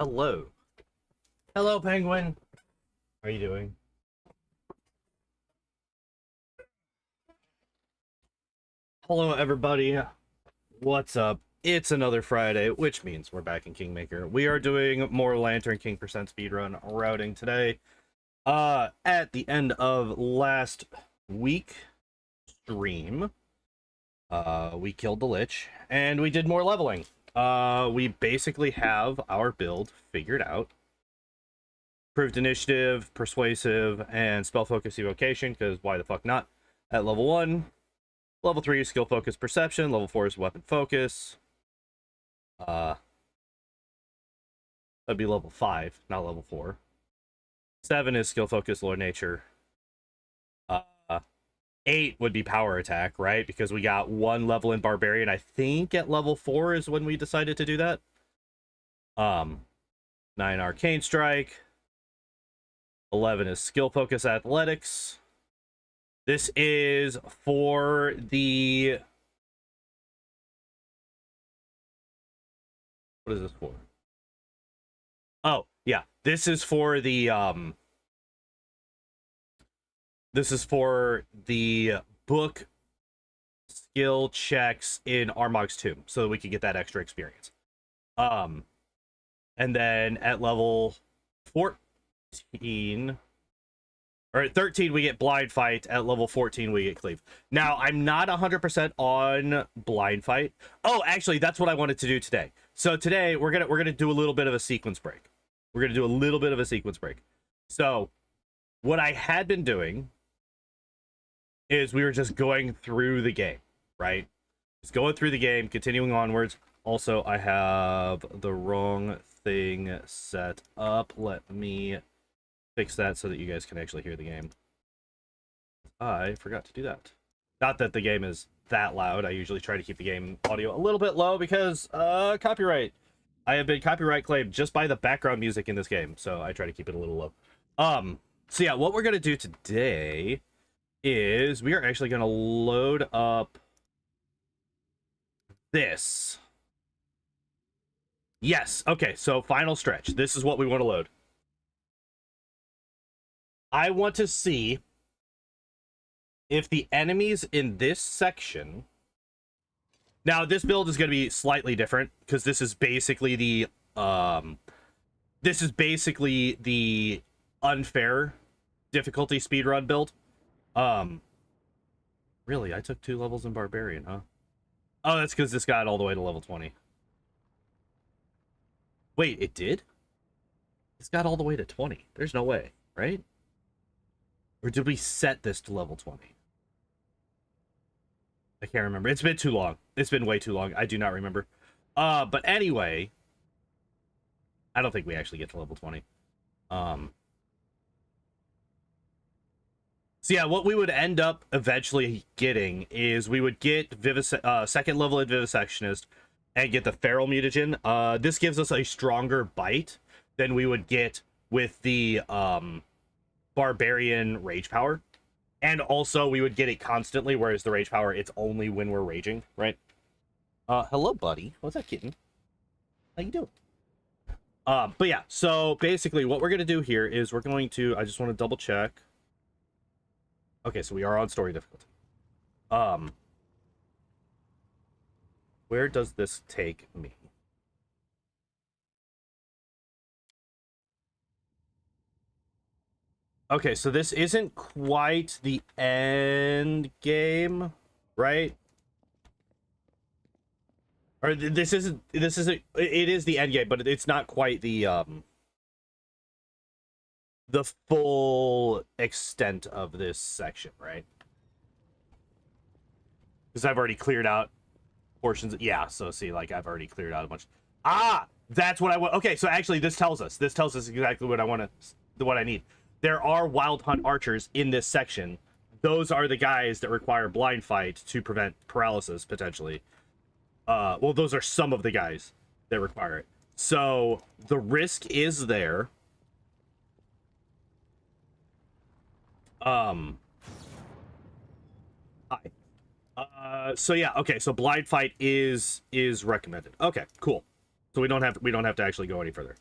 Hello. Hello, Penguin. How are you doing? Hello, everybody. What's up? It's another Friday, which means we're back in Kingmaker. We are doing more Lantern King percent speedrun routing today. At the end of last week stream, we killed the Lich, and we did more leveling. We basically have our build figured out. Proved initiative, persuasive, and spell focus evocation, because why the fuck not? At level 1. Level 3 is skill focus perception. Level 4 is weapon focus. That'd be level 5, not level 4. 7 is skill focus lore nature. 8 would be power attack, right? Because we got 1 level in barbarian. I think at level 4 is when we decided to do that. 9 arcane strike. 11 is skill focus athletics. This is for the... What is this for? Oh, yeah. This is for the, This is for the book skill checks in Armag's Tomb, so that we can get that extra experience. And then at level 14... Or at 13, we get Blind Fight. At level 14, we get Cleave. Now, I'm not 100% on Blind Fight. Oh, actually, that's what I wanted to do today. So today, we're gonna do a little bit of a sequence break. We're gonna do a little bit of a sequence break. So, what I had been doing is we were just going through the game, right? Just going through the game, continuing onwards. Also, I have the wrong thing set up. Let me fix that so that you guys can actually hear the game. I forgot to do that. Not that the game is that loud. I usually try to keep the game audio a little bit low because copyright. I have been copyright claimed just by the background music in this game, so I try to keep it a little low. So yeah, what we're gonna do today is we are actually gonna load up this. Yes, okay, so final stretch. This is what we want to load. I want to see if the enemies in this section... Now, this build is going to be slightly different, because this is basically the... unfair difficulty speedrun build. Really, I took 2 levels in Barbarian, huh? Oh, that's because this got all the way to level 20. Wait, it did? It's got all the way to 20. There's no way, right? Or did we set this to level 20? I can't remember. It's been too long. It's been way too long. I do not remember. But anyway, I don't think we actually get to level 20. So yeah, what we would end up eventually getting is we would get second level at Vivisectionist and get the Feral Mutagen. This gives us a stronger bite than we would get with the Barbarian Rage Power. And also, we would get it constantly, whereas the Rage Power, it's only when we're raging, right? Hello, buddy. What's that, kitten? How you doing? But yeah, so basically what we're going to do here is we're going to... I just want to double check. Okay, so we are on story difficulty. Where does this take me? Okay, so this isn't quite the end game, right? Or this isn't, it is the end game, but it's not quite the full extent of this section, right? Because I've already cleared out portions. Yeah, so see, like, I've already cleared out a bunch. Ah, that's what I want. Okay, so actually this tells us exactly what I want to, what I need. There are Wild Hunt archers in this section. Those are the guys that require blind fight to prevent paralysis, potentially. Well, those are some of the guys that require it. So the risk is there. Hi. So yeah, okay, so blind fight is recommended. Okay, cool. So we don't have to actually go any further.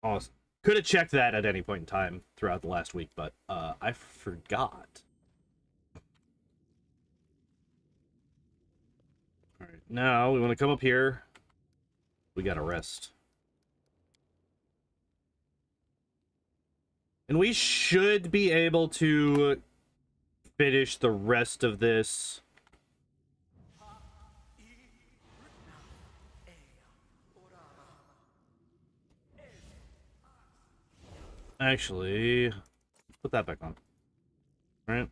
Awesome. Could have checked that at any point in time throughout the last week, but I forgot. All right, now we want to come up here. We gotta rest. And we should be able to finish the rest of this. Actually, put that back on. All right.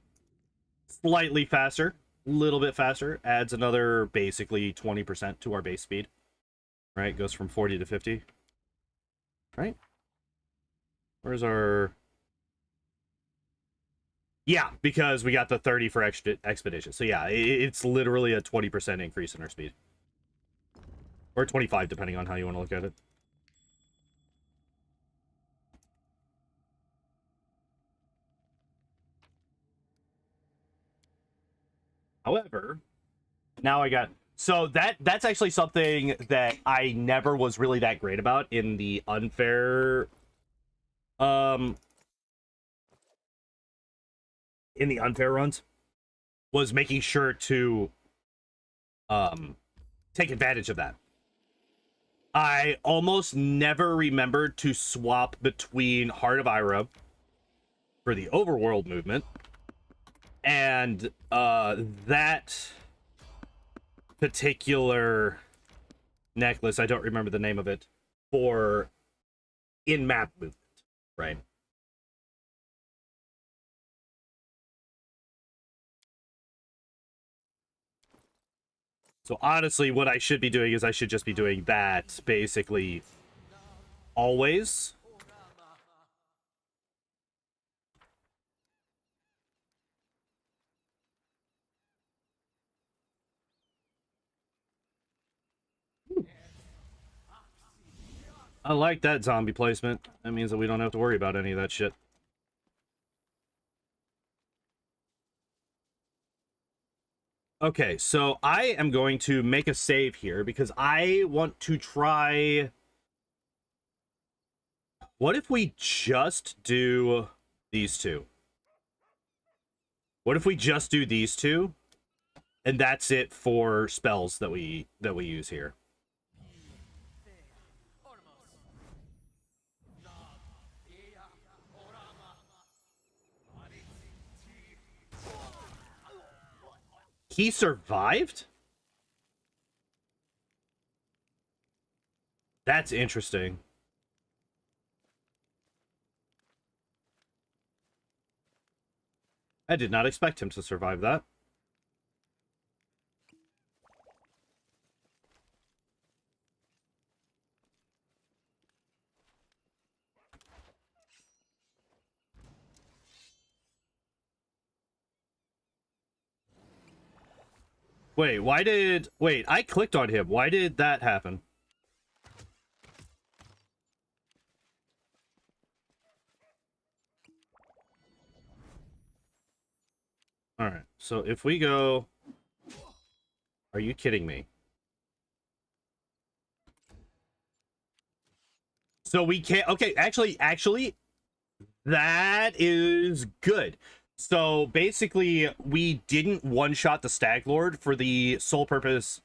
Slightly faster. A little bit faster. Adds another basically 20% to our base speed. Right? Goes from 40 to 50. Right? Where's our... Yeah, because we got the 30 for expedition. So yeah, it's literally a 20% increase in our speed. Or 25, depending on how you want to look at it. However, now I got... So that's actually something that I never was really that great about in the unfair... in the unfair runs, was making sure to take advantage of that. I almost never remembered to swap between Heart of Ira for the overworld movement and that particular necklace, I don't remember the name of it, for in-map movement, right? So honestly, what I should be doing is I should just be doing that basically always. I like that zombie placement. That means that we don't have to worry about any of that shit. Okay, so I am going to make a save here because I want to try... What if we just do these two? What if we just do these two? And that's it for spells that we use here. He survived? That's interesting. I did not expect him to survive that. Wait, why did... Wait, I clicked on him. Why did that happen? Alright, so if we go... Are you kidding me? So we can't... Okay, actually, that is good. So basically, we didn't one-shot the Stag Lord for the sole purpose...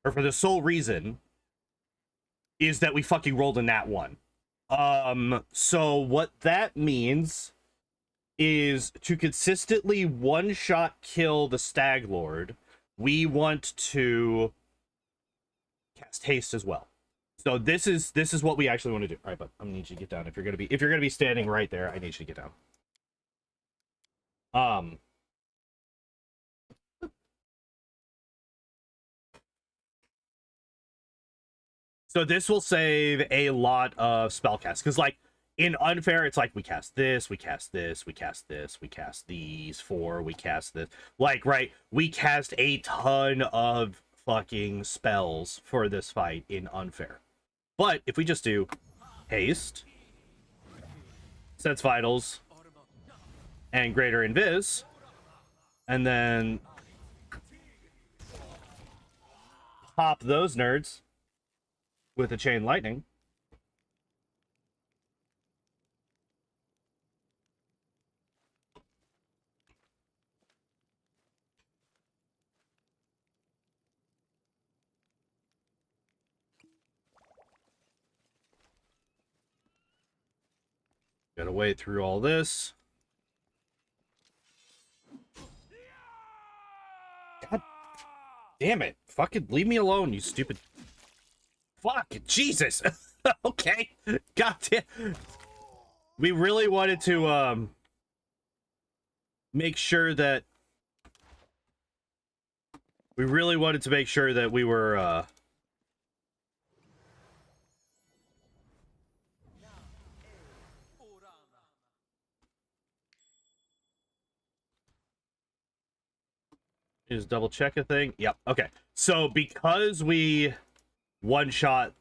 Or for the sole reason... Is that we fucking rolled a nat 1. So what that means... is to consistently one-shot kill the Stag Lord, we want to cast haste as well. So this is what we actually want to do. All right, but I'm gonna need you to get down. If you're gonna be standing right there, I need you to get down. So this will save a lot of spell casts because, like, in unfair, it's like we cast this, we cast this, we cast this, we cast these four, we cast this. Like, right, we cast a ton of fucking spells for this fight in unfair. But if we just do haste, sense vitals, and greater invis, and then pop those nerds with a chain lightning. Gotta wade through all this. God damn it. Fucking leave me alone, you stupid... Fuck, Jesus. Okay. God damn. We really wanted to, make sure that... We really wanted to make sure that we were, Just double check a thing. Yep. Okay. So because we one-shot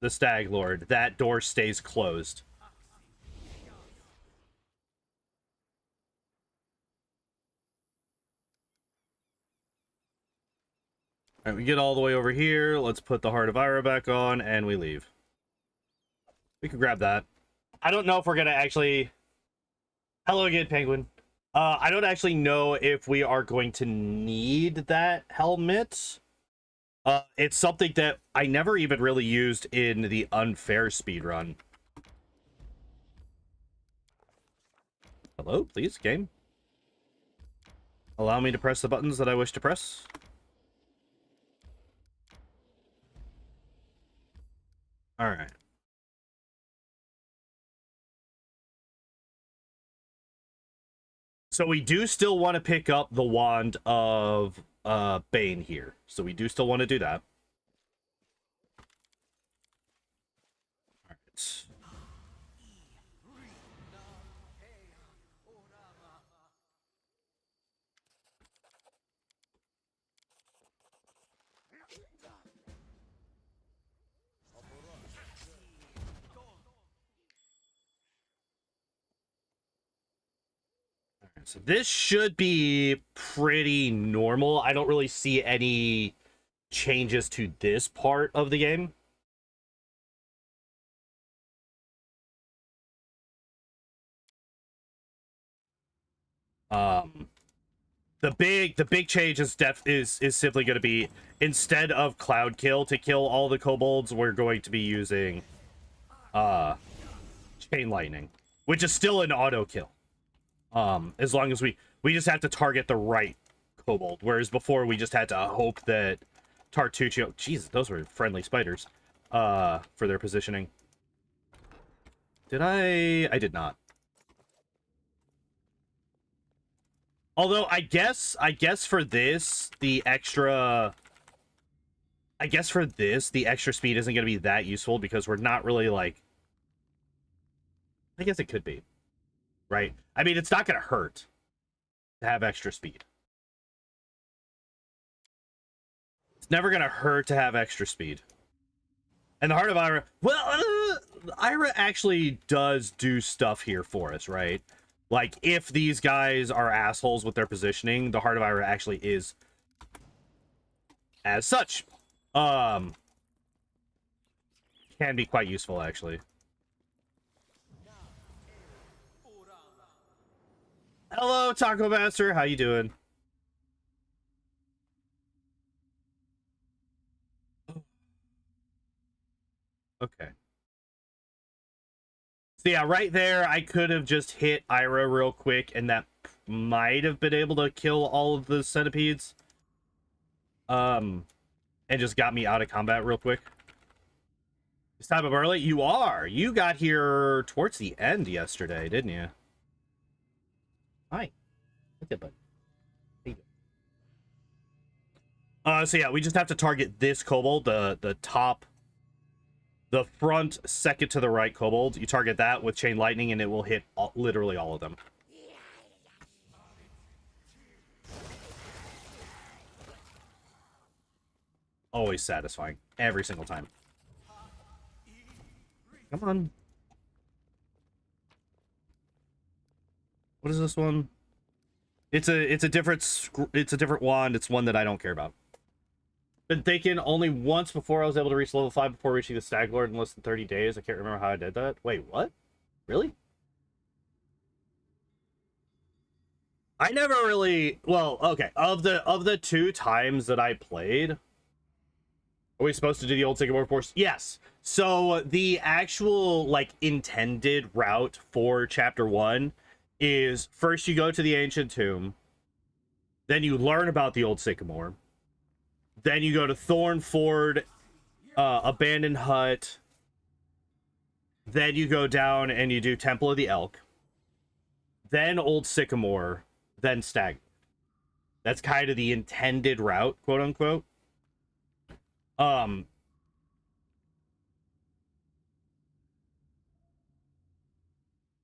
the Stag Lord, that door stays closed. All right, we get all the way over here. Let's put the Heart of Ira back on, and we leave. We can grab that. I don't know if we're gonna actually... Hello again, Penguin. I don't actually know if we are going to need that helmet. It's something that I never even really used in the unfair speedrun. Hello, please, game. Allow me to press the buttons that I wish to press. All right. So we do still want to pick up the Wand of Bane here. So we do still want to do that. All right. So this should be pretty normal. I don't really see any changes to this part of the game. The big change is simply going to be, instead of Cloud Kill to kill all the kobolds, we're going to be using Chain Lightning, which is still an auto kill. As long as we just have to target the right kobold, whereas before we just had to hope that Tartuccio, Jesus, those were friendly spiders, for their positioning. Did I did not. Although I guess for this the extra speed isn't going to be that useful because we're not really like, I guess it could be, right? I mean, it's not going to hurt to have extra speed. It's never going to hurt to have extra speed. And the Heart of Ira, well, Ira actually does do stuff here for us, right? Like, if these guys are assholes with their positioning, the Heart of Ira actually is as such. Can be quite useful, actually. Hello, Taco Master. How you doing? Okay. So yeah, right there, I could have just hit Ira real quick, and that might have been able to kill all of the centipedes. And just got me out of combat real quick. This time of early? You are. You got here towards the end yesterday, didn't you? Hi. What's up, bud? How you doing? So yeah, we just have to target this kobold, the top, the front second to the right kobold. You target that with Chain Lightning, and it will hit literally all of them. Always satisfying. Every single time. Come on. What is this one? It's a different wand. It's one that I don't care about. Been thinking only once before I was able to reach level 5 before reaching the Stag Lord in less than 30 days. I can't remember how I did that. Wait, what? Really? I never really, well, okay, of the 2 times that I played, are we supposed to do the old Sycamore Force? Yes. So the actual like intended route for chapter 1 is first you go to the ancient tomb, then you learn about the old Sycamore, then you go to Thornford, abandoned hut, then you go down and you do Temple of the Elk, then old Sycamore, then Stag. That's kind of the intended route, quote unquote.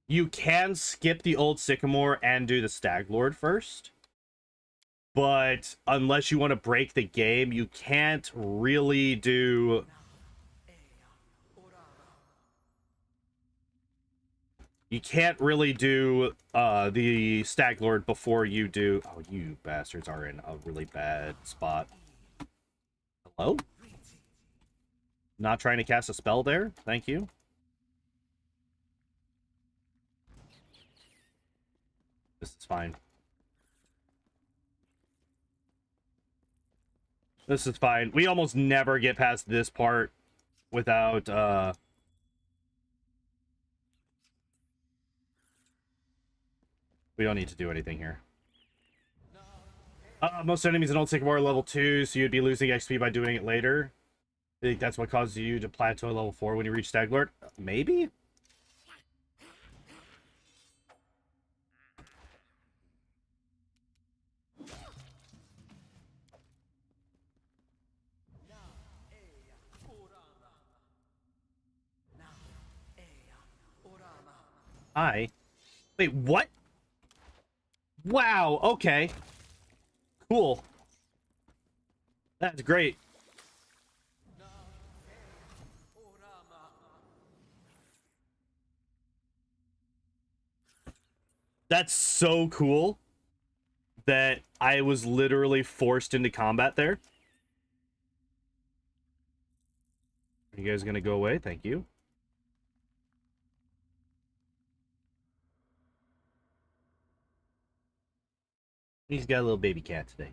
You can skip the old Sycamore and do the Stag Lord first, but unless you want to break the game, you can't really do the Stag Lord before you do. Oh, you bastards are in a really bad spot. Hello? Not trying to cast a spell there? Thank you. This is fine. This is fine. We almost never get past this part without, we don't need to do anything here. Most enemies in Old Sycamore are level 2, so you'd be losing XP by doing it later. I think that's what causes you to plateau at level 4 when you reach Stag Lord. Maybe? Hi. Wait, what? Wow, okay. Cool. That's great. That's so cool that I was literally forced into combat there. Are you guys gonna go away? Thank you. He's got a little baby cat today.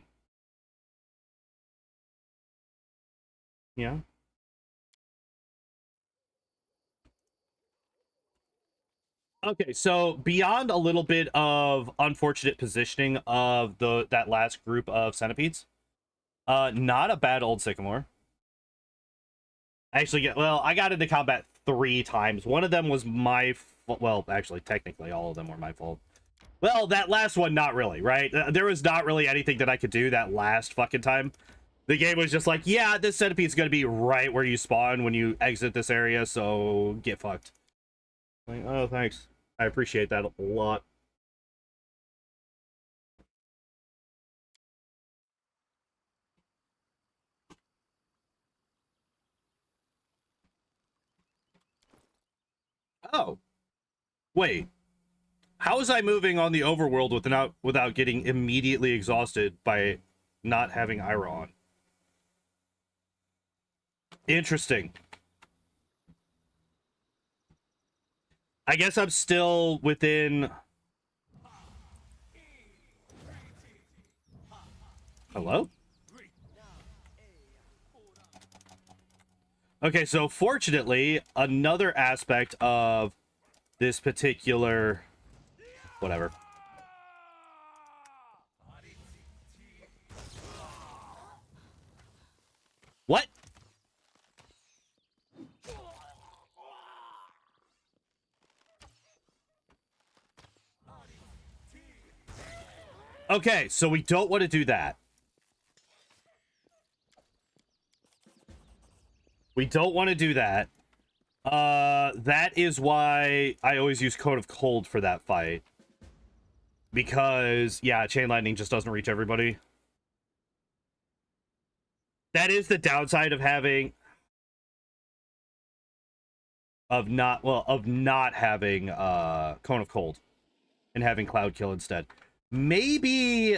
Yeah. Okay, so beyond a little bit of unfortunate positioning of that last group of centipedes, not a bad old sycamore. I got into combat 3 times. One of them was my well, actually, technically, all of them were my fault. Well, that last one, not really, right? There was not really anything that I could do that last fucking time. The game was just like, yeah, this centipede's gonna be right where you spawn when you exit this area, so get fucked. Like, oh, thanks. I appreciate that a lot. Oh, wait. How was I moving on the overworld without getting immediately exhausted by not having Ira on? Interesting. I guess I'm still within... Hello? Okay, so fortunately, another aspect of this particular... Whatever. What? Okay, so we don't want to do that. We don't want to do that. That is why I always use Code of Cold for that fight. Because, yeah, Chain Lightning just doesn't reach everybody. That is the downside of having... Of not having, Cone of Cold. And having Cloud Kill instead. Maybe...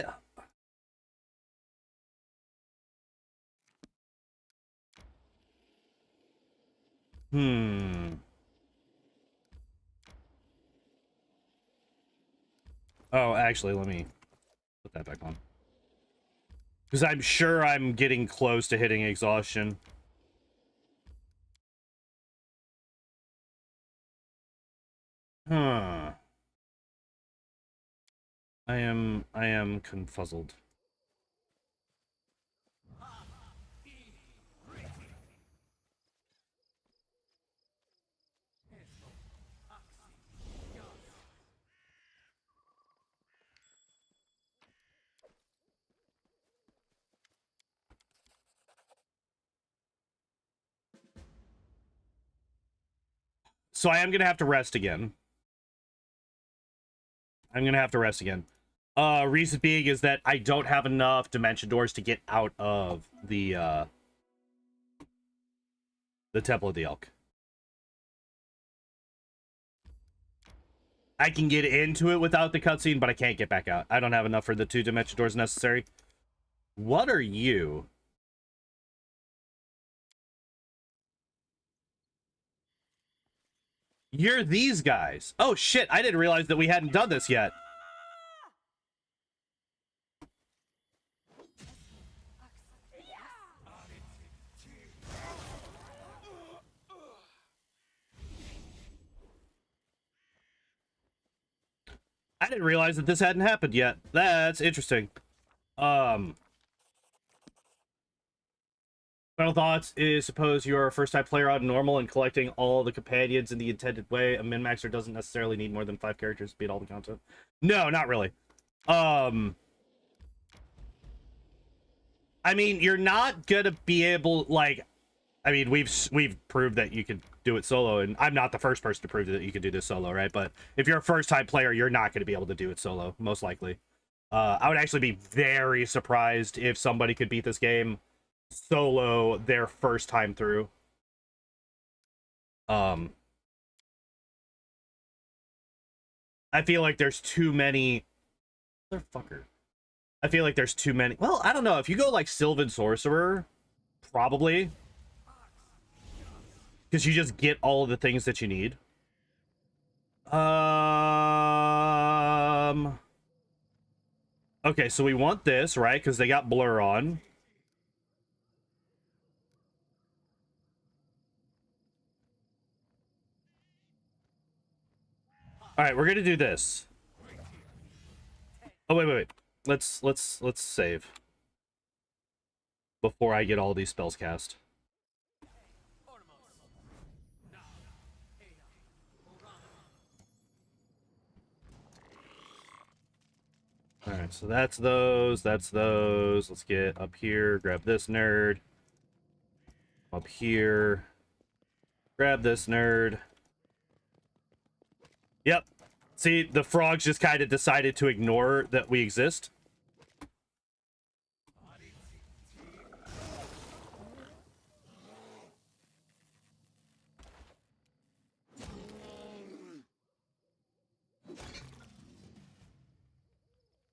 Oh, actually, let me put that back on. Because I'm sure I'm getting close to hitting exhaustion. Huh. I am confuzzled. So I am gonna have to rest again. Reason being is that I don't have enough dimension doors to get out of the Temple of the Elk. I can get into it without the cutscene, but I can't get back out. I don't have enough for the 2 dimension doors necessary. What are you? You're these guys. Oh shit, I didn't realize that we hadn't done this yet. I didn't realize that this hadn't happened yet. That's interesting. Final thoughts is, suppose you're a first-time player on normal and collecting all the companions in the intended way. A min-maxer doesn't necessarily need more than 5 characters to beat all the content. No, not really. I mean, you're not gonna be able, like... I mean, we've proved that you can do it solo, and I'm not the first person to prove that you can do this solo, right? But if you're a first-time player, you're not going to be able to do it solo, most likely. I would actually be very surprised if somebody could beat this game solo their first time through. I feel like there's too many... Motherfucker. I feel like there's too many... Well, I don't know. If you go like Sylvan Sorcerer, probably. Because you just get all of the things that you need. Okay, so we want this, right? Because they got blur on. All right, we're gonna do this. Oh wait. Let's save before I get all these spells cast. All right, so that's those. Let's get up here. Grab this nerd. Up here. Grab this nerd. Yep. See, the frogs just kind of decided to ignore that we exist.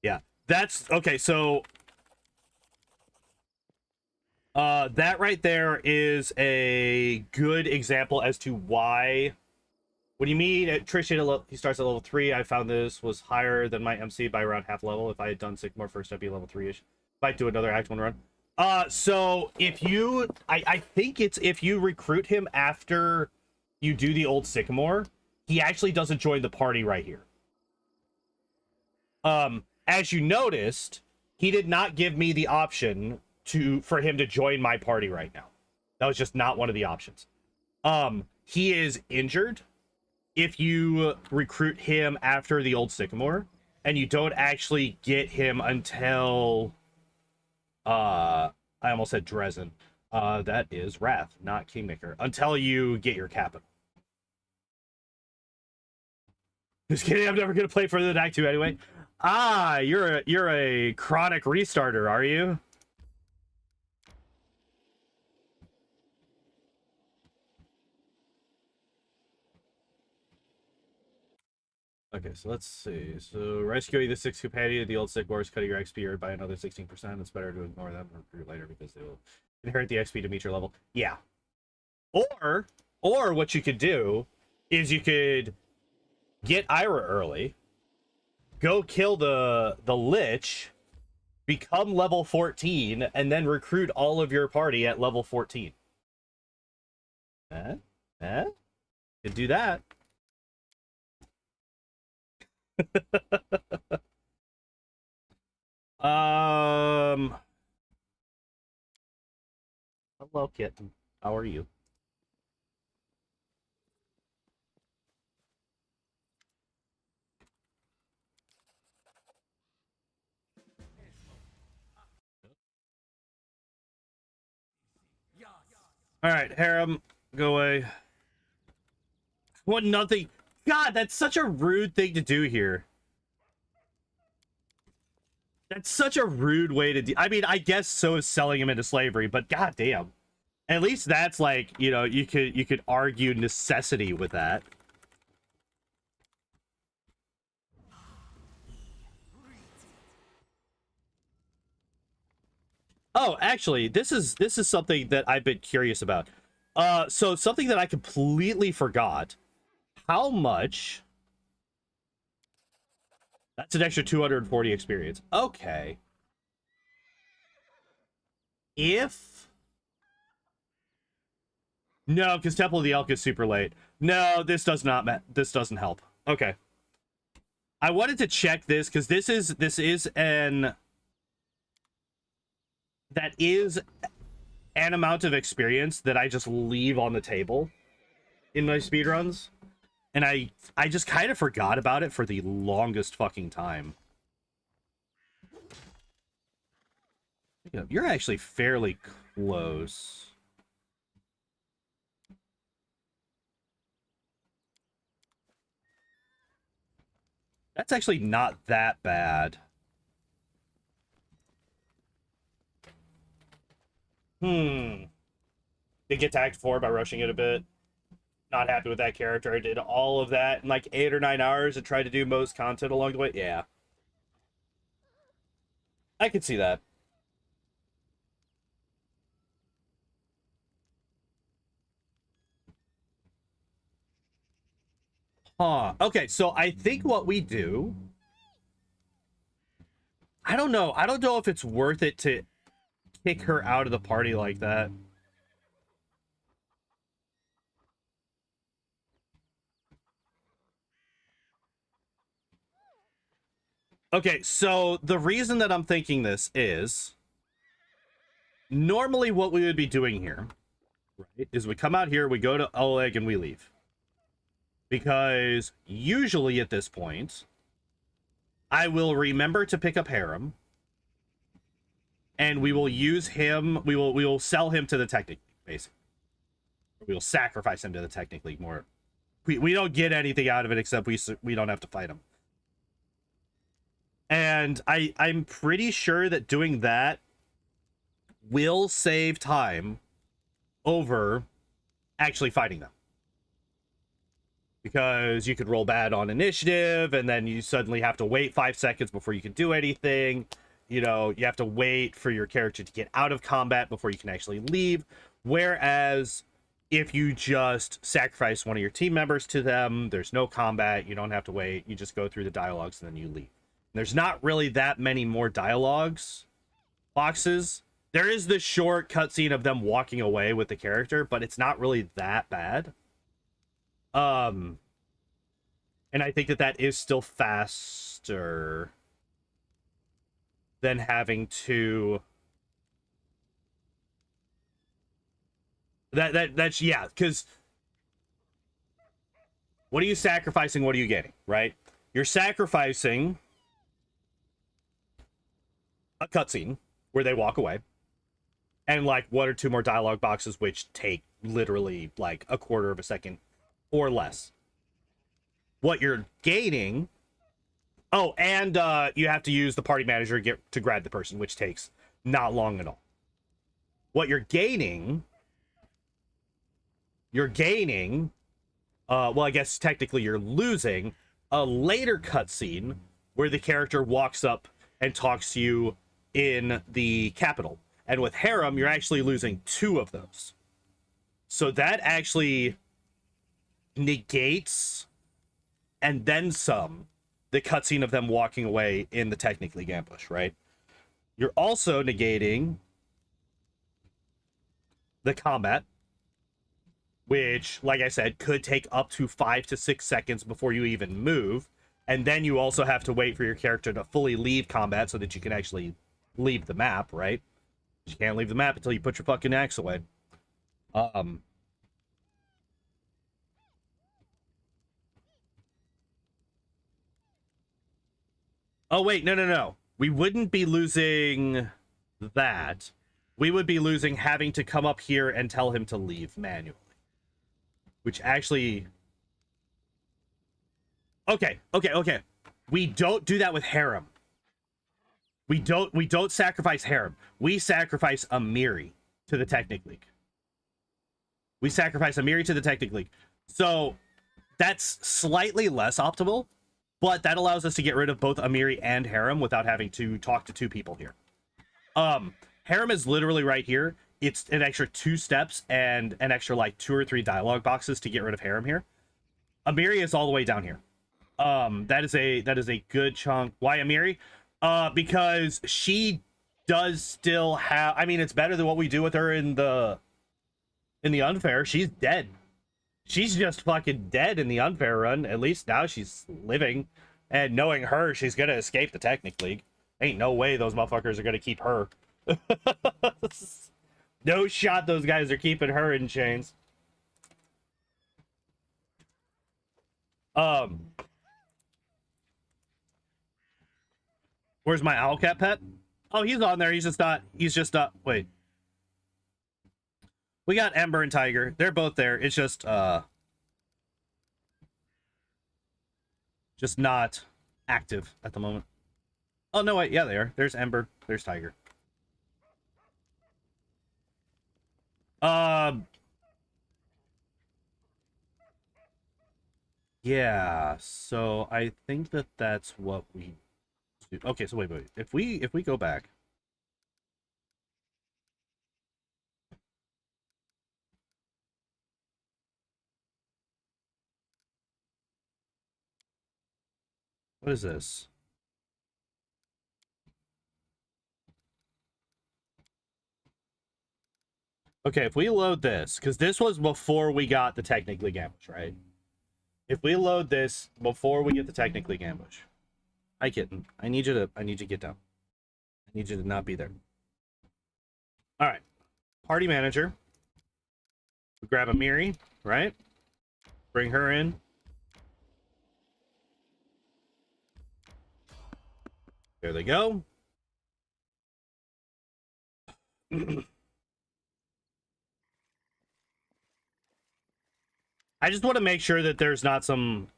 Yeah, that's okay. So that right there is a good example as to why when you meet Trish, he starts at level 3. I found this was higher than my MC by around half level. If I had done Sycamore first, I'd be level 3-ish. Might do another Act 1 run. So if you, I think it's if you recruit him after you do the old Sycamore, he actually doesn't join the party right here. As you noticed, he did not give me the option for him to join my party right now. That was just not one of the options. He is injured. If you recruit him after the old Sycamore, and you don't actually get him until I almost said Dresden. That is Wrath, not Kingmaker. Until you get your capital. Just kidding, I'm never gonna play further than Act 2 anyway. You're a chronic restarter, are you? Okay, so let's see. So rescuing the 6 companion, the old Sycamore is cutting your XP earned by another 16%. It's better to ignore them or recruit later because they will inherit the XP to meet your level. Yeah. Or what you could do is you could get Ira early, go kill the Lich, become level 14, and then recruit all of your party at level 14. Could do that. Hello, kitten. How are you? All right, Harem, go away. What? Nothing. God, that's such a rude thing to do here. That's such a rude way to do. I mean, I guess so is selling him into slavery, but goddamn. At least that's like, you know, you could argue necessity with that. Oh, actually, this is something that I've been curious about. So something that I completely forgot. How much? That's an extra 240 experience. Okay. If no, because Temple of the Elk is super late. No, this does not. This doesn't help. Okay. I wanted to check this because this is an amount of experience that I just leave on the table in my speedruns. And I just kind of forgot about it for the longest fucking time. You're actually fairly close. That's actually not that bad. Did get tagged for by rushing it a bit. Not happy with that character. I did all of that in like 8 or 9 hours and tried to do most content along the way. Yeah. I could see that. Huh. Okay, so I think what we do... I don't know. I don't know if it's worth it to kick her out of the party like that. Okay, so the reason that I'm thinking this is... Normally what we would be doing here, right, is we come out here, we go to Oleg, and we leave. Because usually at this point, I will remember to pick up Harem, and we will use him, we will sell him to the Technic League, basically. We will sacrifice him to the Technic League more. We don't get anything out of it except we don't have to fight him. And I'm pretty sure that doing that will save time over actually fighting them. Because you could roll bad on initiative, and then you suddenly have to wait 5 seconds before you can do anything. You know, you have to wait for your character to get out of combat before you can actually leave. Whereas if you just sacrifice one of your team members to them, there's no combat, you don't have to wait, you just go through the dialogues and then you leave. There's not really that many more dialogues boxes. There is this short cutscene of them walking away with the character, but it's not really that bad. And I think that that is still faster than having to... That's yeah, because what are you sacrificing? What are you getting, right? You're sacrificing a cutscene where they walk away, and like 1 or 2 more dialogue boxes, which take literally like a quarter of a second or less. What you're gaining... Oh, and you have to use the party manager to grab the person, which takes not long at all. What you're gaining... well, I guess technically you're losing a later cutscene where the character walks up and talks to you in the capital. And with Harem, you're actually losing 2 of those. So that actually negates, and then some, the cutscene of them walking away in the Technic League ambush, right? You're also negating the combat, which, like I said, could take up to 5 to 6 seconds before you even move. And then you also have to wait for your character to fully leave combat so that you can actually leave the map, right? You can't leave the map until you put your fucking axe away. Oh, wait, no. We wouldn't be losing that. We would be losing having to come up here and tell him to leave manually. Which actually... Okay. We don't do that with Harem. We don't sacrifice Harem. We sacrifice Amiri to the Technic League. So that's slightly less optimal, but that allows us to get rid of both Amiri and Harem without having to talk to 2 people here. Harem is literally right here. It's an extra 2 steps and an extra like 2 or 3 dialogue boxes to get rid of Harem here. Amiri is all the way down here. That is a good chunk. Why Amiri? Because she does still have... I mean, it's better than what we do with her in the unfair. She's dead. She's just fucking dead in the unfair run. At least now she's living. And knowing her, she's gonna escape the Technic League. Ain't no way those motherfuckers are gonna keep her. No shot those guys are keeping her in chains. Where's my Owlcat pet? Oh, he's on there. He's just not, wait. We got Ember and Tiger. They're both there. It's just not active at the moment. Oh, no, wait. Yeah, they are. There's Ember. There's Tiger. Yeah, so I think that that's what we do. Okay, so wait. If we go back. What is this? Okay, if we load this, because this was before we got the technically ambush, right? If we load this before we get the technically ambush, hi kitten, I need you to get down. I need you to not be there. All right, party manager. We grab a Miri, right? Bring her in. There they go. I just want to make sure that there's not some.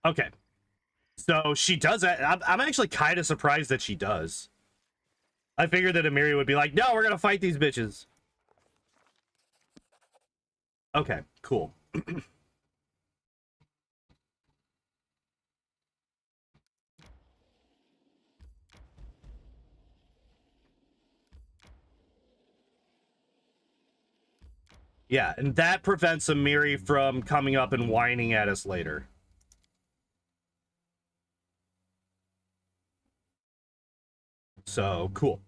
Okay. So she does that. I'm actually kind of surprised that she does. I figured that Amiri would be like, no, we're going to fight these bitches. Okay, cool. Yeah, and that prevents Amiri from coming up and whining at us later. So, cool.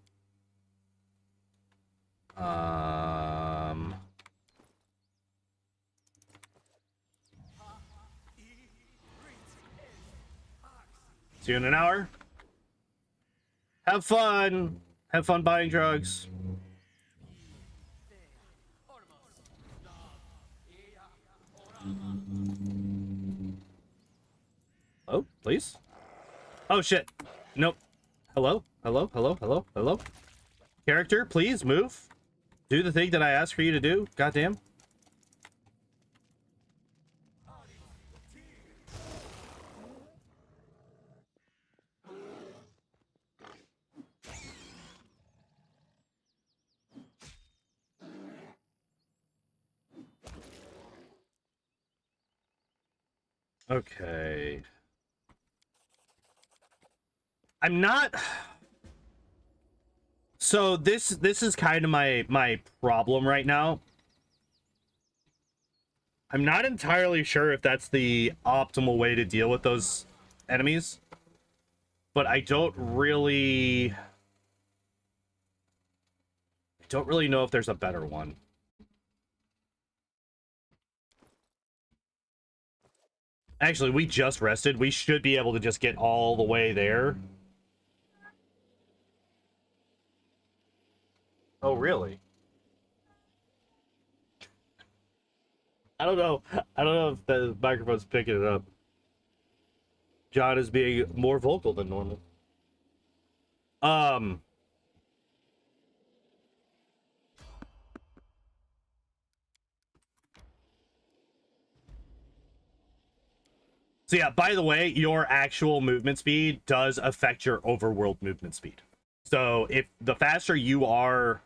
See you in an hour. Have fun. Have fun buying drugs. Oh, please. Oh, shit. Nope. Hello? Hello? Hello? Hello? Hello? Character, please move. Do the thing that I asked for you to do. Goddamn. Okay. I'm not. So this is kind of my problem right now. I'm not entirely sure if that's the optimal way to deal with those enemies, but I don't really know if there's a better one. Actually, we just rested. We should be able to just get all the way there. Oh, really? I don't know. I don't know if the microphone's picking it up. John is being more vocal than normal. So yeah, by the way, your actual movement speed does affect your overworld movement speed. So if the faster you are,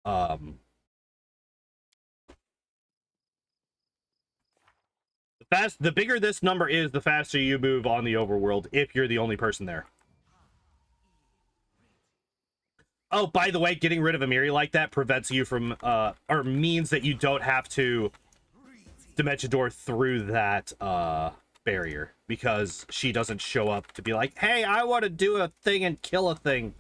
the bigger this number is, the faster you move on the overworld if you're the only person there. Oh, by the way, getting rid of Amiri like that prevents you from, or means that you don't have to dimension door through that, barrier, because she doesn't show up to be like, hey, I want to do a thing and kill a thing.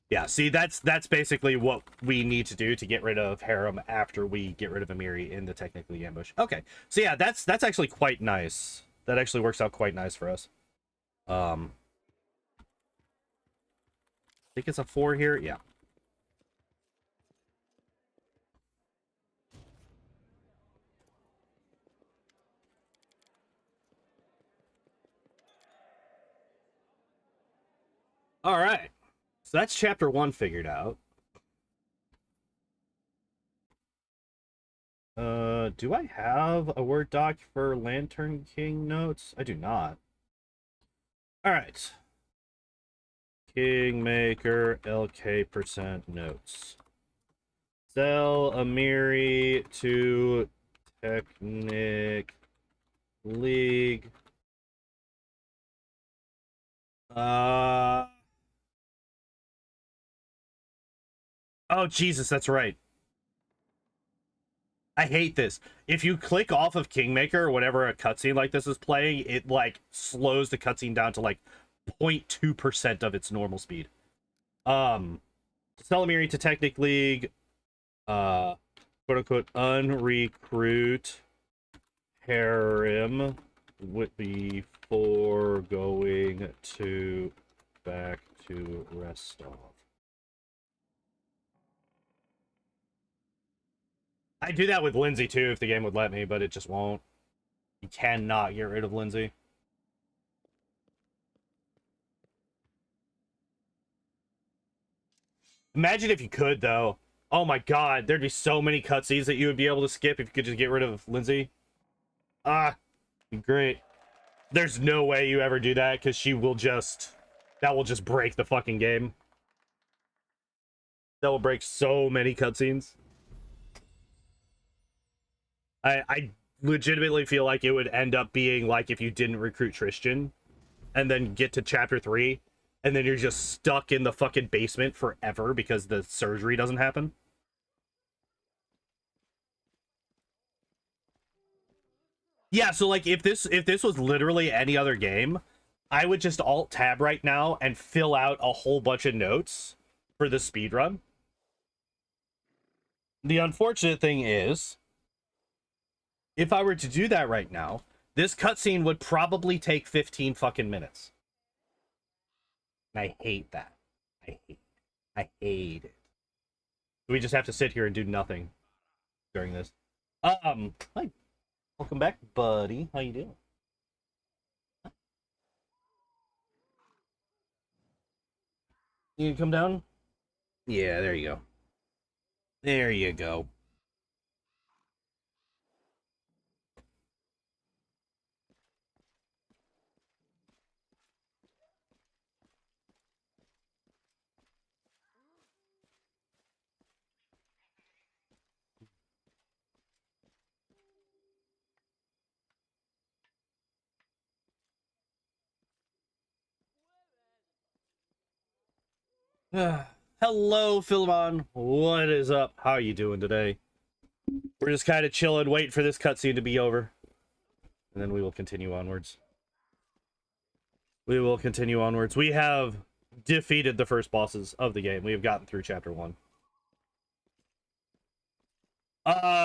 Yeah, see, that's basically what we need to do to get rid of Harem after we get rid of Amiri in the technically ambush. Okay, so yeah, that's actually quite nice. That actually works out quite nice for us. I think it's a 4 here. Yeah. All right. So that's chapter 1 figured out. Do I have a Word doc for Lantern King notes? I do not. All right. Kingmaker LK% notes. Sell Amiri to Technic League. Oh, Jesus, that's right. I hate this. If you click off of Kingmaker whenever a cutscene like this is playing, it like slows the cutscene down to like 0.2% of its normal speed. Selamiri to Technic League, quote unquote unrecruit harem before going to back to Restov. I do that with Lindsay too if the game would let me, but it just won't. You cannot get rid of Lindsay. Imagine if you could, though. Oh my god, there'd be so many cutscenes that you would be able to skip if you could just get rid of Lindsay. Ah, great. There's no way you ever do that, because she will just... That will just break the fucking game. That will break so many cutscenes. I legitimately feel like it would end up being like if you didn't recruit Tristan, and then get to chapter 3, and then you're just stuck in the fucking basement forever because the surgery doesn't happen. Yeah, so like if this was literally any other game, I would just alt tab right now and fill out a whole bunch of notes for the speed run. The unfortunate thing is, if I were to do that right now, this cutscene would probably take 15 fucking minutes. And I hate that. I hate it. We just have to sit here and do nothing during this. Hi. Welcome back, buddy. How you doing? You can come down? Yeah, there you go. There you go. Hello, Philemon. What is up? How are you doing today? We're just kind of chilling, waiting for this cutscene to be over. And then we will continue onwards. We will continue onwards. We have defeated the first bosses of the game. We have gotten through chapter 1.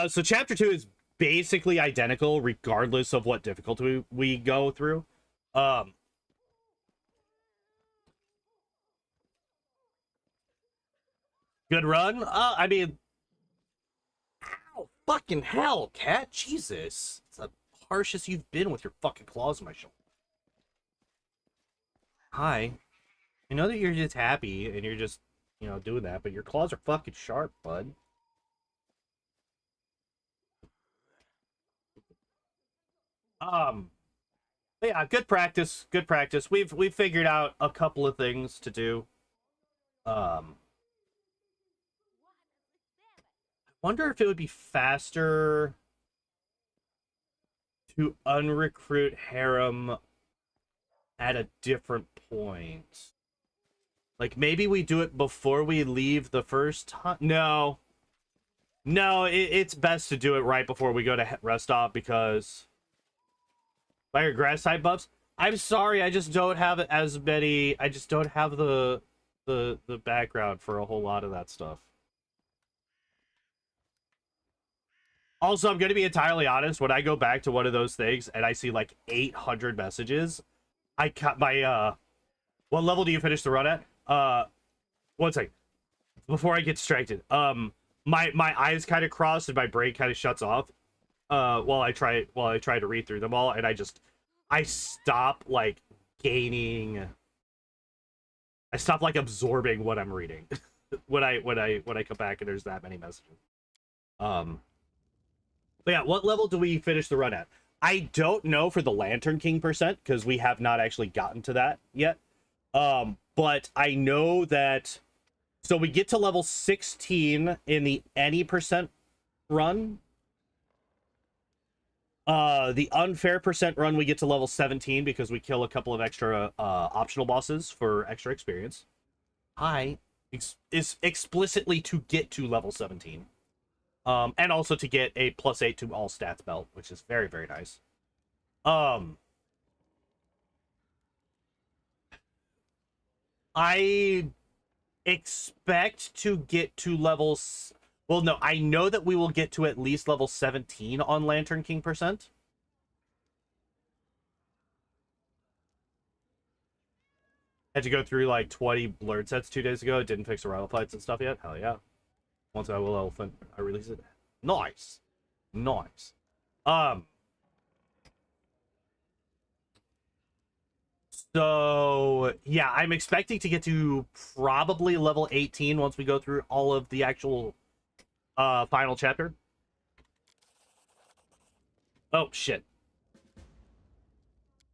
So chapter 2 is basically identical regardless of what difficulty we go through. Good run. I mean, ow, fucking hell, cat. Jesus. It's the harshest you've been with your fucking claws on my shoulder. Hi. I know that you're just happy and you're just, you know, doing that, but your claws are fucking sharp, bud. But yeah, good practice. Good practice. We've figured out a couple of things to do. I wonder if it would be faster to unrecruit harem at a different point. Like, maybe we do it before we leave the first time. No. No, it's best to do it right before we go to rest stop because... By your grass type buffs? I'm sorry, I just don't have as many... I just don't have the background for a whole lot of that stuff. Also, I'm going to be entirely honest. When I go back to one of those things and I see like 800 messages, I cut my... What level do you finish the run at? One second. Before I get distracted. My eyes kind of cross and my brain kind of shuts off. While I try to read through them all, and I stop like gaining I stop like absorbing what I'm reading when I come back and there's that many messages. But yeah, what level do we finish the run at? I don't know for the Lantern King percent because we have not actually gotten to that yet. But I know that, so we get to level 16 in the any percent run. The unfair percent run, we get to level 17 because we kill a couple of extra optional bosses for extra experience. Is explicitly to get to level 17. And also to get a +8 to all stats belt, which is very, very nice. I expect to get to levels. Well, no, I know that we will get to at least level 17 on Lantern King percent. Had to go through like 20 blurred sets 2 days ago. Didn't fix the rival fights and stuff yet. Hell yeah. Once I will, I release it. Nice. Nice. So yeah, I'm expecting to get to probably level 18 once we go through all of the actual final chapter. Oh shit.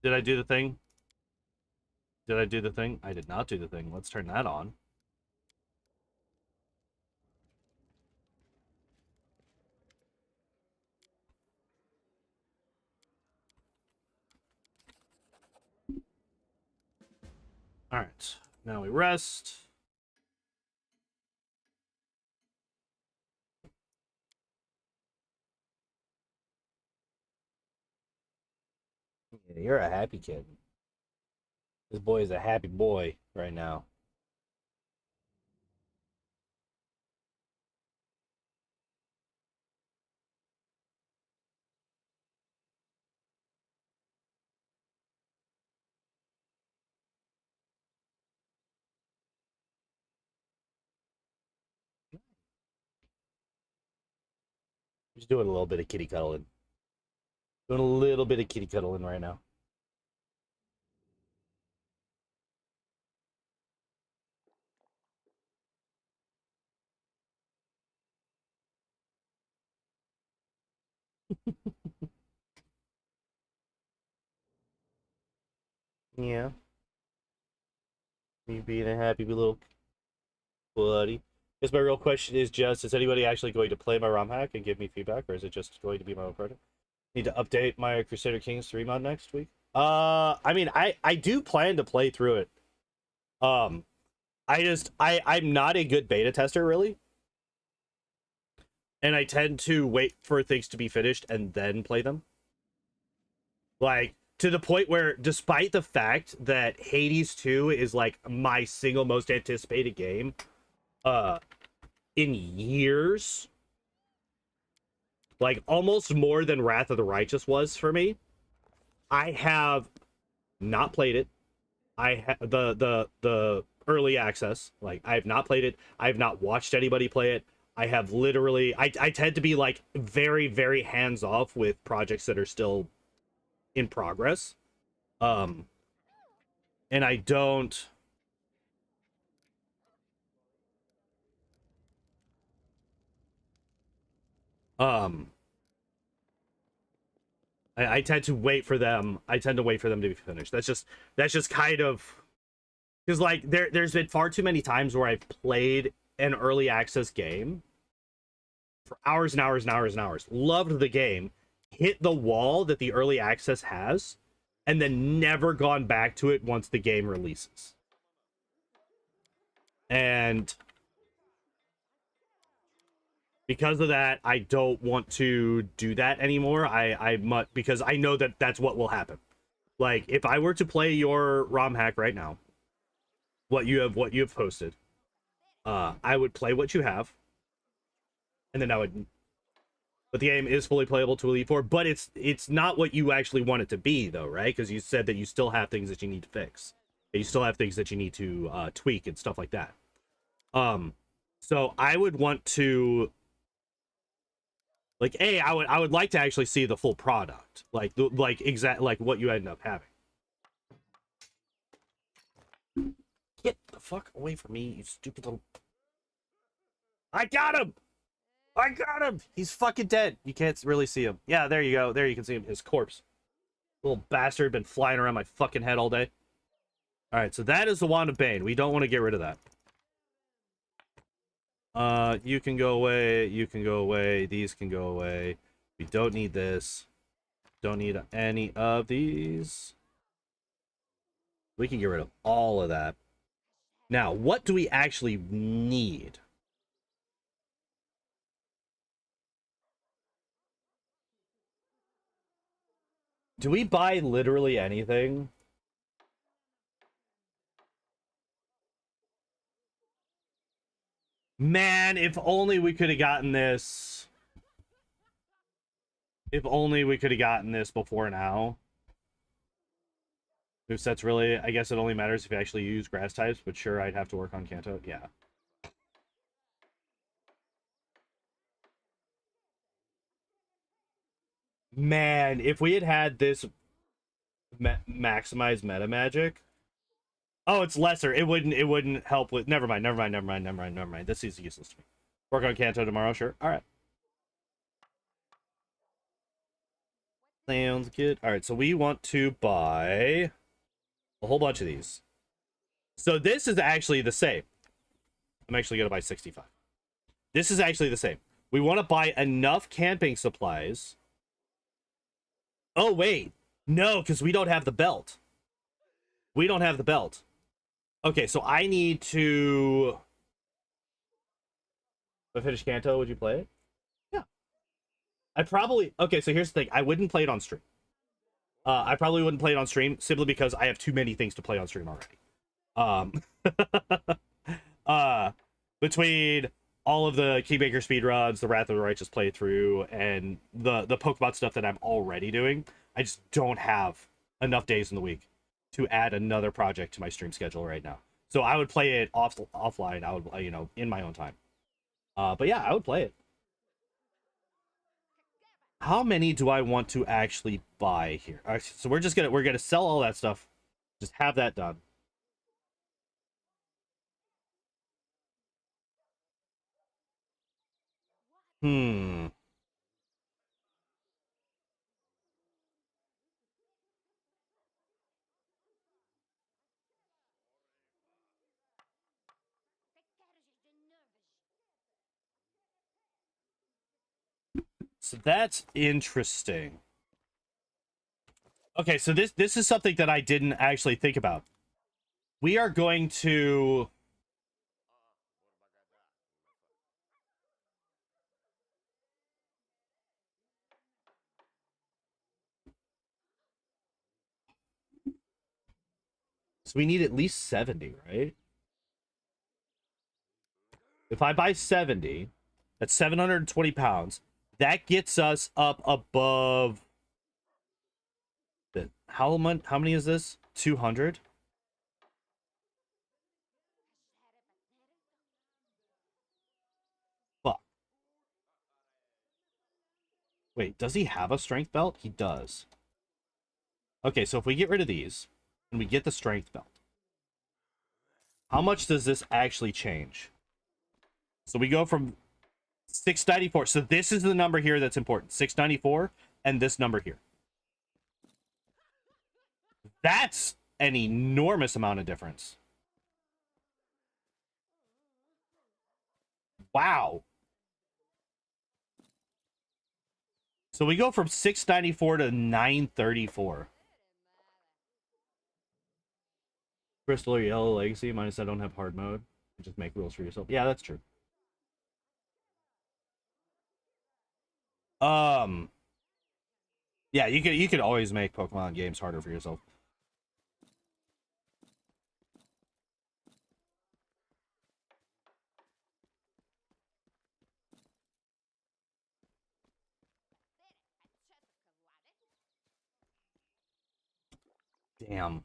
Did I do the thing? Did I do the thing? I did not do the thing. Let's turn that on. All right. Now we rest. Yeah, you're a happy kid. This boy is a happy boy right now. Just doing a little bit of kitty cuddling. Doing a little bit of kitty cuddling right now. Yeah. You being a happy little buddy. Guess my real question is just, is anybody actually going to play my ROM hack and give me feedback, or is it just going to be my own project? Need to update my Crusader Kings 3 mod next week. I mean, I do plan to play through it. I'm not a good beta tester really, and I tend to wait for things to be finished and then play them. Like, to the point where, despite the fact that Hades 2 is like my single most anticipated game in years, like almost more than Wrath of the Righteous was for me, I have not played it. The early access, like, I have not played it. I have not watched anybody play it. I have literally, I tend to be like very, very hands off with projects that are still in progress. And I don't, um I tend to wait for them. I tend to wait for them to be finished. That's just kind of, because like there's been far too many times where I've played an early access game for hours and hours and hours and hours, loved the game, hit the wall that the early access has, and then never gone back to it once the game releases. And because of that, I don't want to do that anymore. Because I know that that's what will happen. Like, if I were to play your ROM hack right now, what you have posted, I would play what you have, and then I would. But the game is fully playable to Elite Four, but it's not what you actually want it to be, though, right? Because you said that you still have things that you need to fix, you still have things that you need to tweak and stuff like that. So I would want to, like, I would like to actually see the full product, like exact like what you end up having. Get the fuck away from me, you stupid little... I got him! I got him! He's fucking dead. You can't really see him. Yeah, there you go. There you can see him. His corpse. Little bastard been flying around my fucking head all day. Alright, so that is the Wand of Bane. We don't want to get rid of that. You can go away. You can go away. These can go away. We don't need this. Don't need any of these. We can get rid of all of that. Now, what do we actually need? Do we buy literally anything? Man, if only we could have gotten this. If only we could have gotten this before now. Movesets really, I guess it only matters if you actually use grass types, but sure, I'd have to work on Kanto. Yeah. Man, if we had had this maximize meta magic. Oh, it's lesser. It wouldn't help with... Never mind. This is useless to me. Work on Kanto tomorrow, sure. Alright. Sounds good. Alright, so we want to buy a whole bunch of these. So this is actually the same. I'm actually going to buy 65. This is actually the same. We want to buy enough camping supplies. Oh, wait. No, because we don't have the belt. We don't have the belt. Okay, so I need to... If I finish Kanto, would you play it? Yeah. I probably... Okay, so here's the thing. I wouldn't play it on stream. I probably wouldn't play it on stream simply because I have too many things to play on stream already. Between all of the Kingmaker speedruns, the Wrath of the Righteous playthrough, and the Pokemon stuff that I'm already doing, I just don't have enough days in the week to add another project to my stream schedule right now. So I would play it offline. I would, you know, in my own time. But yeah, I would play it. How many do I want to actually buy here? All right, so we're gonna sell all that stuff. Just have that done. Hmm. So that's interesting. Okay, so this is something that I didn't actually think about. We are going to... So we need at least 70, right? If I buy 70, that's 720 pounds. That gets us up above... How many is this? 200? Fuck. Wait, does he have a strength belt? He does. Okay, so if we get rid of these, and we get the strength belt, how much does this actually change? So we go from 694. So this is the number here that's important. 694, and this number here. That's an enormous amount of difference. Wow. So we go from 694 to 934. Crystal or Yellow Legacy, minus I don't have hard mode. Just make rules for yourself. Yeah, that's true. Yeah, you could always make Pokemon games harder for yourself. Damn.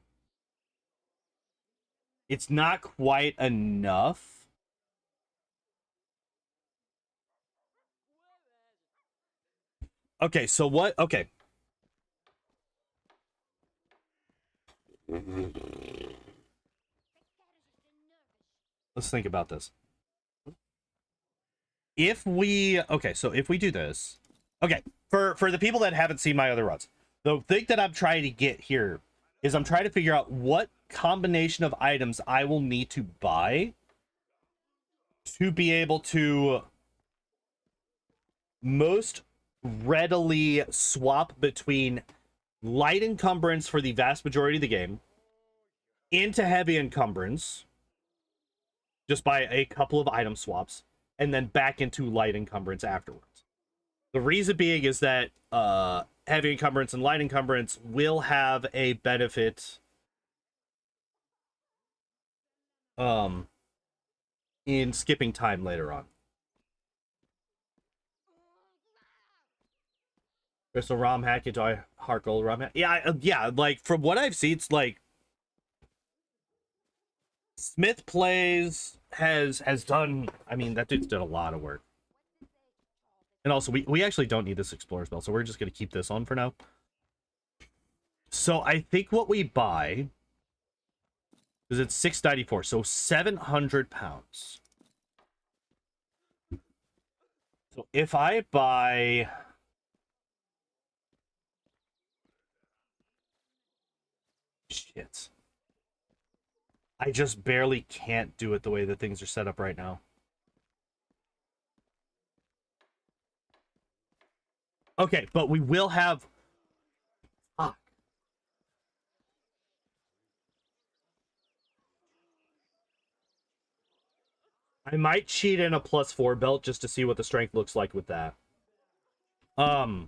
It's not quite enough. Okay, so what? Okay. let's think about this. If we okay, so if we do this, okay, for the people that haven't seen my other runs, the thing that I'm trying to get here is I'm trying to figure out what combination of items I will need to buy to be able to most readily swap between light encumbrance for the vast majority of the game into heavy encumbrance just by a couple of item swaps, and then back into light encumbrance afterwards. The reason being is that heavy encumbrance and light encumbrance will have a benefit in skipping time later on. Crystal ROM hack, enjoy Heart Gold ROM hack. Yeah, yeah, like from what I've seen, it's like Smith Plays has done, I mean, that dude's done a lot of work. And also, we actually don't need this Explorer spell, so we're just going to keep this on for now. So I think what we buy is it's 694, so 700 pounds. So if I buy... Shit. I just barely can't do it the way that things are set up right now. Okay, but we will have... Fuck. I might cheat in a +4 belt just to see what the strength looks like with that. Because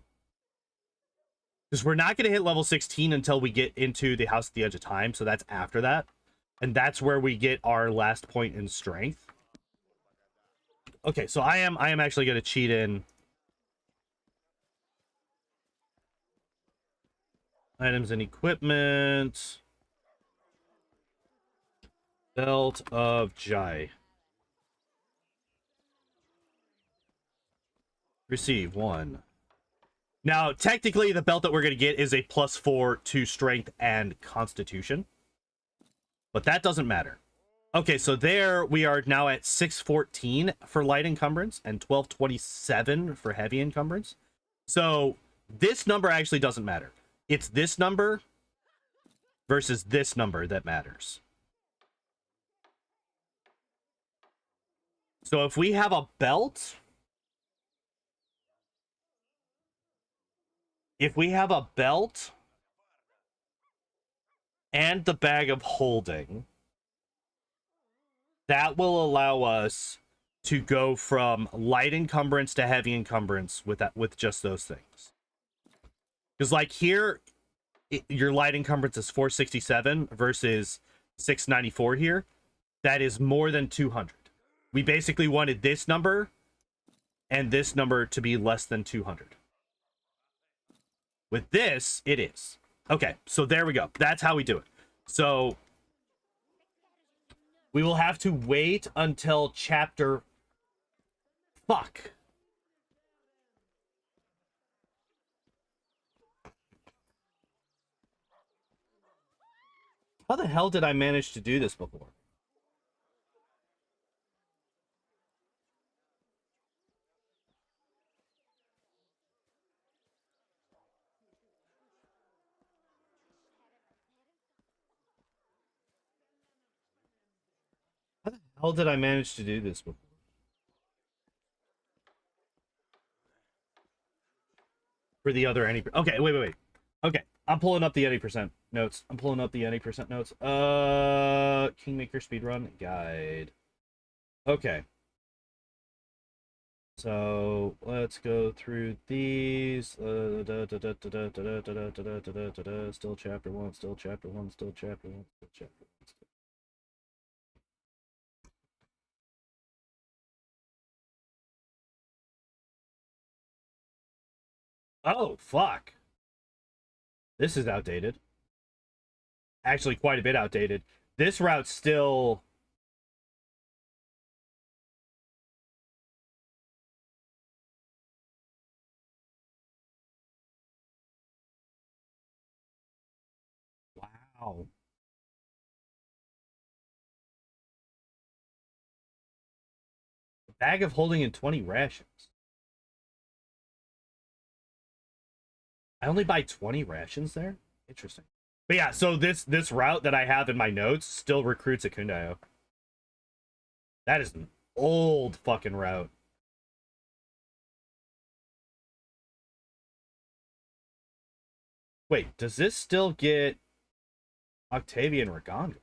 we're not going to hit level 16 until we get into the House at the Edge of Time, so that's after that. And that's where we get our last point in strength. Okay, so I am actually going to cheat in items and equipment. Belt of Jai. Receive 1. Now, technically, the belt that we're going to get is a +4 to strength and constitution. But that doesn't matter. Okay, so there we are now at 614 for light encumbrance and 1227 for heavy encumbrance. So this number actually doesn't matter. It's this number versus this number that matters. So if we have a belt... If we have a belt and the bag of holding, that will allow us to go from light encumbrance to heavy encumbrance with just those things. Because like here, your light encumbrance is 467 versus 694 here. That is more than 200. We basically wanted this number and this number to be less than 200. With this, it is. Okay, so there we go. That's how we do it. So we will have to wait until chapter... Fuck. How the hell did I manage to do this before? How the hell did I manage to do this before? For the other any... Okay, wait. Okay, I'm pulling up the 80% notes. Kingmaker Speedrun Guide. Okay. So let's go through these. Still chapter 1, still chapter 1, still chapter 1, still chapter 1. Oh, fuck. This is outdated. Actually, quite a bit outdated. This route's still... Wow. Bag of holding and 20 rations. I only buy 20 rations there? Interesting. But yeah, so this route that I have in my notes still recruits a Kundayo. That is an old fucking route. Wait, does this still get Octavian Ragongar?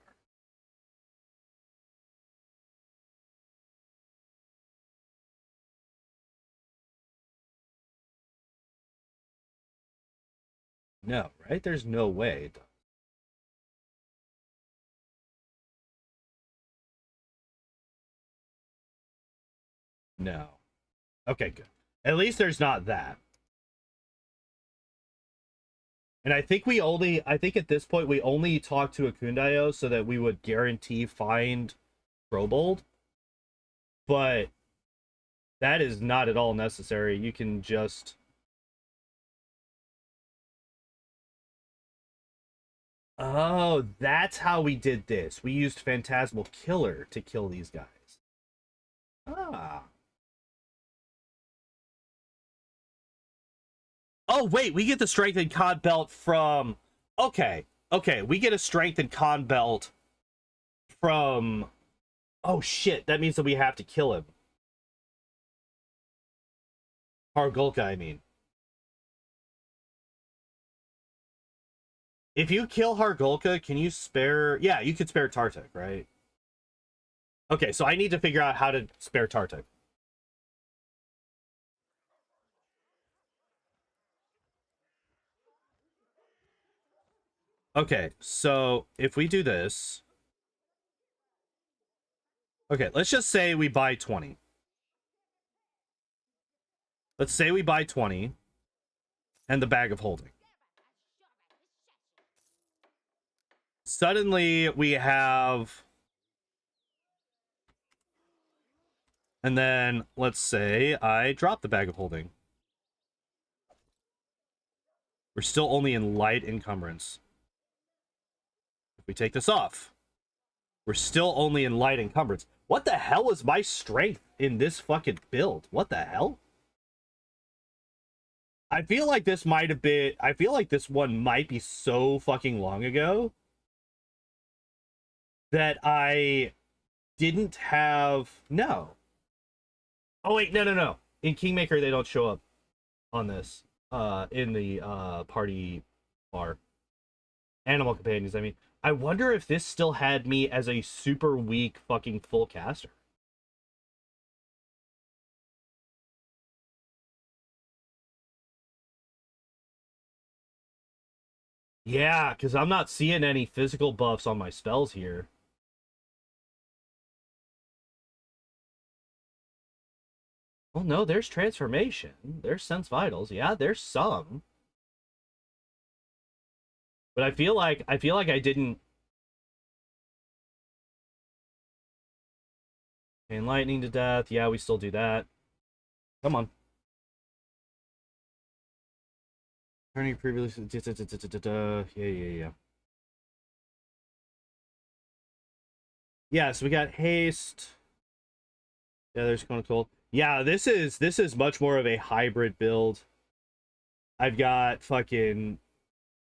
No, right? There's no way it does. No. Okay, good. At least there's not that. And I think at this point we only talked to a Kundayo so that we would guarantee find Probold. But that is not at all necessary. You can just... Oh, that's how we did this. We used Phantasmal Killer to kill these guys. Ah. Oh, wait, we get the Strength and Con Belt from... Okay, we get a Strength and Con Belt from... Oh, shit, that means that we have to kill him. Hargulka, I mean. If you kill Hargulka, can you spare... Yeah, you could spare Tartuk, right? Okay, so I need to figure out how to spare Tartuk. Okay, so if we do this... Okay, let's just say we buy 20. Let's say we buy 20 and the bag of holding. Suddenly we have... And then let's say I drop the bag of holding. We're still only in light encumbrance. If we take this off, we're still only in light encumbrance. What the hell is my strength in this fucking build? What the hell? I feel like this might have been... I feel like this one might be so fucking long ago that I didn't have... No. Oh, wait, no. In Kingmaker, they don't show up on this. In the party bar. Animal companions, I mean. I wonder if this still had me as a super weak fucking full caster. Yeah, because I'm not seeing any physical buffs on my spells here. Well, no, there's transformation. There's sense vitals. Yeah, there's some. But I feel like I didn't... Chain lightning to death. Yeah, we still do that. Come on. Turning previously... Yeah. Yeah, so we got haste. Yeah, there's Cone of Cold. Yeah, this is much more of a hybrid build. I've got fucking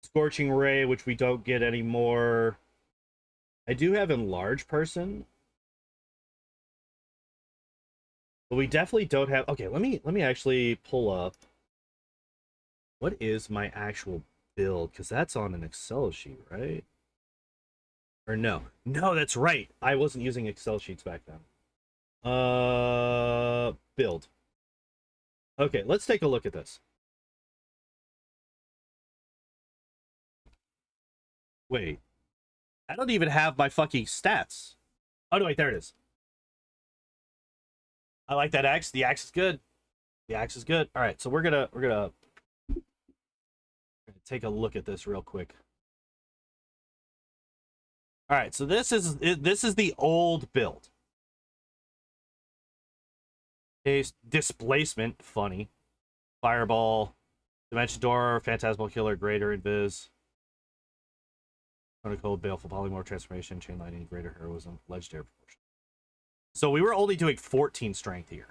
Scorching Ray, which we don't get anymore. I do have Enlarge Person. But we definitely don't have... Okay, let me actually pull up. What is my actual build? Because that's on an Excel sheet, right? Or no. No, that's right. I wasn't using Excel sheets back then. Build. Okay, let's take a look at this. Wait. I don't even have my fucking stats. Oh, no, wait, there it is. I like that axe. The axe is good. The axe is good. All right, so we're gonna take a look at this real quick. All right, so this is the old build. Haste, displacement, funny. Fireball, Dimension Door, Phantasmal Killer, Greater Invis. Cone of Cold, Baleful Polymorph Transformation, Chain Lightning, Greater Heroism, Legendary Proportion. So we were only doing 14 strength here.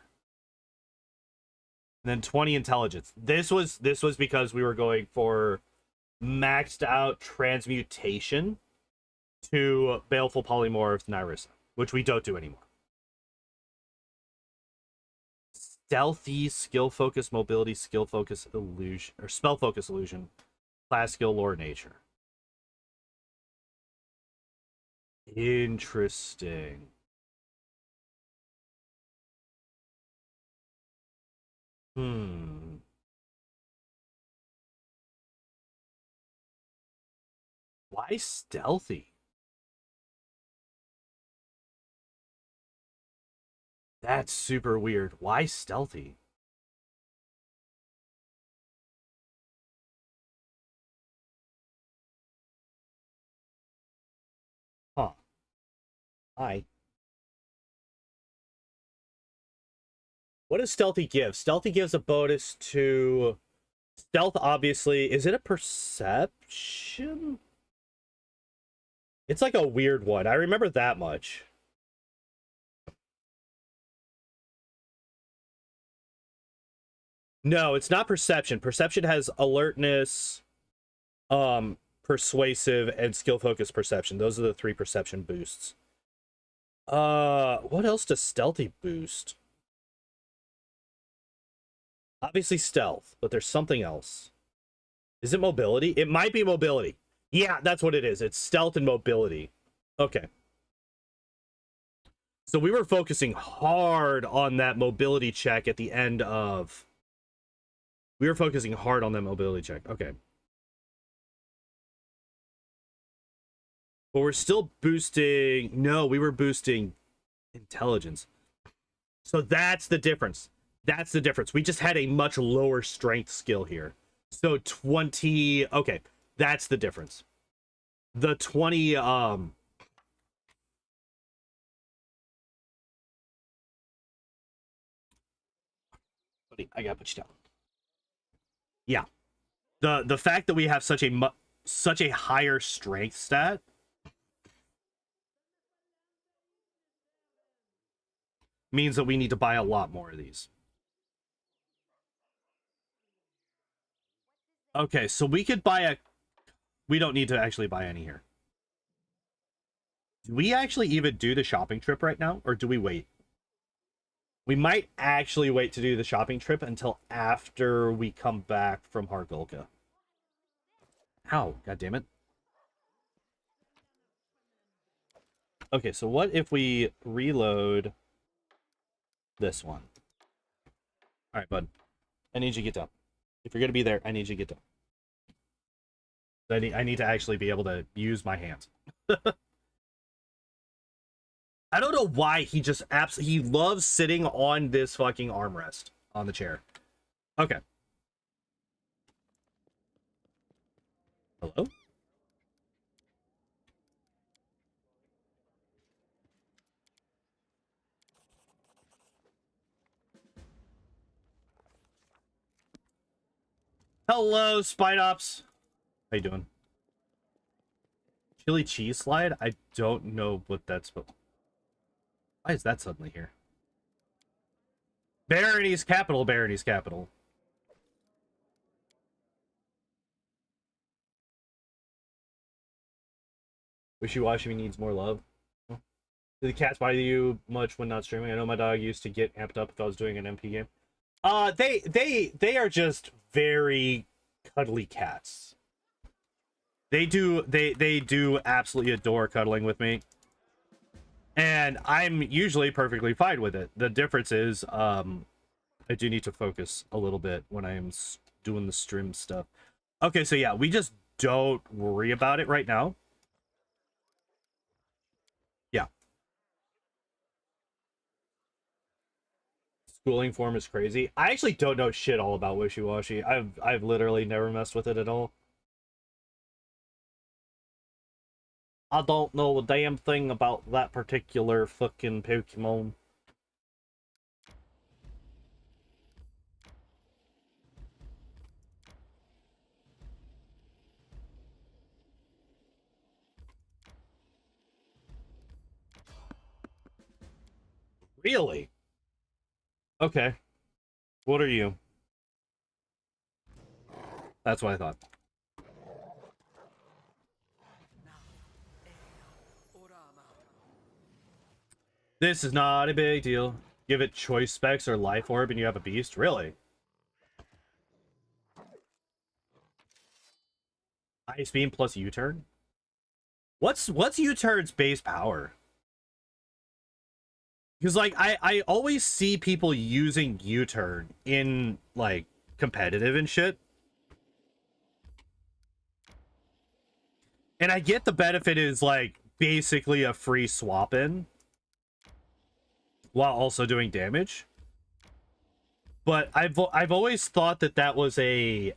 And then 20 intelligence. This was because we were going for maxed out transmutation to Baleful Polymorph Nyrissa, which we don't do anymore. Stealthy, skill focus, mobility, skill focus, illusion, or spell focus, illusion, class, skill, lore, nature. Interesting. Why stealthy? That's super weird. Why stealthy? Huh. Hi. What does stealthy give? Stealthy gives a bonus to stealth, obviously. Is it a perception? It's like a weird one. I remember that much. No, it's not perception. Perception has alertness, persuasive, and skill focus perception. Those are the 3 perception boosts. What else does stealthy boost? Obviously stealth, but there's something else. Is it mobility? It might be mobility. Yeah, that's what it is. It's stealth and mobility. Okay. So we were focusing hard on that mobility check at the end of... We were focusing hard on that mobility check. Okay. But we're still boosting... No, we were boosting intelligence. So that's the difference. That's the difference. We just had a much lower strength skill here. So 20... Okay, that's the difference. The 20... Buddy, I gotta put you down. Yeah. The fact that we have such a higher strength stat means that we need to buy a lot more of these. Okay, so we could buy a... We don't need to actually buy any here. Do we actually even do the shopping trip right now? Or do we wait? We might actually wait to do the shopping trip until after we come back from Hargulka. Ow, god damn it. Okay, so what if we reload this one? Alright, bud. I need you to get down. If you're gonna be there, I need you to get down. I need to actually be able to use my hands. I don't know why he just he loves sitting on this fucking armrest on the chair. Okay. Hello? Hello, Spidops. How you doing? Chili cheese slide? I don't know what that's... Why is that suddenly here? Barony's capital, Barony's capital. Wishy-washy needs more love. Do the cats bother you much when not streaming? I know my dog used to get amped up if I was doing an MP game. They are just very cuddly cats. They do absolutely adore cuddling with me. And I'm usually perfectly fine with it. The difference is, I do need to focus a little bit when I'm doing the stream stuff. Okay, so yeah, we just don't worry about it right now. Yeah. Schooling form is crazy. I actually don't know shit all about Wishy-Washy. I've literally never messed with it at all. I don't know a damn thing about that particular fucking Pokemon. Really? Okay. What are you? That's what I thought. This is not a big deal. Give it choice specs or life orb and you have a beast? Really? Ice beam plus U-turn? What's U-turn's base power? Because like I always see people using U-turn in like competitive and shit. And I get the benefit is like basically a free swap in while also doing damage. But I've always thought that that was a,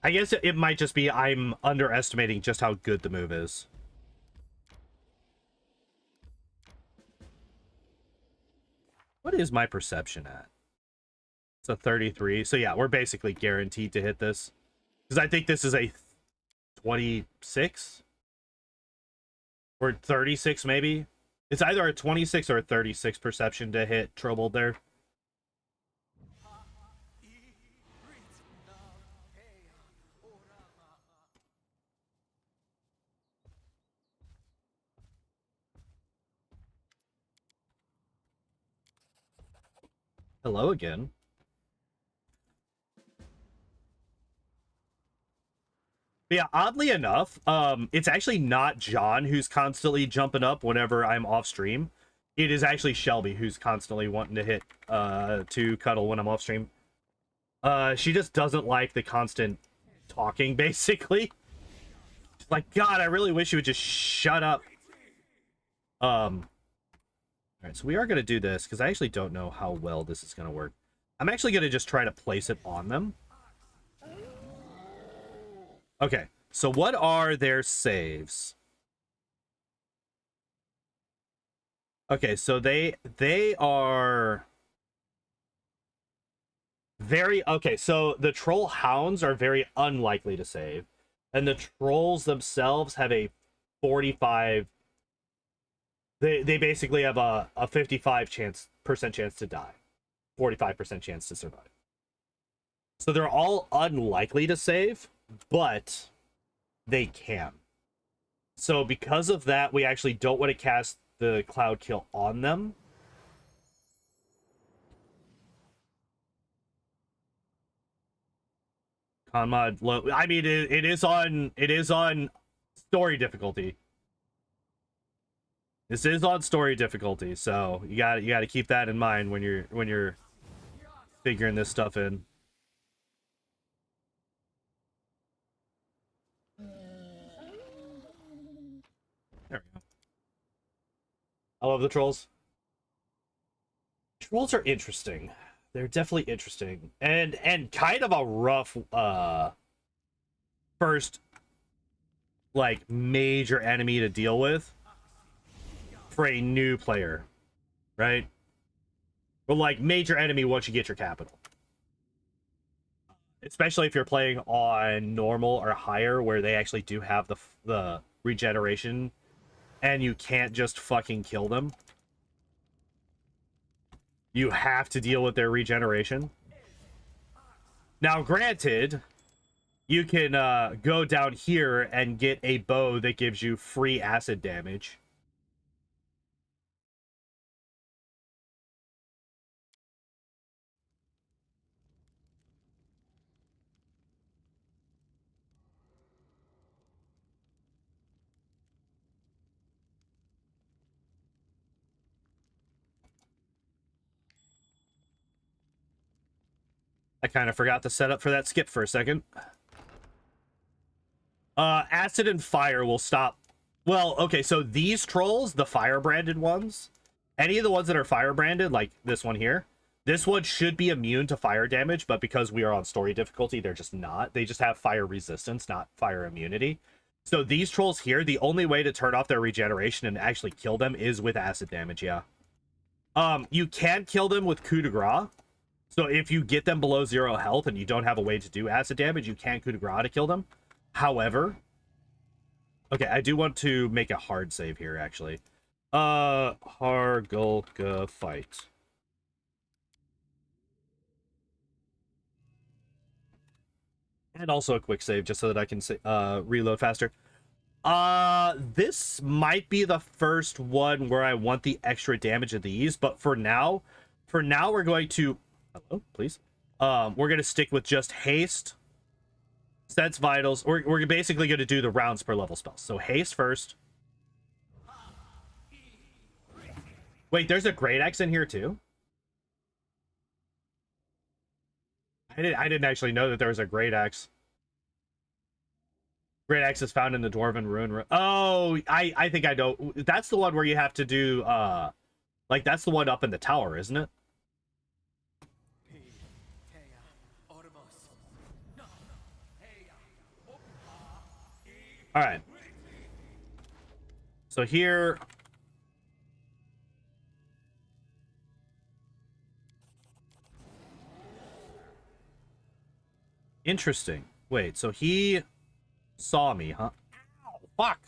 I guess it might just be I'm underestimating just how good the move is. What is my perception at? It's a 33. So yeah, we're basically guaranteed to hit this. Because I think this is a 26? Or 36 maybe? It's either a 26 or a 36 perception to hit Trobold there. Hello again. But yeah, oddly enough, it's actually not John who's constantly jumping up whenever I'm off stream. It is actually Shelby who's constantly wanting to hit to cuddle when I'm off stream. She just doesn't like the constant talking, basically. She's like, God, I really wish you would just shut up. Alright, so we are gonna do this because I actually don't know how well this is gonna work. I'm actually gonna just try to place it on them. Okay, so what are their saves? Okay, so they are very okay, so the troll hounds are very unlikely to save, and the trolls themselves have a 45. They basically have a 55% chance to die, 45% chance to survive. So they're all unlikely to save, but they can. So because of that, we actually don't want to cast the Cloud Kill on them. Con mod low. I mean, it is on story difficulty. This is on story difficulty, so you got to keep that in mind when you're figuring this stuff in. There we go. I love the trolls. Trolls are interesting. They're definitely interesting. And kind of a rough first like major enemy to deal with for a new player, right? But like major enemy once you get your capital. Especially if you're playing on normal or higher where they actually do have the regeneration and you can't just fucking kill them. You have to deal with their regeneration. Now, granted, you can go down here and get a bow that gives you free acid damage. I kind of forgot to set up for that skip for a second. Acid and fire will stop. Well, okay, so these trolls, the fire branded ones, any of the ones that are fire branded, like this one here, this one should be immune to fire damage, but because we are on story difficulty, they're just not. They just have fire resistance, not fire immunity. So these trolls here, the only way to turn off their regeneration and actually kill them is with acid damage, yeah. You can kill them with coup de grace. So if you get them below 0 health and you don't have a way to do acid damage, you can coup de grace to kill them. However, okay, I do want to make a hard save here, actually. Hargulka fight. And also a quick save just so that I can reload faster. This might be the first one where I want the extra damage of these, but for now we're going to, hello, please. We're gonna stick with just haste, sense vitals. We're basically gonna do the rounds per level spells. So haste first. Wait, there's a great axe in here too. I didn't actually know that there was a great axe. Great axe is found in the Dwarven Ruin. Oh, I think I know. That's the one where you have to do like that's the one up in the tower, isn't it? All right. So here. Interesting. Wait, so he saw me, huh? Ow, fuck.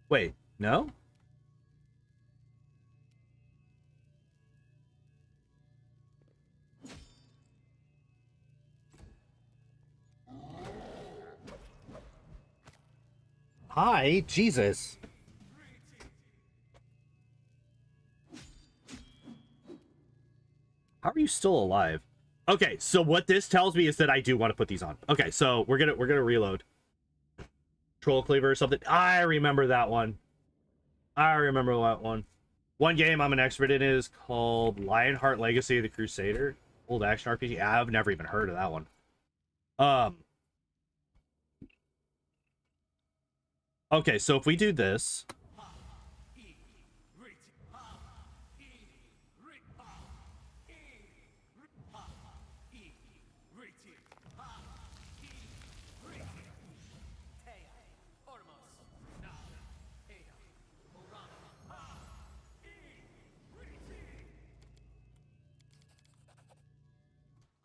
Wait, no? Hi, Jesus. How are you still alive? Okay, so what this tells me is that I do want to put these on. Okay, so we're gonna reload. Troll Cleaver or something. I remember that one. I remember that one. One game I'm an expert in is called Lionheart Legacy of the Crusader. Old action RPG. I've never even heard of that one. Okay, so if we do this.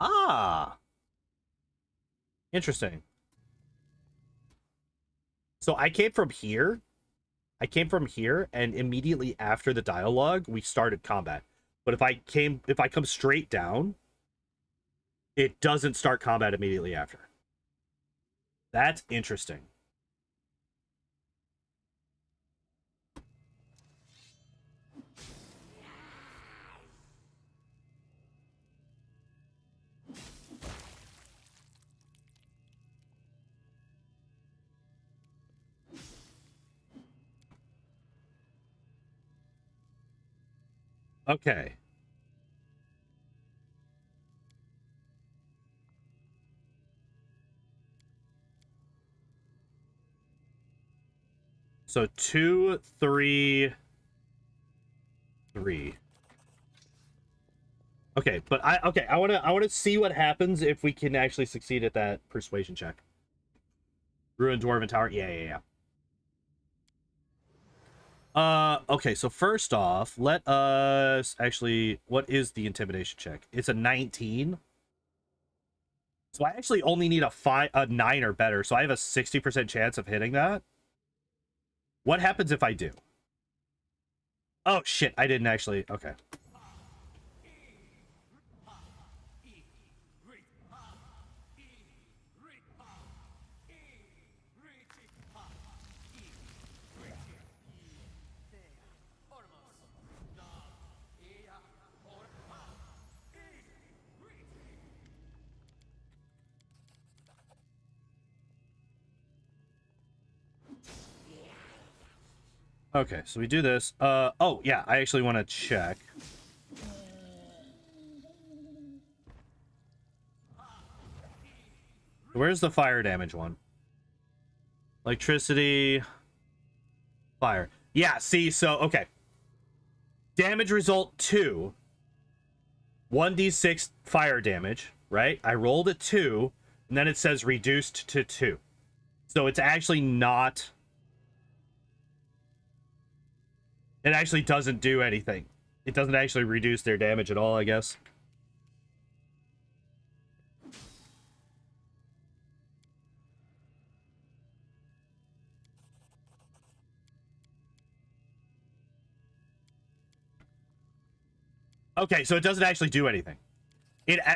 Ah, interesting. So I came from here. And immediately after the dialogue, we started combat. But if I come straight down, it doesn't start combat immediately after. That's interesting. Okay. So 2, 3, 3. Okay, but I want to see what happens if we can actually succeed at that persuasion check. Ruined Dwarven Tower. Yeah. Okay, so first off, let us actually, what is the intimidation check? It's a 19. So I actually only need a 9 or better, so I have a 60% chance of hitting that. What happens if I do? Oh shit, I didn't actually. Okay. Okay, so we do this. Oh yeah, I actually want to check. Where's the fire damage one? Electricity, fire. Yeah, see, so okay. Damage result 2. 1d6 fire damage, right? I rolled a 2, and then it says reduced to 2. So it's actually not. It actually doesn't do anything. It doesn't actually reduce their damage at all, I guess. Okay, so it doesn't actually do anything.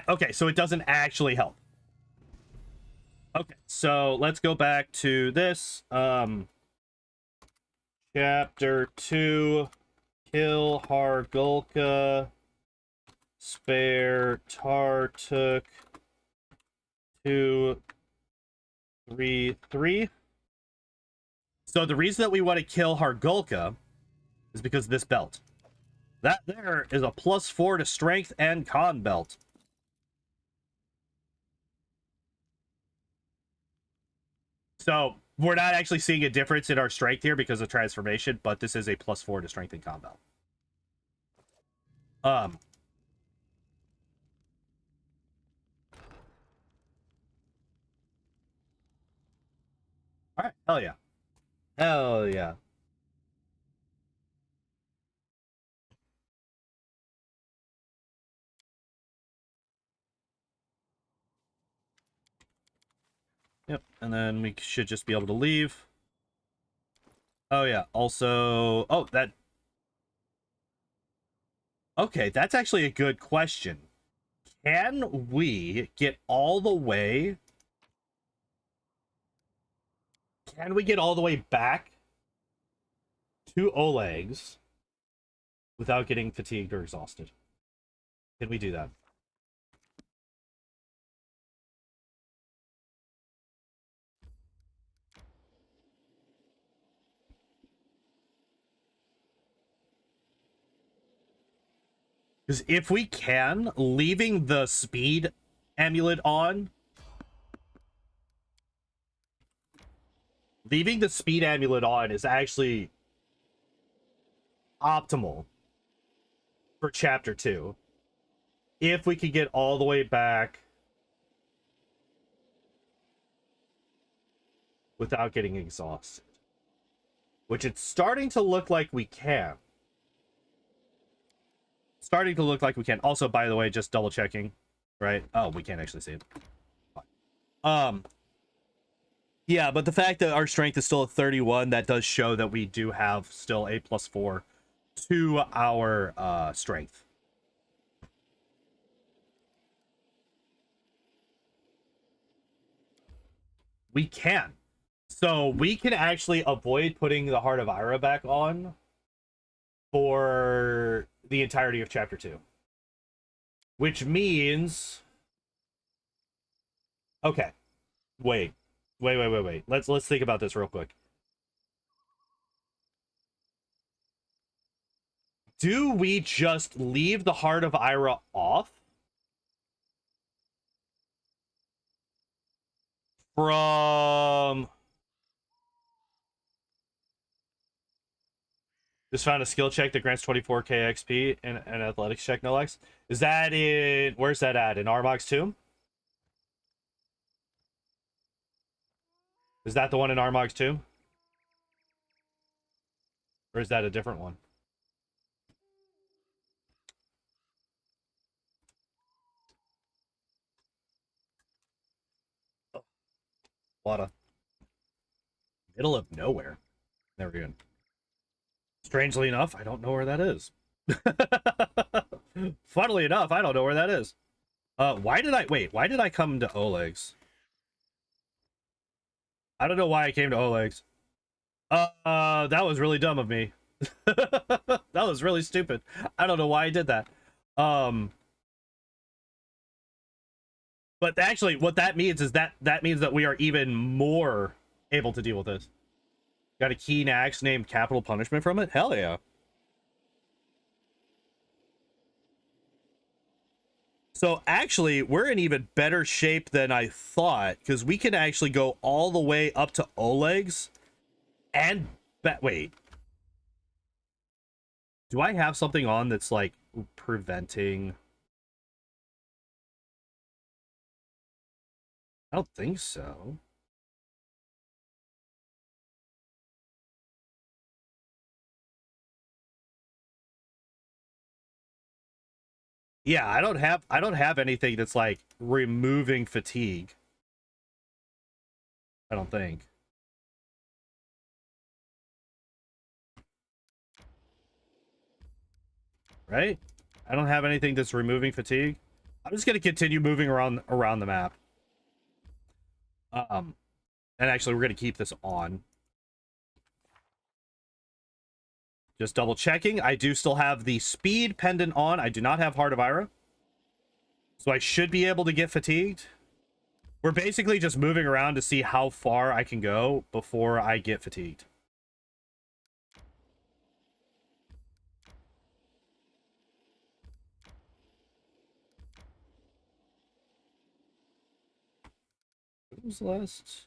Okay, so it doesn't actually help. Okay, so let's go back to this. Chapter 2. Kill Hargulka. Spare Tartuk. 2, 3, 3. So the reason that we want to kill Hargulka is because of this belt. That there is a +4 to strength and con belt. So we're not actually seeing a difference in our strength here because of transformation, but this is a +4 to strength and con belt. All right, hell yeah. Hell yeah. Yep, and then we should just be able to leave. Oh yeah, also... Oh, that... Okay, that's actually a good question. Can we get all the way... Can we get all the way back to Oleg's without getting fatigued or exhausted? Can we do that? Because if we can, leaving the speed amulet on... Leaving the speed amulet on is actually optimal for chapter 2. If we could get all the way back without getting exhausted. Which it's starting to look like we can. Starting to look like we can. Also, by the way, just double checking. Right? Oh, we can't actually see it. Yeah, but the fact that our strength is still at 31, that does show that we do have still a +4 to our strength. We can. So we can actually avoid putting the Heart of Ira back on for the entirety of chapter 2. Which means... Okay. Wait. Let's think about this real quick. Do we just leave the Heart of Ira off from... Just found a skill check that grants 24k XP and an athletics check, no less. Is that in... Where's that at? In Armag's Tomb? Is that the one in Armag's Tomb? Or is that a different one? Wada. Middle of nowhere. There we go. Strangely enough, I don't know where that is. Funnily enough, I don't know where that is. Why did I come to Oleg's? I don't know why I came to Oleg's. That was really dumb of me. That was really stupid. I don't know why I did that. But actually, what that means is that means that we are even more able to deal with this. Got a keen axe named Capital Punishment from it? Hell yeah. So actually, we're in even better shape than I thought, because we can actually go all the way up to Oleg's and... Wait. Do I have something on that's, like, preventing... I don't think so. Yeah, I don't have anything that's like removing fatigue. I don't think. Right? I don't have anything that's removing fatigue. I'm just gonna continue moving around the map. And actually, we're gonna keep this on. Just double checking. I do still have the speed pendant on. I do not have Heart of Ira, so I should be able to get fatigued. We're basically just moving around to see how far I can go before I get fatigued. What was the last?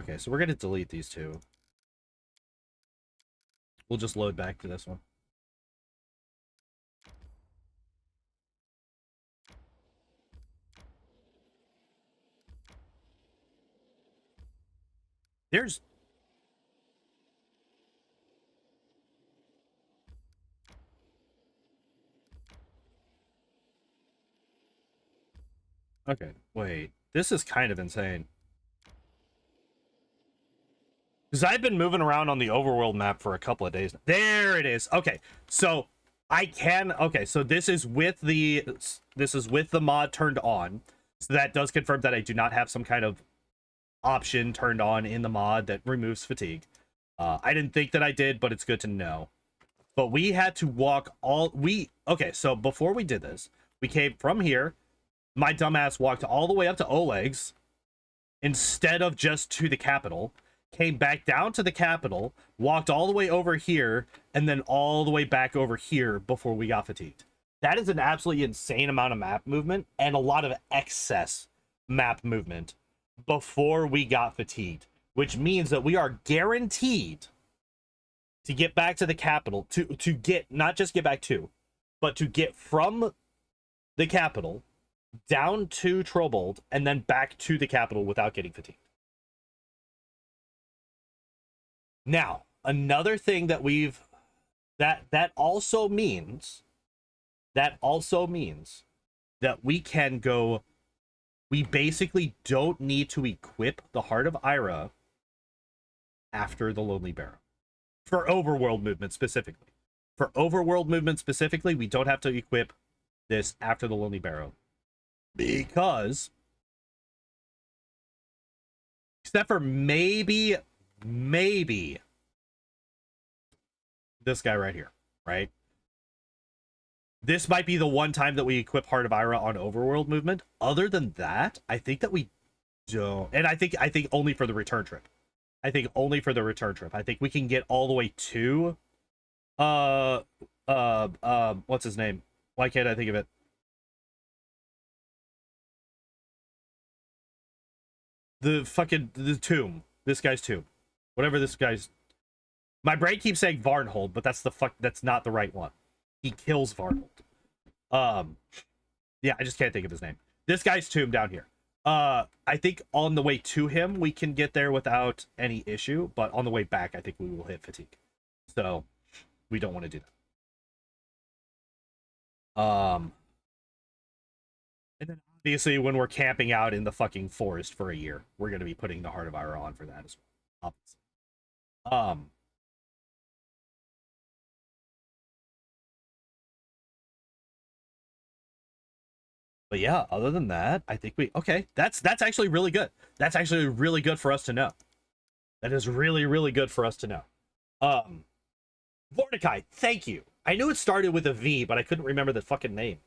Okay, so we're gonna delete these two. We'll just load back to this one. There's... Okay, wait. This is kind of insane. Because I've been moving around on the overworld map for a couple of days. There it is. Okay, so I can... Okay, so this is with the mod turned on. So that does confirm that I do not have some kind of option turned on in the mod that removes fatigue. I didn't think that I did, but it's good to know. But we had to walk all... Okay, so before we did this, we came from here. My dumbass walked all the way up to Oleg's instead of just to the capital. Came back down to the capital, walked all the way over here, and then all the way back over here before we got fatigued. That is an absolutely insane amount of map movement and a lot of excess map movement before we got fatigued, which means that we are guaranteed to get back to the capital, to get, not just get back to, but to get from the capital down to Trobold and then back to the capital without getting fatigued. Now, another thing that that also means that we can go, we basically don't need to equip the Heart of Ira after the Lonely Barrow. For overworld movement specifically. For overworld movement specifically, we don't have to equip this after the Lonely Barrow. Because, except for maybe this guy right here, right? This might be the one time that we equip Heart of Ira on overworld movement. Other than that, I think that we don't. And I think only for the return trip. I think only for the return trip. I think we can get all the way to what's his name? Why can't I think of it? The tomb. This guy's tomb. Whatever this guy's... My brain keeps saying Varnhold, but that's not the right one. He kills Varnhold. Yeah, I just can't think of his name. This guy's tomb down here. I think on the way to him we can get there without any issue, but on the way back I think we will hit fatigue. So we don't want to do that. And then obviously when we're camping out in the fucking forest for a year, we're gonna be putting the Heart of Ira on for that as well. Obviously. But yeah, other than that, I think okay, that's actually really good. That's actually really good for us to know. That is really, really good for us to know. Vorticai, thank you. I knew it started with a V, but I couldn't remember the fucking name.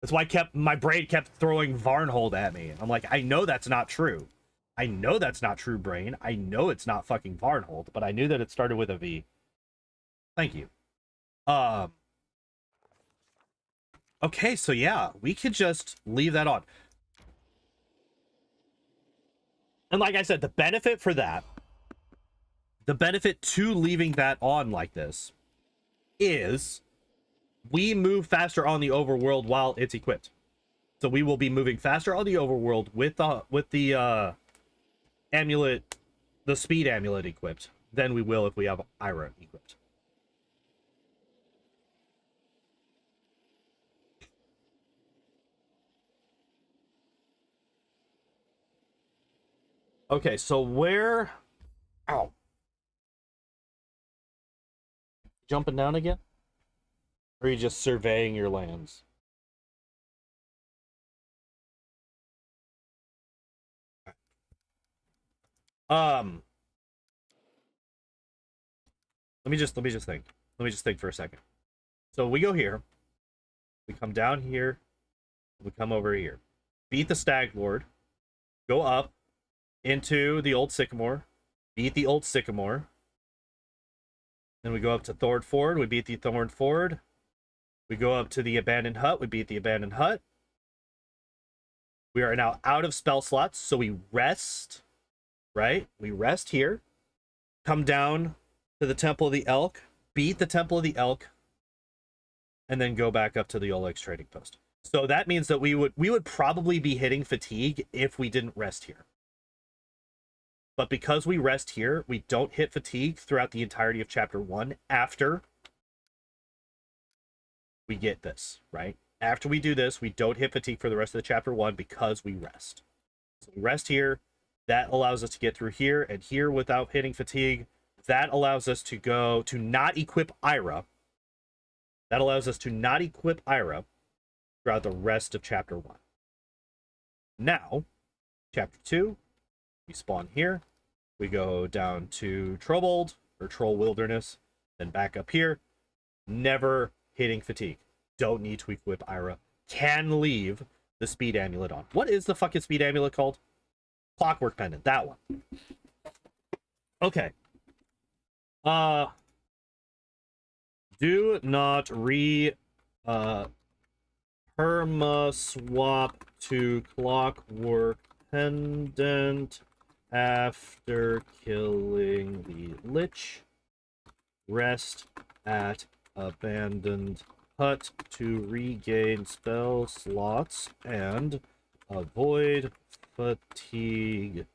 That's why my brain kept throwing Varnhold at me. I'm like, I know that's not true. I know that's not true, brain. I know it's not fucking Varnhold, but I knew that it started with a V. Thank you. Okay, so yeah, we could just leave that on. And like I said, the benefit to leaving that on like this is we move faster on the overworld while it's equipped. So we will be moving faster on the overworld with the amulet, the speed amulet equipped than we will if we have Ira equipped. Okay, so where... Ow. jumping down again? Or are you just surveying your lands? Um, let me just think. Let me just think for a second. So we go here. We come down here. We come over here. Beat the Stag Lord. Go up into the old Sycamore. Beat the old Sycamore. Then we go up to Thorn Ford. We beat the Thorn Ford. We go up to the Abandoned Hut. We beat the Abandoned Hut. We are now out of spell slots, so we rest. Right? We rest here. Come down to the Temple of the Elk. Beat the Temple of the Elk. And then go back up to the Olex trading post. So that means that we would probably be hitting fatigue if we didn't rest here. But because we rest here, we don't hit fatigue throughout the entirety of chapter 1 after we get this, right? After we do this, we don't hit fatigue for the rest of the chapter 1 because we rest. So we rest here. That allows us to get through here and here without hitting fatigue. That allows us to go to not equip Ira. That allows us to not equip Ira throughout the rest of chapter 1. Now, chapter 2, we spawn here. We go down to Trobold, or Troll Wilderness, then back up here. Never hitting fatigue. Don't need to equip Ira. Can leave the Speed Amulet on. What is the fucking Speed Amulet called? Clockwork Pendant. That one. Okay. Do not perma swap to Clockwork Pendant after killing the Lich. Rest at Abandoned Hut to regain spell slots and avoid fatigue.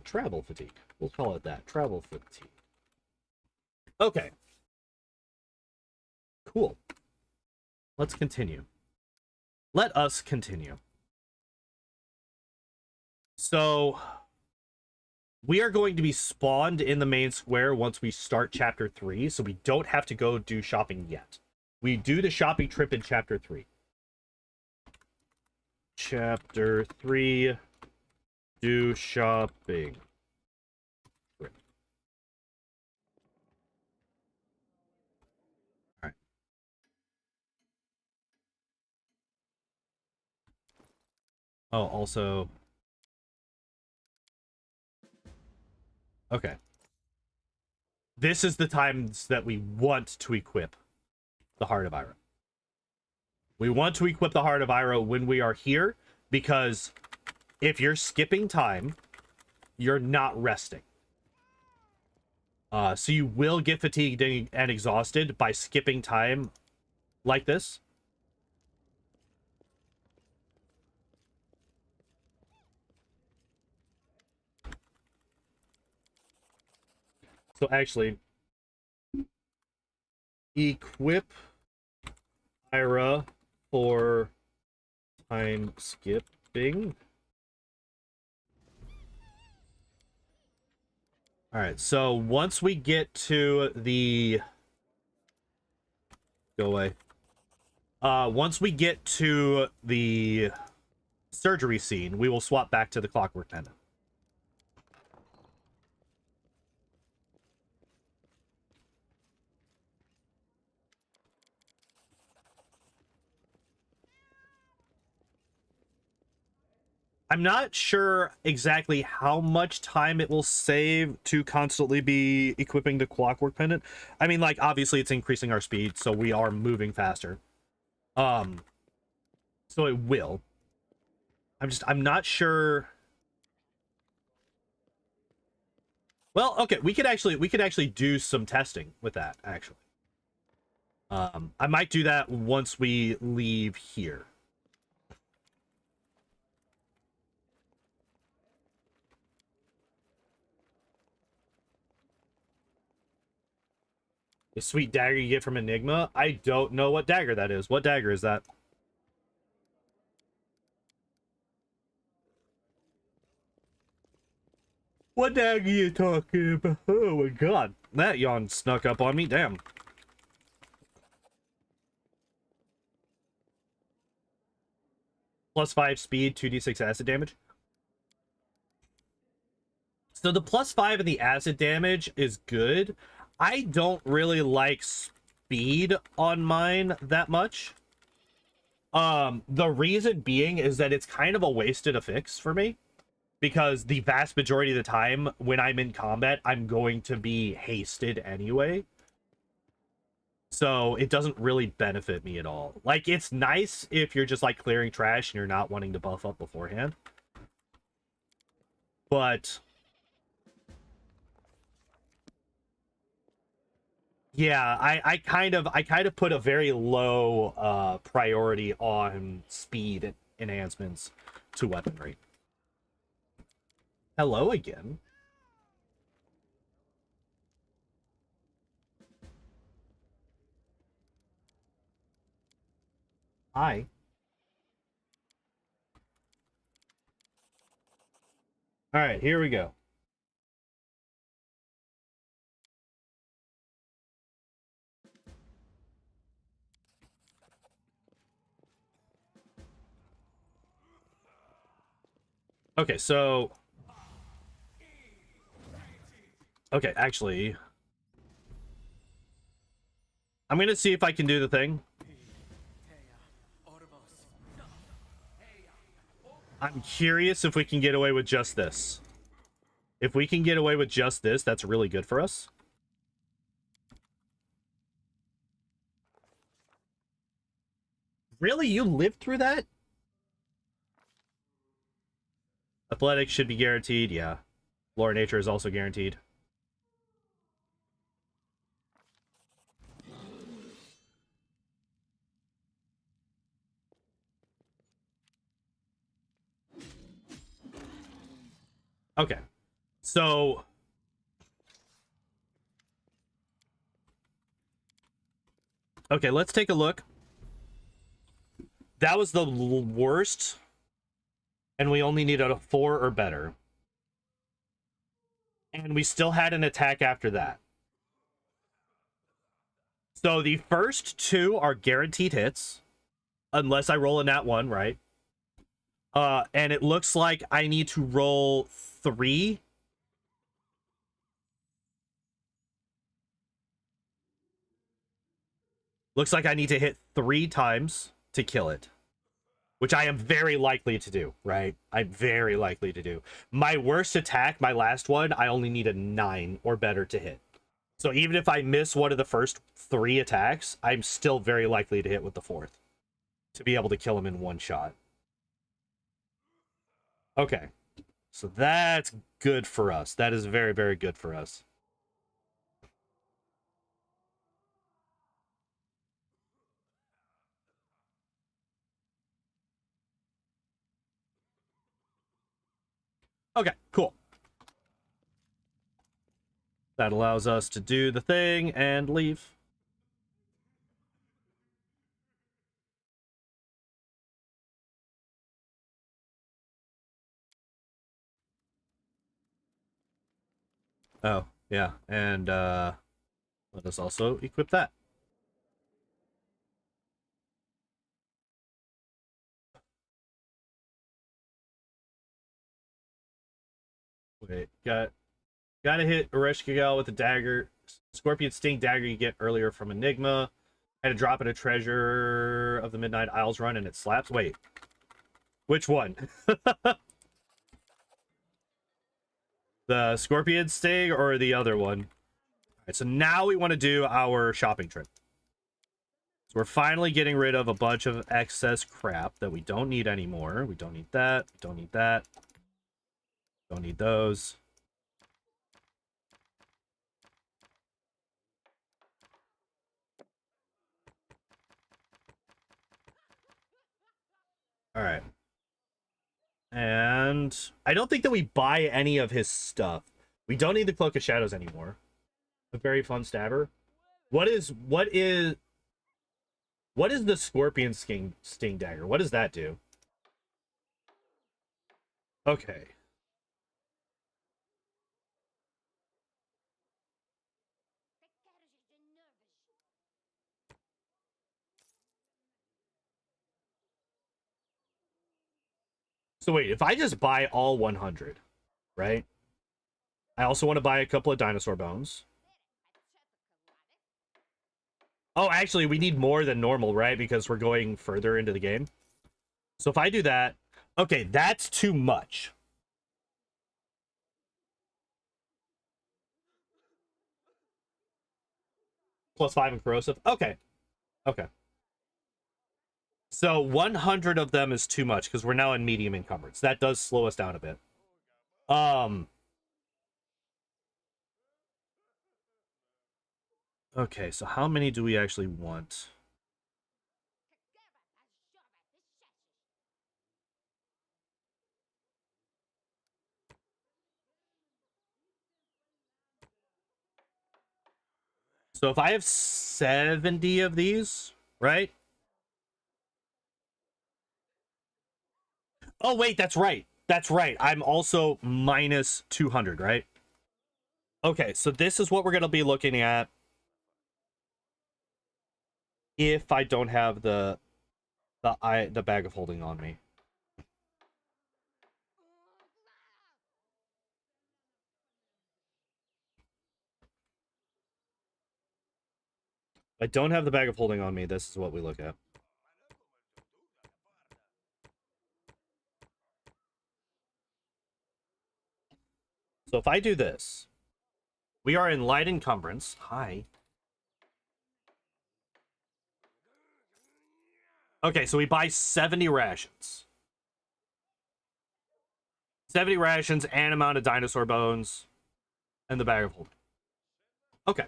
Travel fatigue. We'll call it that. Travel fatigue. Okay. Cool. Let's continue. Let us continue. So, we are going to be spawned in the main square once we start chapter 3, so we don't have to go do shopping yet. We do the shopping trip in chapter 3. Chapter 3, do shopping trip. All right. Oh, also... Okay. This is the times that we want to equip the Heart of Ira. We want to equip the Heart of Ira when we are here, because if you're skipping time, you're not resting. So you will get fatigued and exhausted by skipping time like this. So actually, equip Ira for time skipping. All right, so once we get to the... Go away. Once we get to the surgery scene, we will swap back to the Clockwork Pendant. I'm not sure exactly how much time it will save to constantly be equipping the Clockwork Pendant. I mean, like, obviously it's increasing our speed, so we are moving faster. So it will. I'm not sure. Well, okay, we could actually do some testing with that, actually. I might do that once we leave here. The sweet dagger you get from Enigma? I don't know what dagger that is. What dagger is that? What dagger are you talking about? Oh my god. That yawn snuck up on me. Damn. +5 speed, 2d6 acid damage. So the +5 in the acid damage is good. I don't really like speed on mine that much. The reason being is that it's kind of a wasted affix for me, because the vast majority of the time when I'm in combat, I'm going to be hasted anyway. So it doesn't really benefit me at all. Like, it's nice if you're just like clearing trash and you're not wanting to buff up beforehand. But yeah, I kind of put a very low priority on speed enhancements to weaponry. Hello again. Hi. All right, here we go. Okay, so okay, actually, I'm gonna see if I can do the thing. I'm curious if we can get away with just this. If we can get away with just this, that's really good for us. Really? You lived through that? Athletics should be guaranteed, yeah. Lore nature is also guaranteed. Okay. So okay, let's take a look. That was the worst, and we only needed a 4 or better. And we still had an attack after that. So the first 2 are guaranteed hits, unless I roll a nat 1, right? And it looks like I need to roll 3. Looks like I need to hit 3 times to kill it, which I am very likely to do, right? I'm very likely to do. My worst attack, my last one, I only need a 9 or better to hit. So even if I miss one of the first 3 attacks, I'm still very likely to hit with the 4th to be able to kill him in one shot. Okay. So that's good for us. That is very, very good for us. Okay, cool. That allows us to do the thing and leave. Oh, yeah. And let us also equip that. Wait, gotta hit Ereshkigal with the dagger. Scorpion Sting dagger you get earlier from Enigma. Had to drop in a Treasure of the Midnight Isles run and it slaps. Wait. Which one? The Scorpion Sting or the other one? Alright, so now we want to do our shopping trip. So we're finally getting rid of a bunch of excess crap that we don't need anymore. We don't need that. We don't need that. Don't need those. All right. And I don't think that we buy any of his stuff. We don't need the Cloak of Shadows anymore. A very fun stabber. What is the Scorpion Sting dagger? What does that do? Okay. So wait, if I just buy all 100, right? I also want to buy a couple of dinosaur bones. Oh, actually, we need more than normal, right? Because we're going further into the game. So if I do that, okay, that's too much. +5 and corrosive. Okay. Okay. So 100 of them is too much because we're now in medium encumbrance. That does slow us down a bit. Okay, so how many do we actually want? So if I have 70 of these, right? Oh, wait, that's right. That's right. I'm also minus 200, right? Okay, so this is what we're going to be looking at if I don't have the bag of holding on me. If I don't have the bag of holding on me, this is what we look at. So if I do this, we are in light encumbrance. Hi. Okay, so we buy 70 rations. 70 rations and amount of dinosaur bones and the bag of holding. Okay.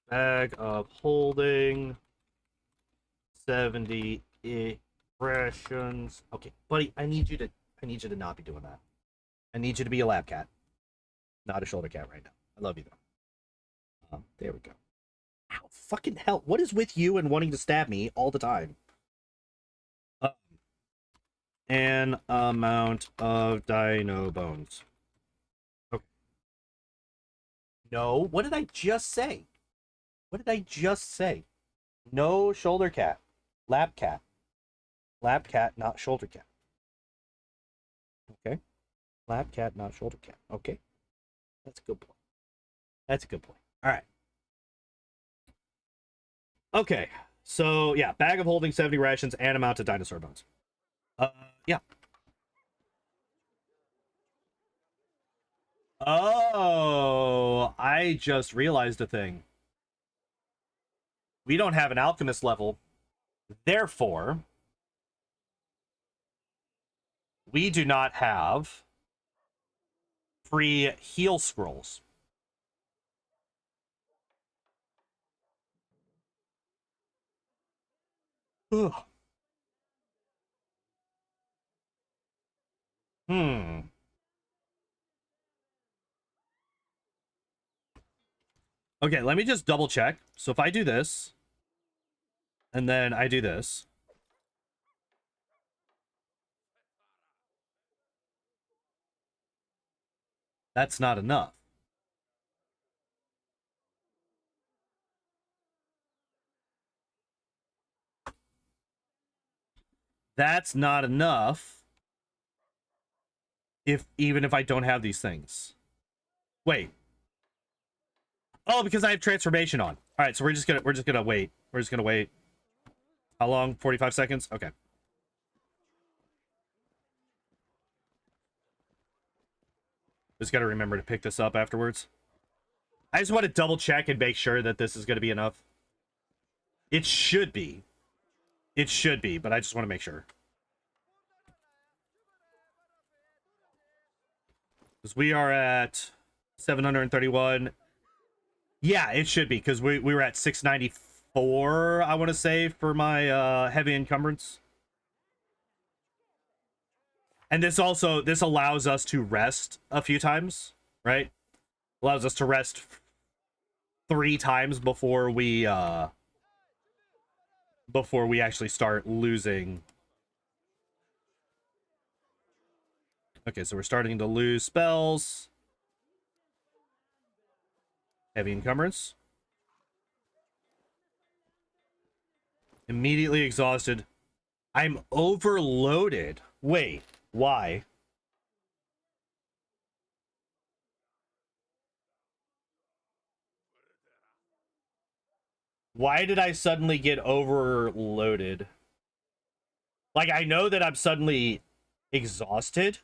Bag of holding. 70 rations. Okay, buddy, I need you to not be doing that. I need you to be a lab cat, not a shoulder cat right now. I love you though. There we go. Ow, fucking hell. What is with you and wanting to stab me all the time? An amount of dino bones. Okay. No, what did I just say? What did I just say? No shoulder cat. Lab cat. Lab cat, not shoulder cat. Okay. Lab cat, not shoulder cat. Okay. That's a good point. That's a good point. All right. Okay. So, yeah, bag of holding 70 rations and amount of dinosaur bones. Yeah. Oh, I just realized a thing. We don't have an alchemist level. Therefore, we do not have free heal scrolls. Ugh. Hmm. Okay, let me just double check. So if I do this, and then I do this, that's not enough. That's not enough even if I don't have these things. Wait. Oh, because I have transformation on. All right, so we're just gonna wait. We're just gonna wait. How long? 45 seconds? Okay. Just gotta remember to pick this up afterwards. I just want to double check and make sure that this is gonna be enough. It should be. It should be, but I just want to make sure. Because we are at 731. Yeah, it should be, because we were at 694, I want to say, for my heavy encumbrance. And this allows us to rest a few times, right? Allows us to rest 3 times before we actually start losing. Okay, so we're starting to lose spells. Heavy encumbrance. Immediately exhausted. I'm overloaded. Wait, why? Why did I suddenly get overloaded? Like, I know that I'm suddenly exhausted,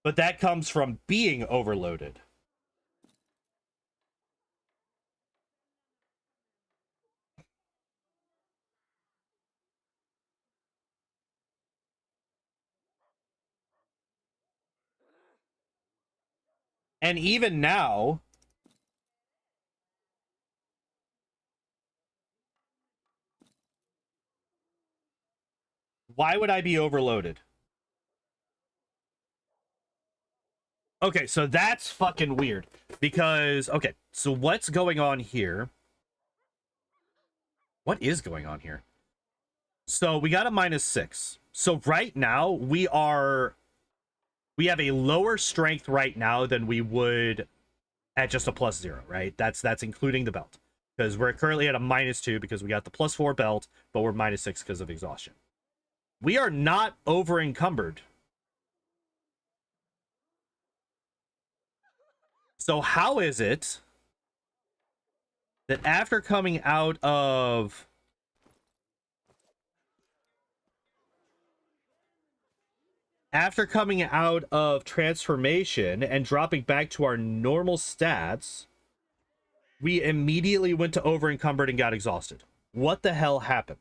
but that comes from being overloaded. And even now, why would I be overloaded? Okay, so that's fucking weird. Because, okay, so what's going on here? What is going on here? So we got a -6. So right now, we have a lower strength right now than we would at just a +0, right? That's including the belt. Because we're currently at a -2 because we got the +4 belt, but we're -6 because of exhaustion. We are not over encumbered. So how is it that after coming out of transformation and dropping back to our normal stats, we immediately went to over encumbered and got exhausted? What the hell happened?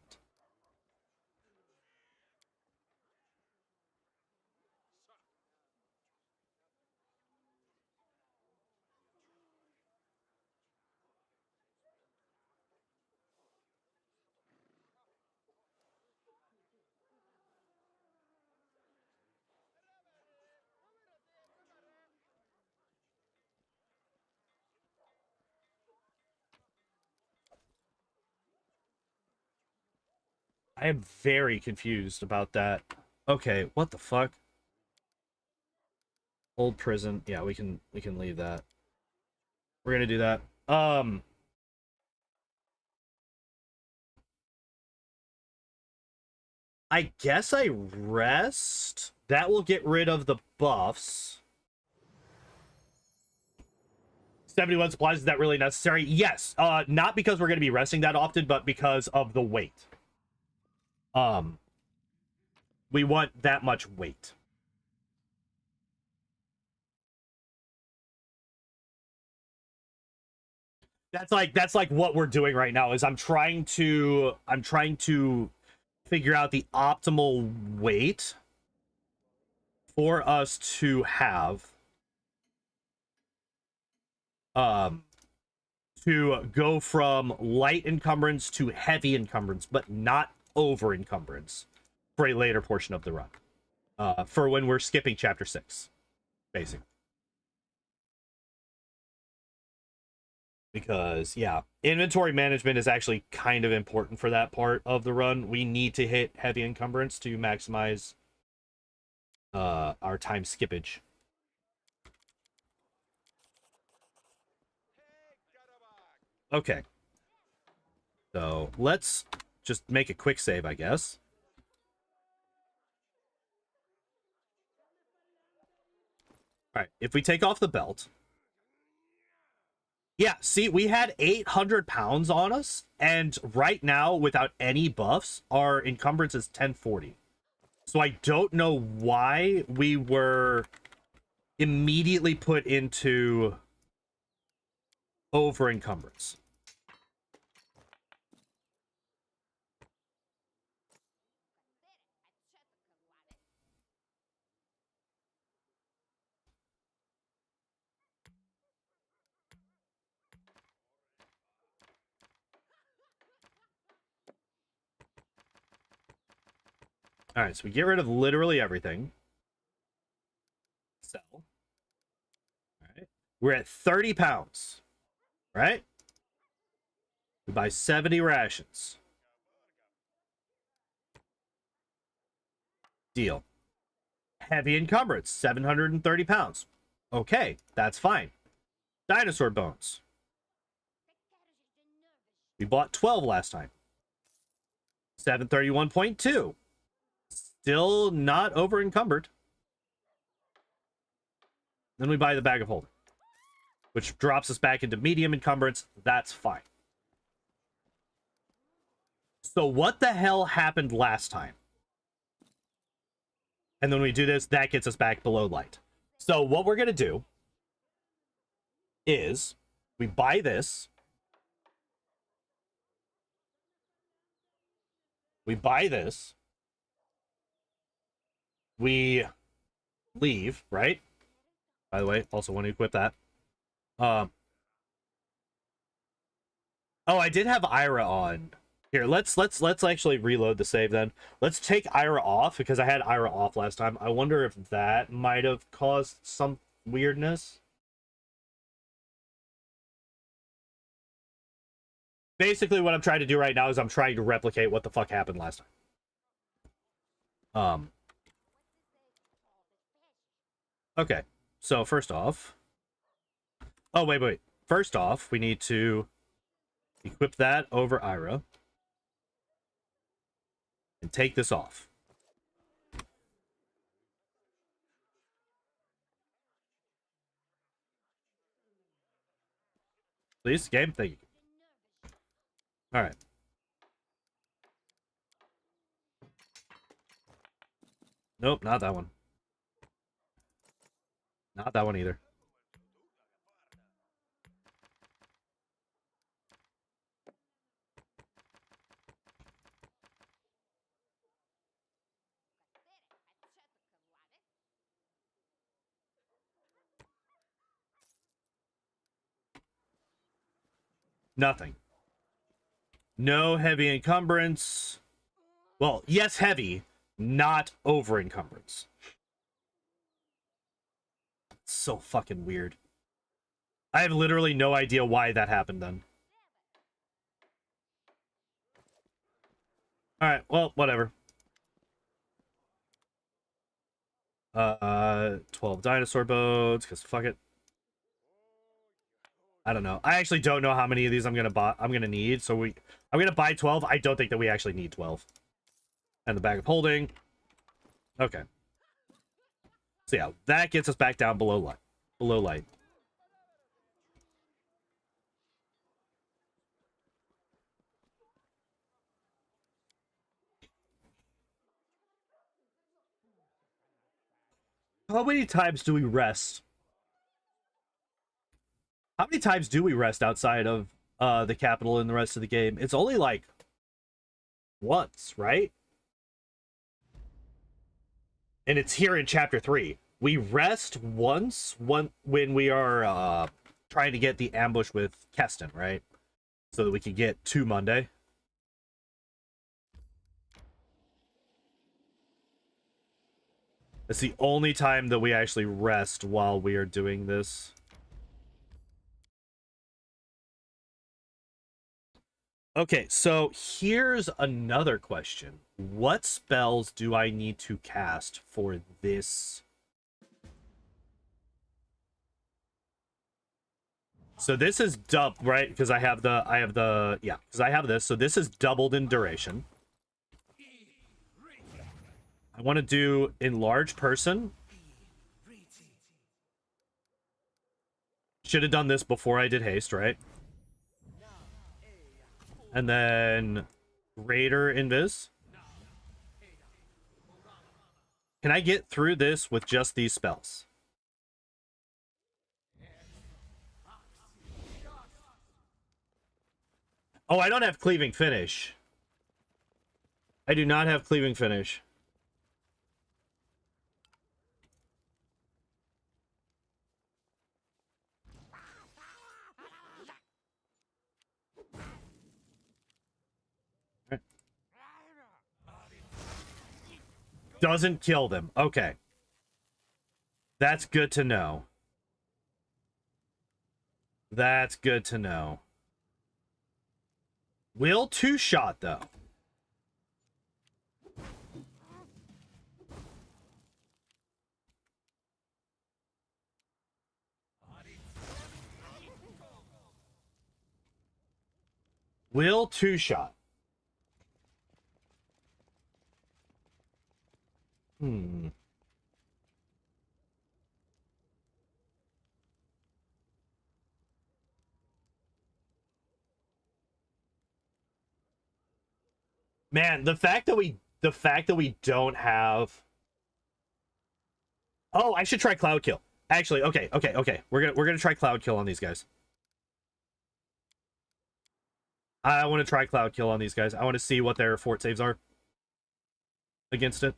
I am very confused about that. Okay, what the fuck? Old prison. Yeah, we can leave that. We're gonna do that. I guess I rest. That will get rid of the buffs. 71 supplies, is that really necessary? Yes. Not because we're gonna be resting that often, but because of the weight. We want that much weight. That's like what we're doing right now is I'm trying to figure out the optimal weight for us to have um to go from light encumbrance to heavy encumbrance, but not over encumbrance for a later portion of the run. For when we're skipping chapter 6, basically. Because yeah, inventory management is actually kind of important for that part of the run. We need to hit heavy encumbrance to maximize our time skippage. Okay, so let's just make a quick save, I guess. All right, if we take off the belt, yeah, see, we had 800 pounds on us, and right now, without any buffs, our encumbrance is 1040. So I don't know why we were immediately put into over encumbrance. All right, so we get rid of literally everything. Sell. All right, we're at 30 pounds, right? We buy 70 rations. Deal. Heavy encumbrance, 730 pounds. Okay, that's fine. Dinosaur bones. We bought 12 last time. 731.2. Still not over encumbered. Then we buy the bag of holding, which drops us back into medium encumbrance. That's fine. So what the hell happened last time? And then when we do this, that gets us back below light. So what we're going to do is we buy this. We buy this. We leave, right? By the way, also want to equip that. Oh, I did have Ira on. Here, let's actually reload the save then. Let's take Ira off because I had Ira off last time. I wonder if that might have caused some weirdness. Basically, what I'm trying to do right now is I'm trying to replicate what the fuck happened last time. Okay, so first off... Oh, wait. First off, we need to equip that over Ira. And take this off. Please, game, thank you. Alright. Nope, not that one. Not that one either. Nothing. No heavy encumbrance. Well, yes, heavy, not over encumbrance. It's so fucking weird. I have literally no idea why that happened then. Alright, well, whatever. 12 dinosaur boats, because fuck it. I don't know. I actually don't know how many of these I'm gonna need, so I'm gonna buy 12. I don't think that we actually need 12. And the bag of holding. Okay. So yeah, that gets us back down below light. Below light. How many times do we rest? How many times do we rest outside of the capital in the rest of the game? It's only like once, right? And it's here in chapter 3. We rest once when we are trying to get the ambush with Keston, right? So that we can get to Monday. It's the only time that we actually rest while we are doing this. Okay, so here's another question. What spells do I need to cast for this? So this is double, right? Because I have this. So this is doubled in duration. I want to do enlarge person. Should have done this before I did haste, right? And then Raider Invis. Can I get through this with just these spells? Oh, I don't have Cleaving Finish. I do not have Cleaving Finish. Doesn't kill them. Okay. That's good to know. That's good to know. Will two-shot, though. Will two-shot. Hmm. Man, the fact that we don't have. Oh, I should try Cloud Kill. Actually, okay. We're gonna try Cloud Kill on these guys. I want to try Cloud Kill on these guys. I want to see what their fort saves are against it.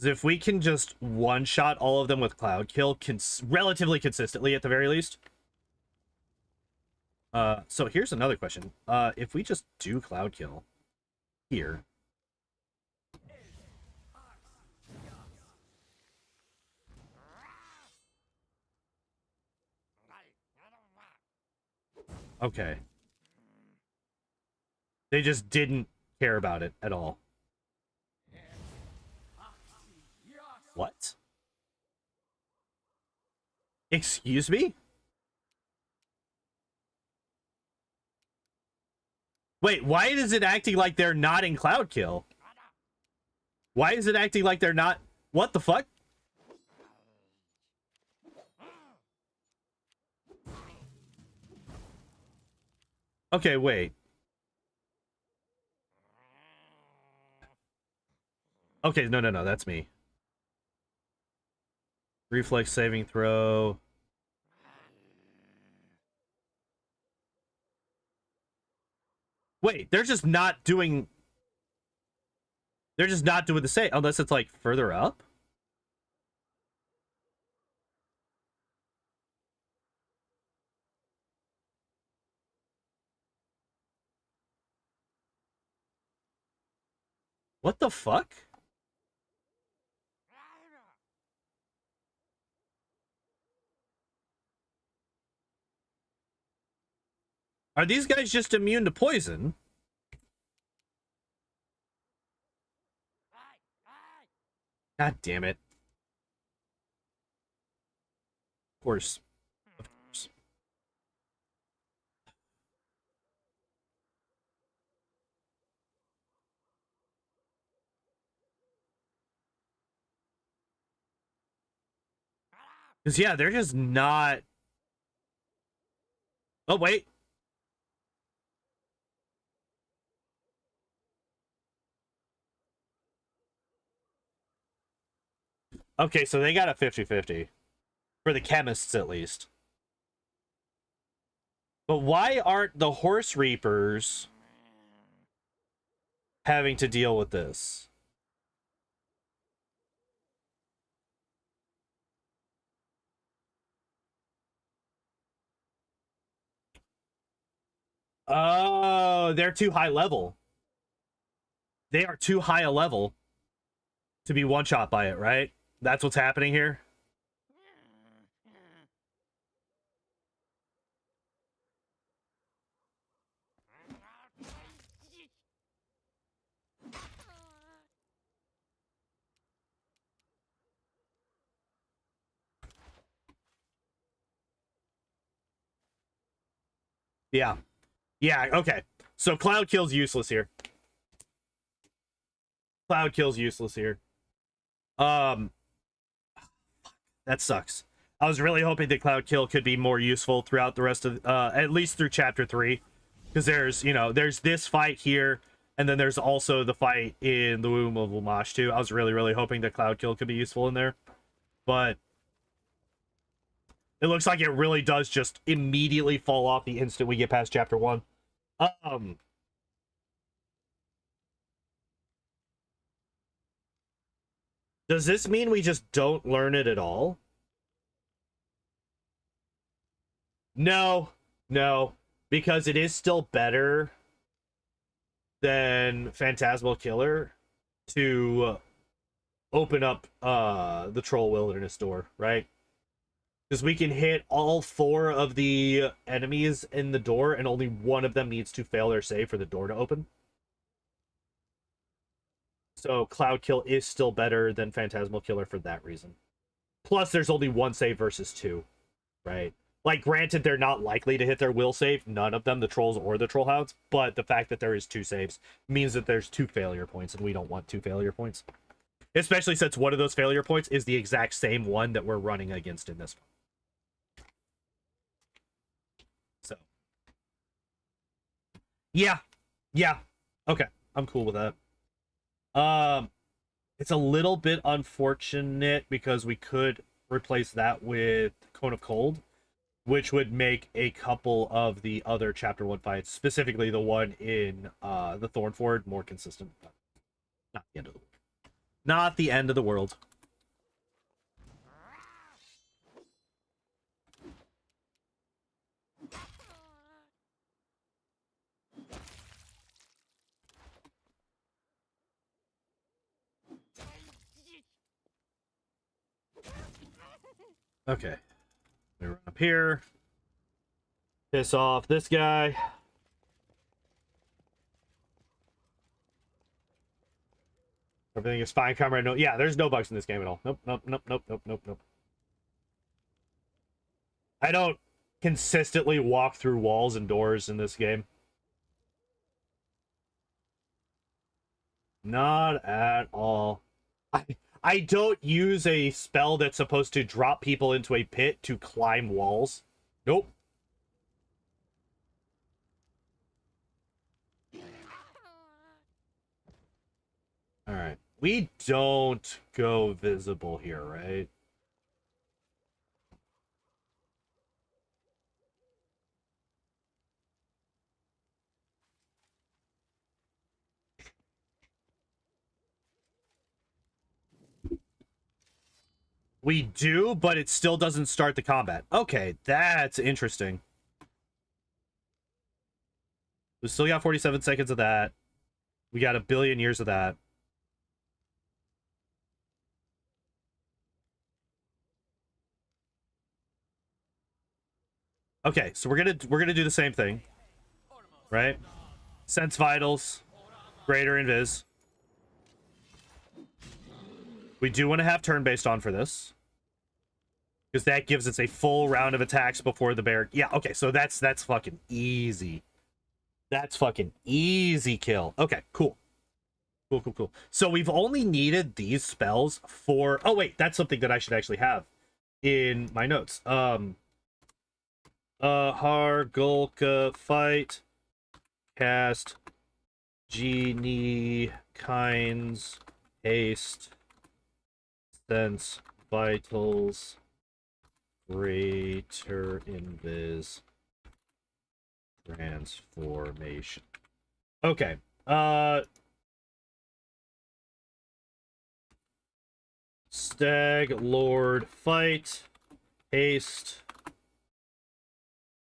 If we can just one-shot all of them with Cloud Kill relatively consistently at the very least. So here's another question. If we just do Cloud Kill here. Okay. They just didn't care about it at all. What? Excuse me? Wait, why is it acting like they're not in Cloud Kill? Why is it acting like they're not? What the fuck? Okay, wait. Okay, no, that's me. Reflex saving throw. Wait, they're just not doing... They're just not doing the same, unless it's, like, further up? What the fuck? Are these guys just immune to poison? God damn it. Of course. Of course. Because, yeah, they're just not... Oh, wait. Okay, so they got a 50-50. For the chemists, at least. But why aren't the Horse Reapers having to deal with this? Oh, they're too high level. They are too high a level to be one-shot by it, right? That's what's happening here? Yeah. Yeah, okay. So Cloud Kill's useless here. Cloud Kill's useless here. That sucks. I was really hoping that Cloud Kill could be more useful throughout the rest of, at least through Chapter 3. Because there's, you know, there's this fight here, and then there's also the fight in the Womb of Lamash, too. I was really hoping that Cloud Kill could be useful in there. But it looks like it really does just immediately fall off the instant we get past Chapter 1. Does this mean we just don't learn it at all? No, because it is still better than Phantasmal Killer to open up the Troll Wilderness door, right? Because we can hit all 4 of the enemies in the door, and only one of them needs to fail their save for the door to open. So Cloud Kill is still better than Phantasmal Killer for that reason. Plus, there's only one save versus two, right? Like, granted, they're not likely to hit their will save, none of them, the trolls or the troll hounds, but the fact that there is two saves means that there's two failure points, and we don't want two failure points. Especially since one of those failure points is the exact same one that we're running against in this one. So. Yeah. Yeah. Okay. I'm cool with that. It's a little bit unfortunate because we could replace that with Cone of Cold, which would make a couple of the other Chapter 1 fights, specifically the one in the Thornford, more consistent. But not the end of the world. Not the end of the world. Okay. We run up here. Piss off this guy. Everything is fine, comrade. No, yeah, there's no bugs in this game at all. Nope, nope, nope, nope, nope, nope, nope. I don't consistently walk through walls and doors in this game. Not at all. I don't use a spell that's supposed to drop people into a pit to climb walls. Nope. Alright. We don't go visible here, right? We do, but it still doesn't start the combat. Okay, that's interesting. We still got 47 seconds of that. We got a billion years of that. Okay, so we're gonna do the same thing, right? Sense vitals, greater invis. We do want to have turn-based on for this, because that gives us a full round of attacks before the bear. Yeah, okay, so that's fucking easy. That's fucking easy kill. Okay, cool. Cool, cool, cool. So we've only needed these spells for... Oh, wait, that's something that I should actually have in my notes. Hargulka fight, cast, genie, kinds, haste, sense, vitals, greater invis, transformation. Okay. Stag Lord fight, haste,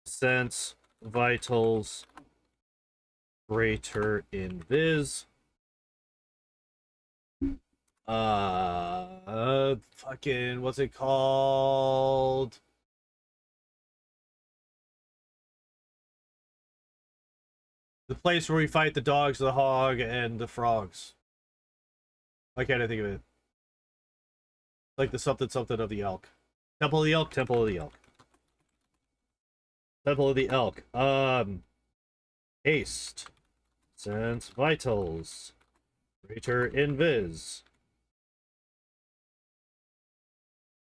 sense, vitals, greater invis. Fucking, what's it called? The place where we fight the dogs, the hog, and the frogs. Why can't I think of it? Like the something something of the elk. Temple of the Elk, Temple of the Elk. Temple of the Elk. Haste. Sense vitals. Greater invis.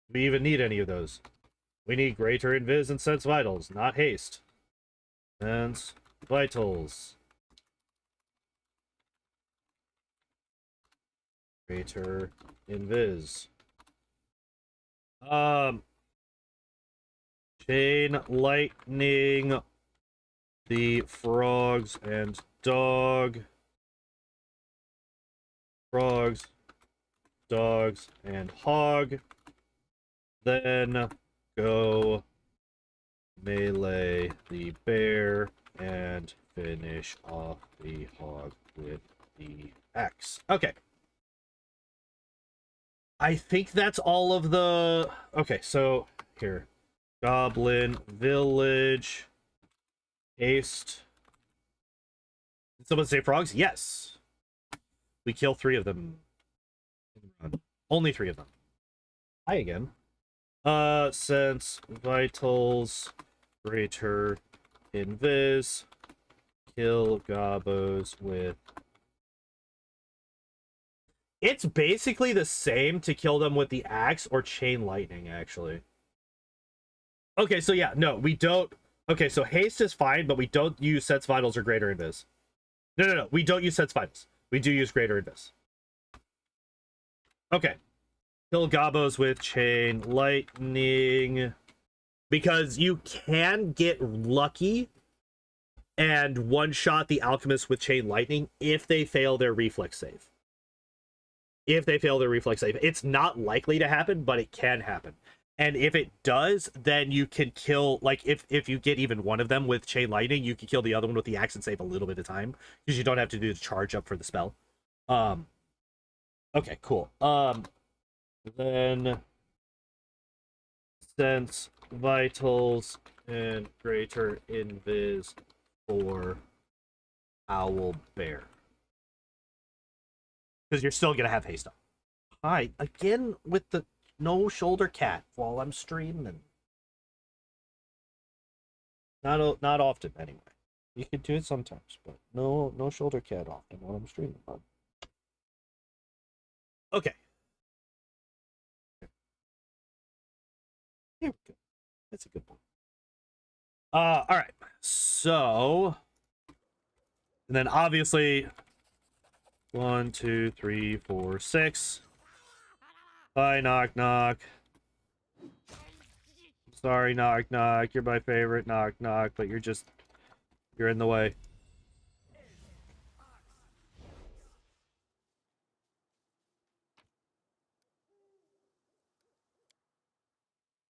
Do we even need any of those? We need greater invis and sense vitals, not haste. Sense vitals. Greater invis. Chain lightning the frogs and dog. Frogs, dogs, and hog. Then go melee the bear and finish off the hog with the axe. Okay. I think that's all of the... Okay, so here. Goblin Village. Haste. Did someone say frogs? Yes. We kill 3 of them. Only 3 of them. Hi again. Sense vitals greater invis, kill gobos with. It's basically the same to kill them with the axe or chain lightning, actually. Okay, so yeah, no, we don't. Okay, so haste is fine, but we don't use sense vitals or greater invis. No. We don't use sense vitals. We do use greater invis. Okay. Kill gobos with chain lightning. Because you can get lucky and one-shot the alchemist with chain lightning if they fail their reflex save. It's not likely to happen, but it can happen. And if it does, then you can kill, like, if you get even one of them with chain lightning, you can kill the other one with the axe and save a little bit of time, because you don't have to do the charge up for the spell. Okay, cool. Then sense vitals and greater invis for owl bear, because you're still gonna have haste on. Hi again with the no shoulder cat while I'm streaming. Not often anyway. You can do it sometimes, but no shoulder cat often while I'm streaming. Okay. Here we go. That's a good one. All right. So, and then obviously 1, 2, 3, 4, 6. Bye, knock knock. Sorry, knock knock. You're my favorite, knock knock, but you're in the way.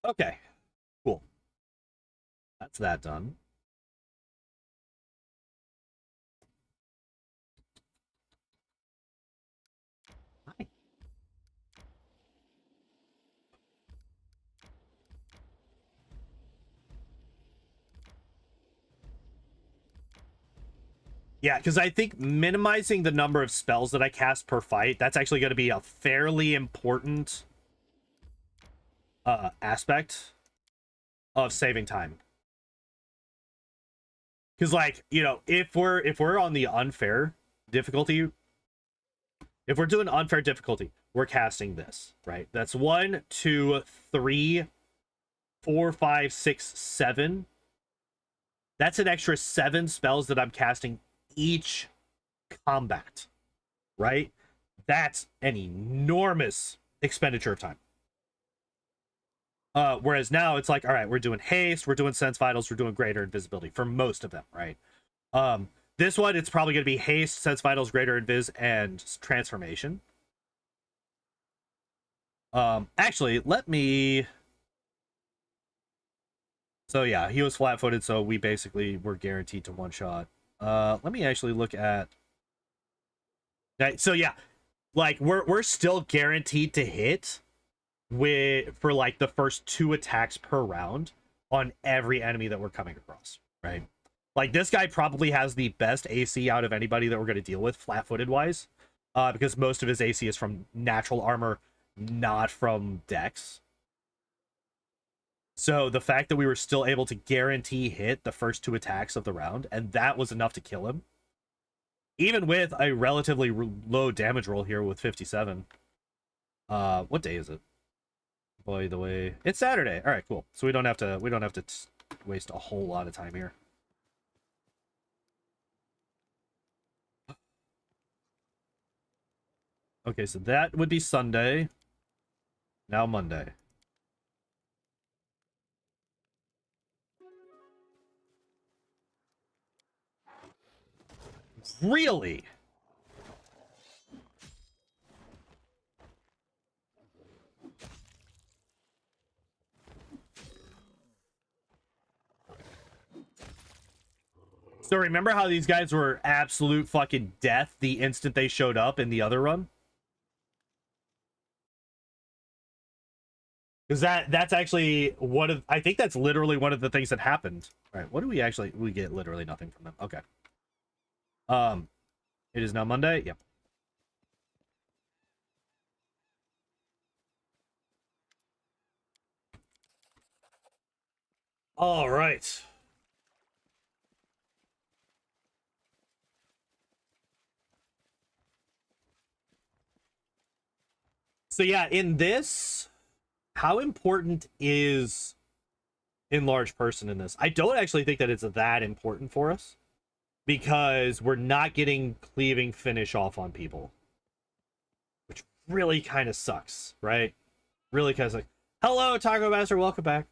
Okay, cool. That's that done. Hi. Yeah, because I think minimizing the number of spells that I cast per fight, that's actually going to be a fairly important aspect of saving time. Because, like, you know, if we're on the unfair difficulty, if we're doing unfair difficulty, we're casting this, right? That's 1, 2, 3, 4, 5, 6, 7. That's an extra 7 spells that I'm casting each combat, right? That's an enormous expenditure of time. Whereas now it's like, all right, we're doing haste, we're doing sense vitals, we're doing greater invisibility for most of them, right? This one, it's probably going to be haste, sense vitals, greater invis, and transformation. Actually, let me. So yeah, he was flat-footed, so we basically were guaranteed to one shot. Let me actually look at. So yeah, like we're still guaranteed to hit for like the first 2 attacks per round on every enemy that we're coming across, right? Like this guy probably has the best AC out of anybody that we're going to deal with flat-footed wise, because most of his AC is from natural armor, not from dex. So the fact that we were still able to guarantee hit the first 2 attacks of the round, and that was enough to kill him, even with a relatively low damage roll here with 57. What day is it? By the way, it's Saturday. All right, cool. So we don't have to waste a whole lot of time here. Okay, so that would be Sunday. Now Monday. Really? So remember how these guys were absolute fucking death the instant they showed up in the other run? Because that's actually one of, I think that's literally one of the things that happened. All right, what do we get literally nothing from them. Okay. It is now Monday. Yep. All right. So yeah, in this, how important is enlarged person in this? I don't actually think that it's that important for us because we're not getting cleaving finish off on people, which really kind of sucks, right? Really kind of like, hello, Taco Master, welcome back.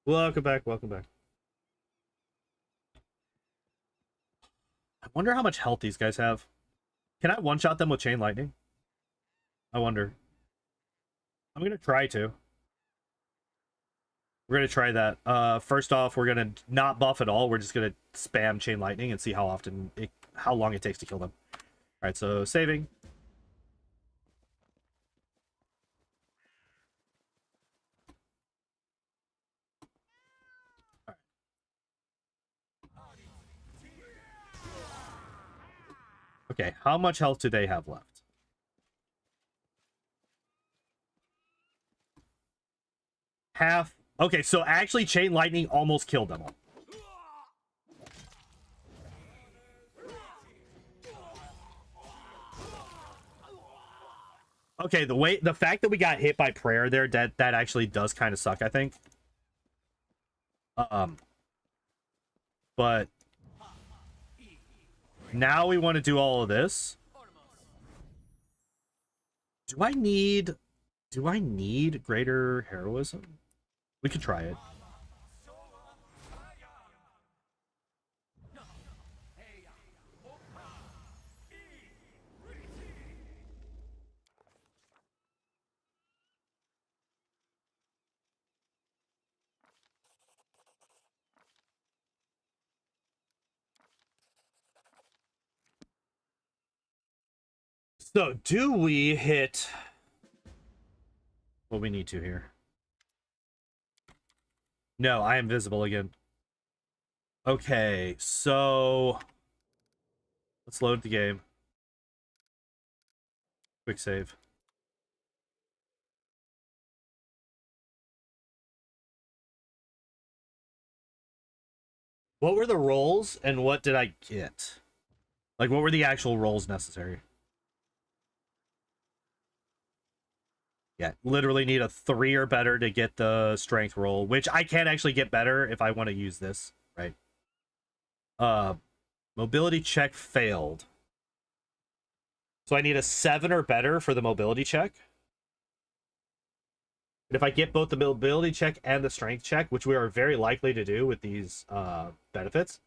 Welcome back, welcome back. I wonder how much health these guys have. Can I one-shot them with Chain Lightning? I wonder. I'm gonna try to. We're gonna try that. First off, we're gonna not buff at all. We're just gonna spam Chain Lightning and see how long it takes to kill them. All right, so saving. Okay, how much health do they have left? Half. Okay, so actually Chain Lightning almost killed them all. Okay, the fact that we got hit by prayer there, that actually does kind of suck, I think. But now we want to do all of this. Do I need greater heroism? We could try it. So, do we hit what we need to here? No, I am visible again. Okay, so let's load the game. Quick save. What were the rolls and what did I get? Like, what were the actual rolls necessary? Yeah, literally need a 3 or better to get the strength roll, which I can actually get better if I want to use this, right? Mobility check failed. So I need a 7 or better for the mobility check. And if I get both the mobility check and the strength check, which we are very likely to do with these benefits,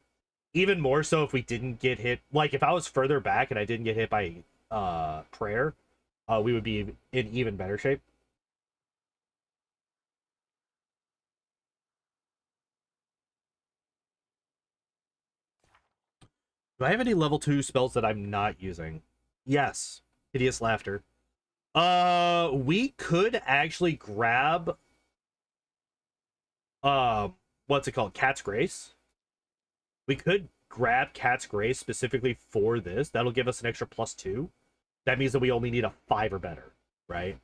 even more so if we didn't get hit, like if I was further back and I didn't get hit by prayer, we would be in even better shape. Do I have any level 2 spells that I'm not using? Yes. Hideous Laughter. We could actually grab what's it called? Cat's Grace. We could grab Cat's Grace specifically for this. That'll give us an extra +2. That means that we only need a 5 or better, right?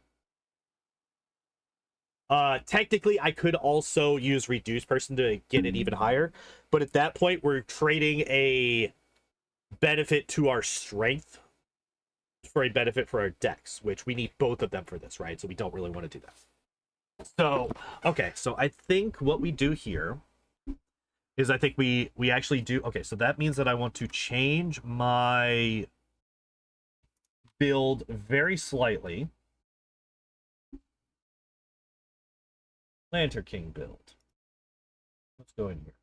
Technically I could also use Reduce Person to get it even higher, but at that point we're trading a benefit to our strength for a benefit for our dex, which we need both of them for this, right? So we don't really want to do that. So, okay, so I think what we do here is I think we actually do... Okay, so that means that I want to change my build very slightly. Lantern King build. Let's go in here.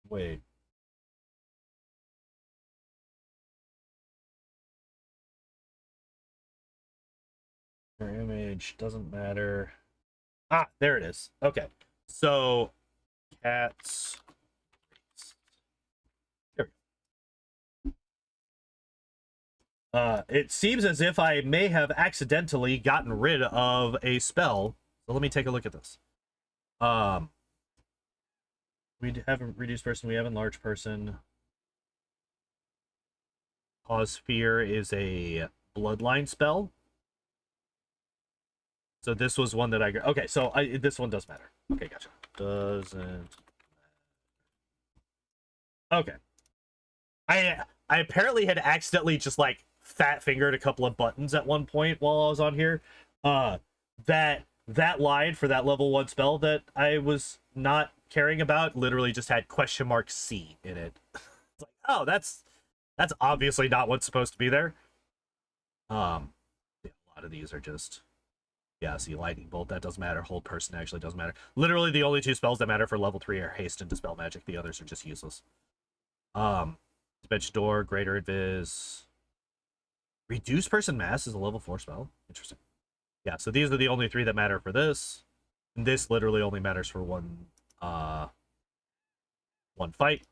Wait. Your image doesn't matter. Ah, there it is. Okay. So, cats. Here. It seems as if I may have accidentally gotten rid of a spell. So let me take a look at this. We have a reduced person, we have a enlarged person. Cause Fear is a bloodline spell. So this was one that I got. Okay, so this one does matter. Okay, gotcha. Doesn't. Okay. I apparently had accidentally just like fat fingered a couple of buttons at one point while I was on here. That line for that level 1 spell that I was not caring about literally just had $C in it. It's like, oh, that's obviously not what's supposed to be there. Yeah, a lot of these are just, yeah, see, lightning bolt, that doesn't matter. Hold person actually doesn't matter. Literally the only 2 spells that matter for level 3 are haste and dispel magic. The others are just useless. Dimension door, greater invis. Reduce person mass is a level 4 spell. Interesting. Yeah, so these are the only 3 that matter for this. And this literally only matters for one fight.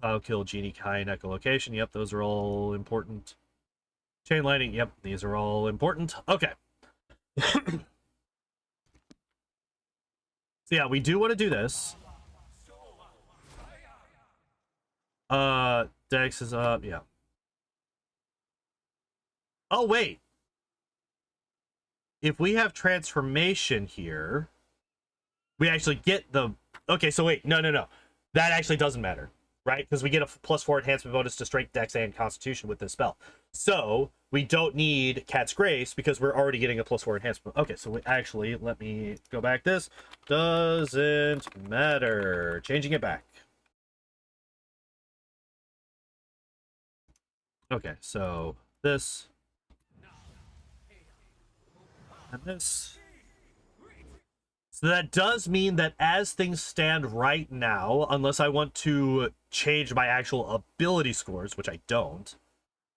Cloud kill, genie, kind, echolocation. Yep, those are all important. Chain lightning. Yep, these are all important. Okay. So yeah, we do want to do this. Dex is up. Yeah. Oh wait. If we have transformation here, we actually get the... Okay, so wait, no. That actually doesn't matter, right? Because we get a +4 enhancement bonus to strength, dex, and constitution with this spell. So we don't need Cat's Grace because we're already getting a +4 enhancement. Okay, so actually, let me go back. This doesn't matter. Changing it back. Okay, so this and this. So that does mean that as things stand right now, unless I want to change my actual ability scores, which I don't,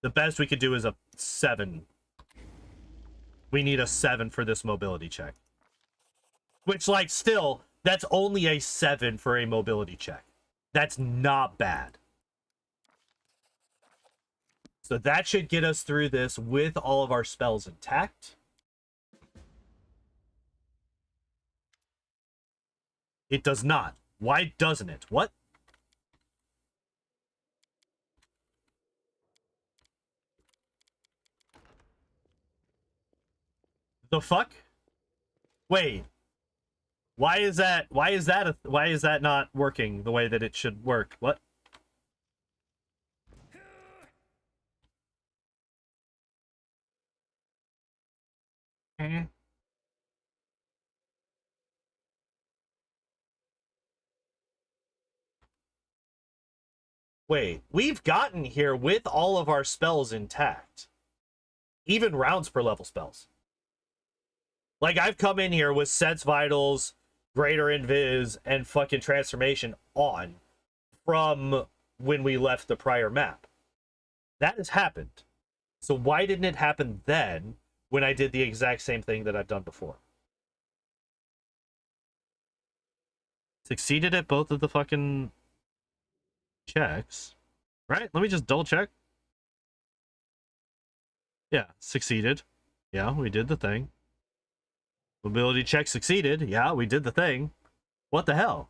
the best we could do is a 7. We need a 7 for this mobility check. Which, like, still, that's only a 7 for a mobility check. That's not bad. So that should get us through this with all of our spells intact. It does not. Why doesn't it? What? The fuck? Wait. Why is that not working the way that it should work? What? Wait, we've gotten here with all of our spells intact. Even rounds per level spells. Like, I've come in here with Sense Vitals, Greater Invis, and fucking Transformation on from when we left the prior map. That has happened. So why didn't it happen then when I did the exact same thing that I've done before? Succeeded at both of the fucking checks. Right? Let me just double check. Yeah, succeeded. Yeah, we did the thing. Mobility check succeeded. Yeah, we did the thing. What the hell?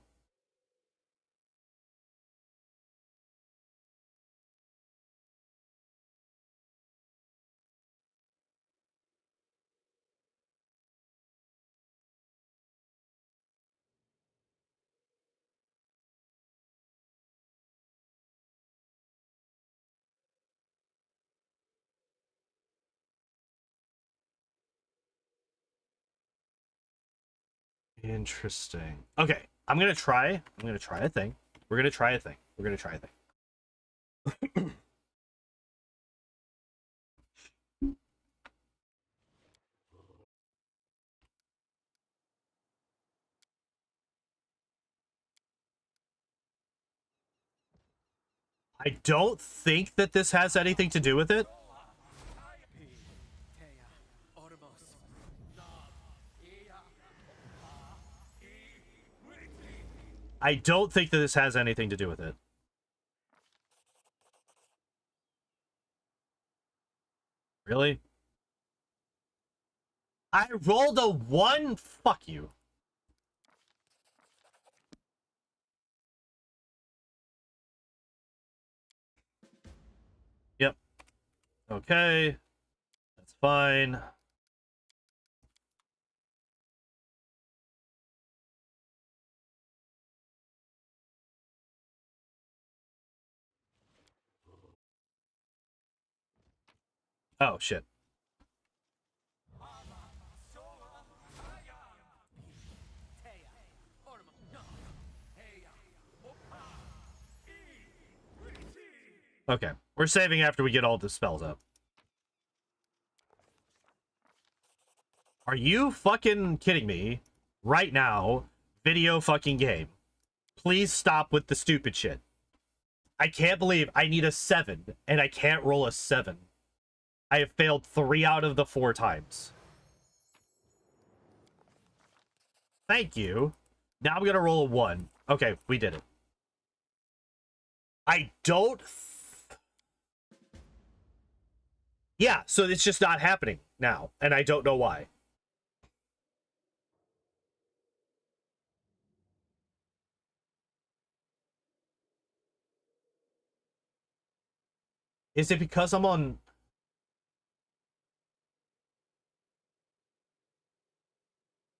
Interesting. Okay, I'm gonna try a thing. We're gonna try a thing. I don't think that this has anything to do with it. I don't think that this has anything to do with it. Really? I rolled a 1? Fuck you. Okay. That's fine. Oh, shit. Okay. We're saving after we get all the spells up. Are you fucking kidding me? Right now, video fucking game. Please stop with the stupid shit. I can't believe I need a 7, and I can't roll a 7. I have failed 3 out of the 4 times. Thank you. Now I'm gonna roll a 1. Okay, we did it. I don't... Yeah, so it's just not happening now, and I don't know why. Is it because I'm on...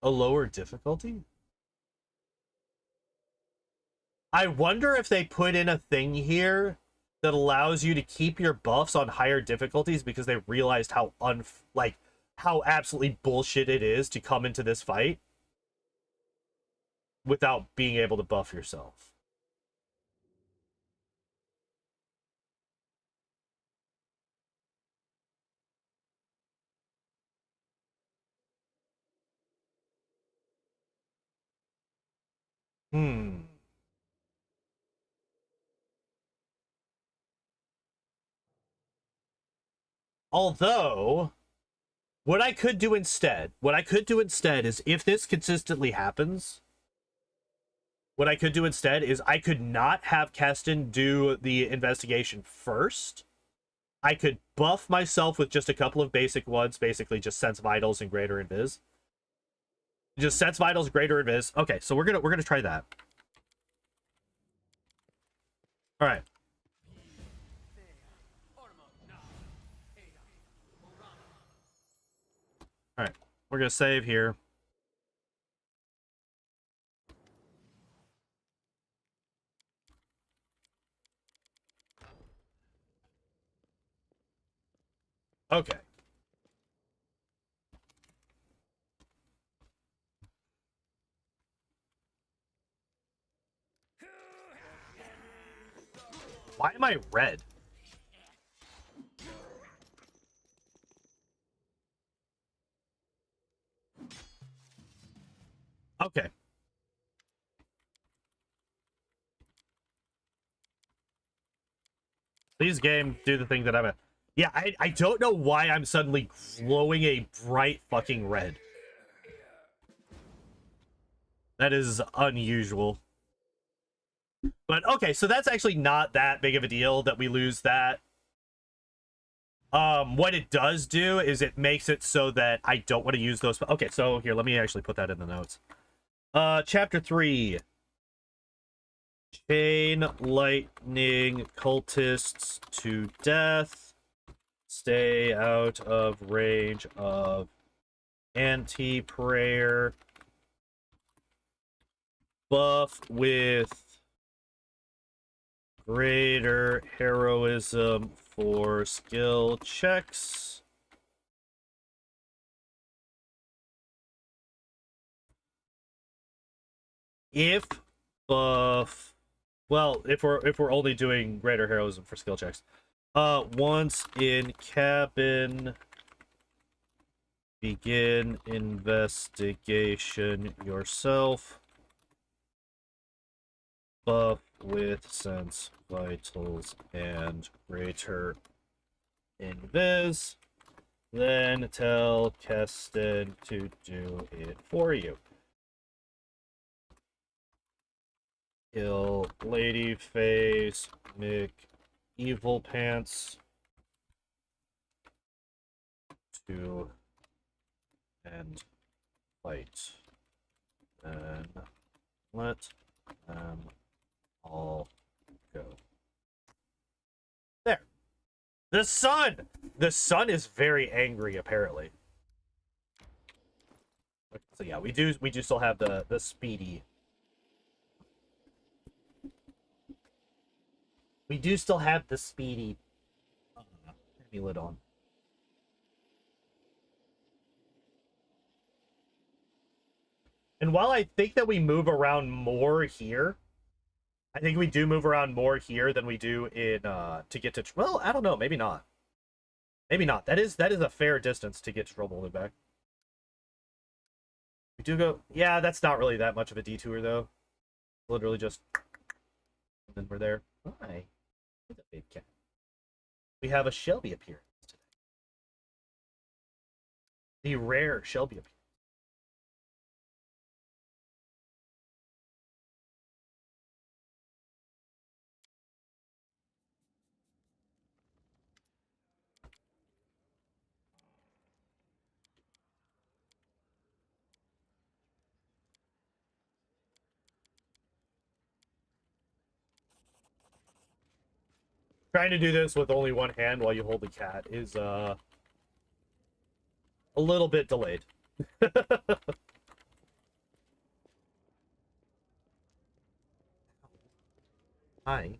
a lower difficulty? I wonder if they put in a thing here that allows you to keep your buffs on higher difficulties because they realized how how absolutely bullshit it is to come into this fight without being able to buff yourself. Although, what I could do instead is if this consistently happens, what I could do instead is I could not have Keston do the investigation first. I could buff myself with just a couple of basic ones, basically just Sense Vitals and Greater Invis. Just Sense Vitals, Greater Invis. Okay, so we're gonna try that. All right. All right. We're gonna save here. Okay. Why am I red? Okay. Please, game, do the thing that I'm at. Yeah, I don't know why I'm suddenly glowing a bright fucking red. That is unusual. But okay, so that's actually not that big of a deal that we lose that. What it does do is it makes it so that I don't want to use those. Okay, so here, let me actually put that in the notes. Chapter 3. Chain lightning cultists to death. Stay out of range of anti-prayer. Buff with greater heroism for skill checks. If buff, well, if we're only doing greater heroism for skill checks, once in cabin, begin investigation yourself. Buff with sense vitals and greater invis. Then tell Keston to do it for you. Kill Ladyface, Mick, Evil Pants. 2 and fight. And let them all go. There. The sun! the sun is very angry apparently. So yeah, we do still have the speedy. We do still have the speedy amulet on. And while I think that we move around more here, I think we do move around more here than we do in to get to. Well, I don't know. Maybe not. Maybe not. That is a fair distance to get to Trouble back. We do go. Yeah, that's not really that much of a detour though. Literally just, and then we're there. Hi, it's a big cat. We have a Shelby appearance today. The rare Shelby appearance. Trying to do this with only one hand while you hold the cat is a little bit delayed. Hi.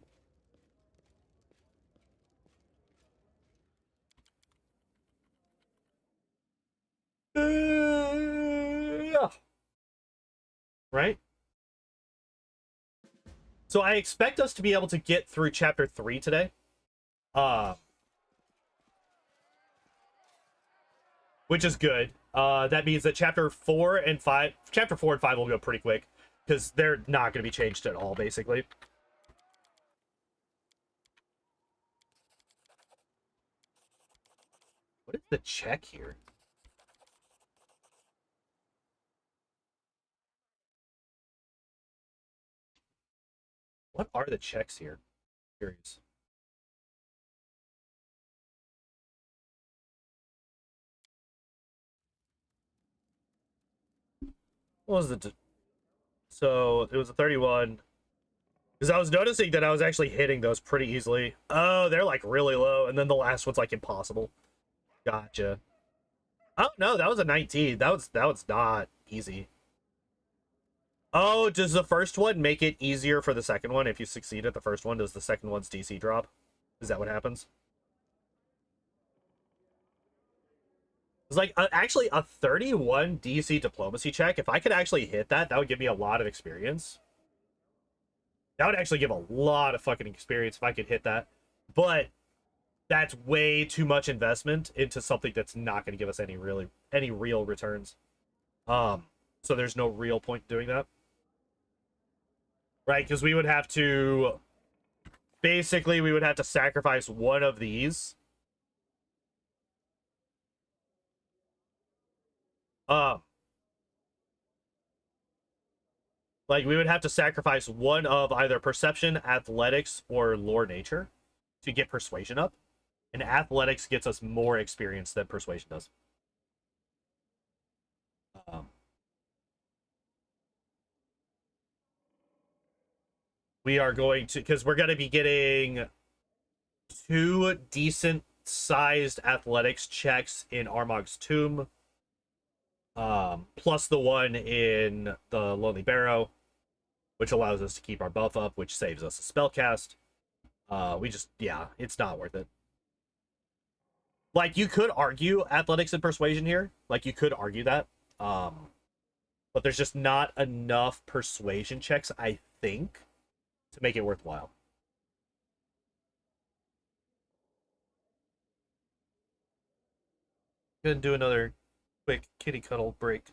Yeah. Right? So I expect us to be able to get through chapter 3 today. Uh which is good. That means that chapter 4 and 5 will go pretty quick because they're not going to be changed at all basically. What is the check here? What are the checks here? Curious. What was the so it was a 31. Because I was noticing that I was actually hitting those pretty easily. Oh, they're like really low, and then the last one's like impossible. Gotcha. Oh no, that was a 19. That was not easy. Oh, does the first one make it easier for the second one? If you succeed at the first one, does the second one's DC drop? Is that what happens? It's like actually a 31 DC diplomacy check. If I could actually hit that, that would give me a lot of experience. That would actually give a lot of fucking experience if I could hit that. But that's way too much investment into something that's not going to give us any real returns. So there's no real point doing that. Right? Because we would have to basically we would have to sacrifice one of these. Um like we would have to sacrifice one of either perception, athletics, or lore nature to get persuasion up. And athletics gets us more experience than persuasion does. Um, we are going to because we're going to be getting two decent sized athletics checks in Armag's Tomb, plus the one in the Lonely Barrow, which allows us to keep our buff up, which saves us a spell cast. We just, yeah, it's not worth it. Like, you could argue athletics and persuasion here. Like, you could argue that. But there's just not enough persuasion checks, I think, to make it worthwhile. Gonna do another quick kitty cuddle break.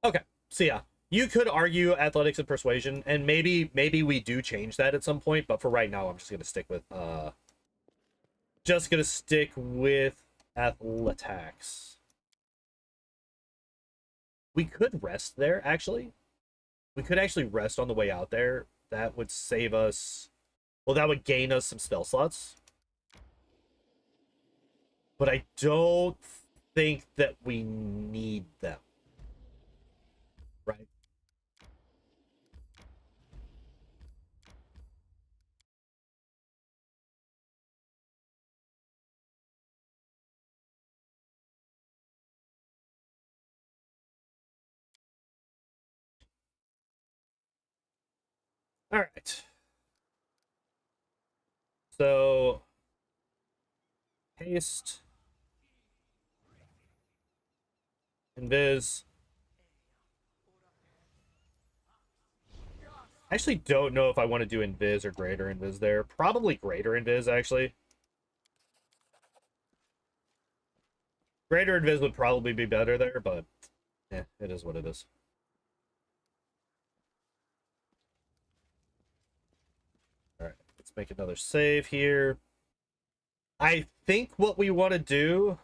Okay. So yeah, you could argue athletics and persuasion, and maybe we do change that at some point, but for right now I'm just gonna stick with athletics. We could rest there, actually. We could actually rest on the way out there. That would save us, well, that would gain us some spell slots. But I don't think that we need them. Right? All right. So, haste, invis. I actually don't know if I want to do invis or greater invis there. Probably greater invis, actually. Greater invis would probably be better there, but yeah, it is what it is. All right, let's make another save here. I think what we want to do...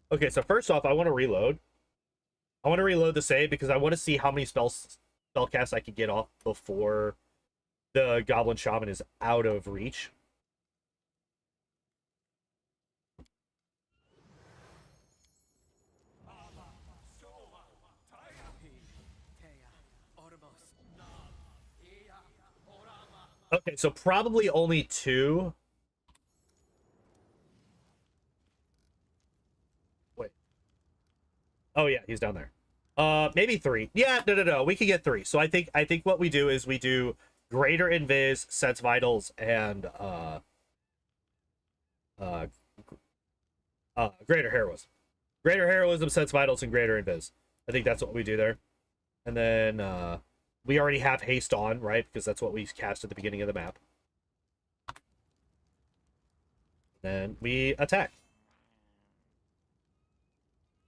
Okay, so first off, I want to reload. I want to reload the save because I want to see how many spellcasts I can get off before the Goblin Shaman is out of reach. Okay, so probably only 2. Wait. Oh yeah, he's down there. Maybe 3. Yeah, no. We can get 3. So I think what we do is we do greater invis, sense vitals, and uh greater heroism. Greater heroism, sense vitals, and greater invis. I think that's what we do there. And then we already have haste on, right? Because that's what we cast at the beginning of the map. Then we attack.